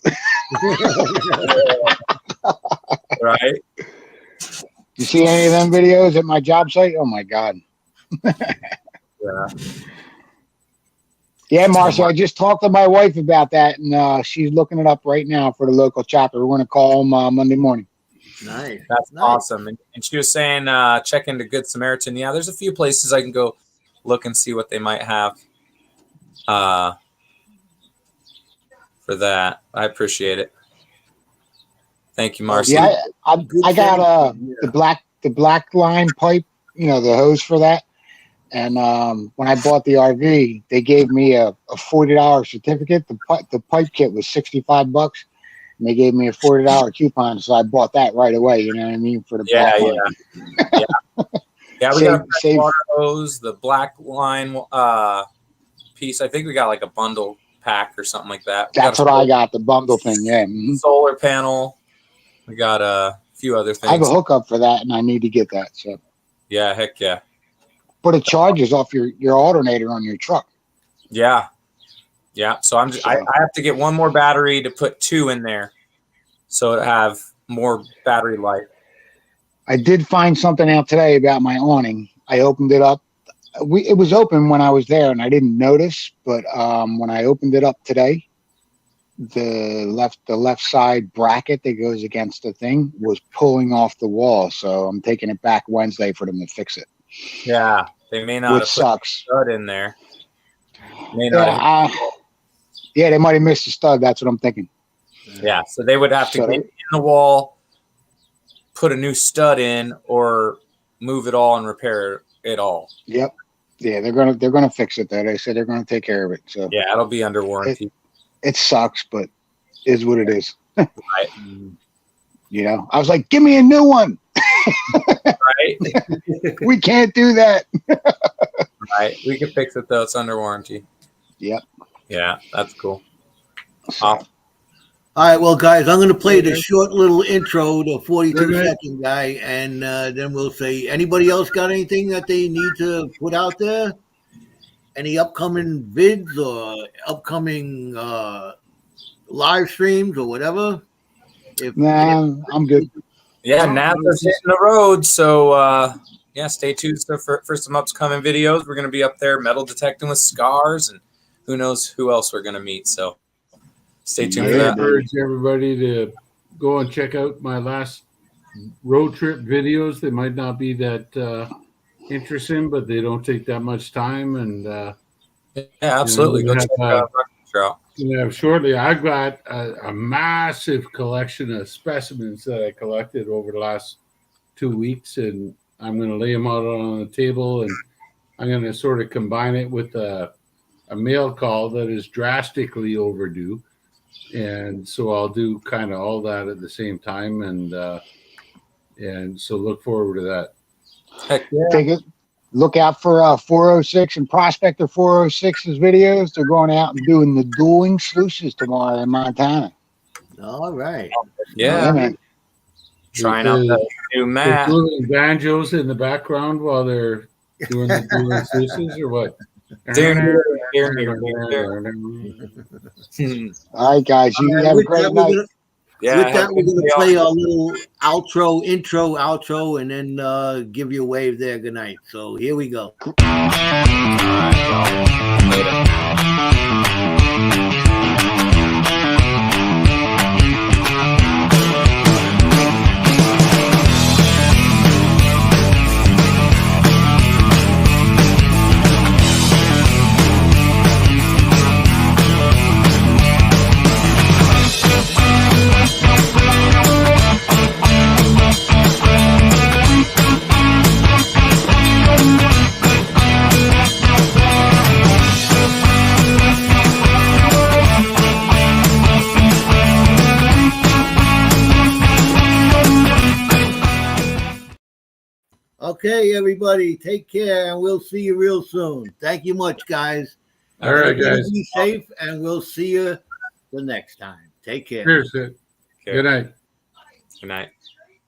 Right? You see any of them videos at my job site? Oh my God. Yeah. Yeah, Marcia, I just talked to my wife about that, and she's looking it up right now for the local chapter. We're going to call them Monday morning. Nice. That's Nice. awesome. And she was saying check into Good Samaritan. Yeah, there's a few places I can go look and see what they might have for that. I appreciate it. Thank you, Marcy. Yeah, I got Yeah. the black line pipe, you know, the hose for that. And when I bought the RV, they gave me a $40 certificate. The pipe kit was $65, and they gave me a $40 coupon, so I bought that right away. You know what I mean? For the black line. Yeah, we Save- got a save- water hose, the black line piece. I think we got like a bundle pack or something like that. We That's got what I got, the bundle thing. Yeah, solar panel. We got a few other I have a things. hookup for that, and I need to get that. So, Yeah, heck yeah. but it charges off your alternator on your truck. Yeah. So I have to get one more battery to put 2 in there, so it have more battery life. I did find something out today about my awning. I opened it up. It was open when I was there, and I didn't notice. But when I opened it up today, the left side bracket that goes against the thing was pulling off the wall. So I'm taking it back Wednesday for them to fix it, Yeah, they may not which have sucks. put a stud in there. May not have, Yeah, they might have missed the stud. That's what I'm thinking. yeah, so they would have to So get in the wall, put a new stud in, or move it all and repair it all. Yep. Yeah, they're gonna fix it though. They said they're gonna take care of it. So Yeah, it'll be under warranty. it sucks, but is what it is. Right. You know, I was like, give me a new one. Right. We can't do that. Right. We can fix it though. It's under warranty. Yep. Yeah, that's cool. So, Awesome. All right, well, guys, I'm going to play the short little intro, the 42 Okay. second guy, and then we'll say, anybody else got anything that they need to put out there? Any upcoming vids or upcoming live streams or whatever? nah, I'm good. Yeah, NASA's hitting the road. So, yeah, stay tuned for some upcoming videos. We're going to be up there metal detecting with scars, and who knows who else we're going to meet. So stay tuned I for that. encourage everybody to go and check out my last road trip videos. They might not be that interesting, but they don't take that much time. And Yeah, absolutely. You know, Go check out Rutgers out. shortly, I've got a massive collection of specimens that I collected over the last 2 weeks, and I'm going to lay them out on the table, and I'm going to sort of combine it with a mail call that is drastically overdue. And so I'll do kind of all that at the same time, and so look forward to that. Heck yeah. Take it. Look out for 406 and Prospector 406's videos. They're going out and doing the dueling sluices tomorrow in Montana. All right. Yeah. man. Trying out the new They're mat. doing banjos in the background while they're doing the dueling sluices, or what? All right, guys. You have a great night. Yeah, With have that, a we're good going day to all. play our little outro, and then give you a wave there. Good night. So here we go. All right, y'all. Later. Okay, everybody, take care, and we'll see you real soon. Thank you much, guys. All right, Everybody guys. Be safe, and we'll see you the next time. Take care. Cheers. Good night. Good night.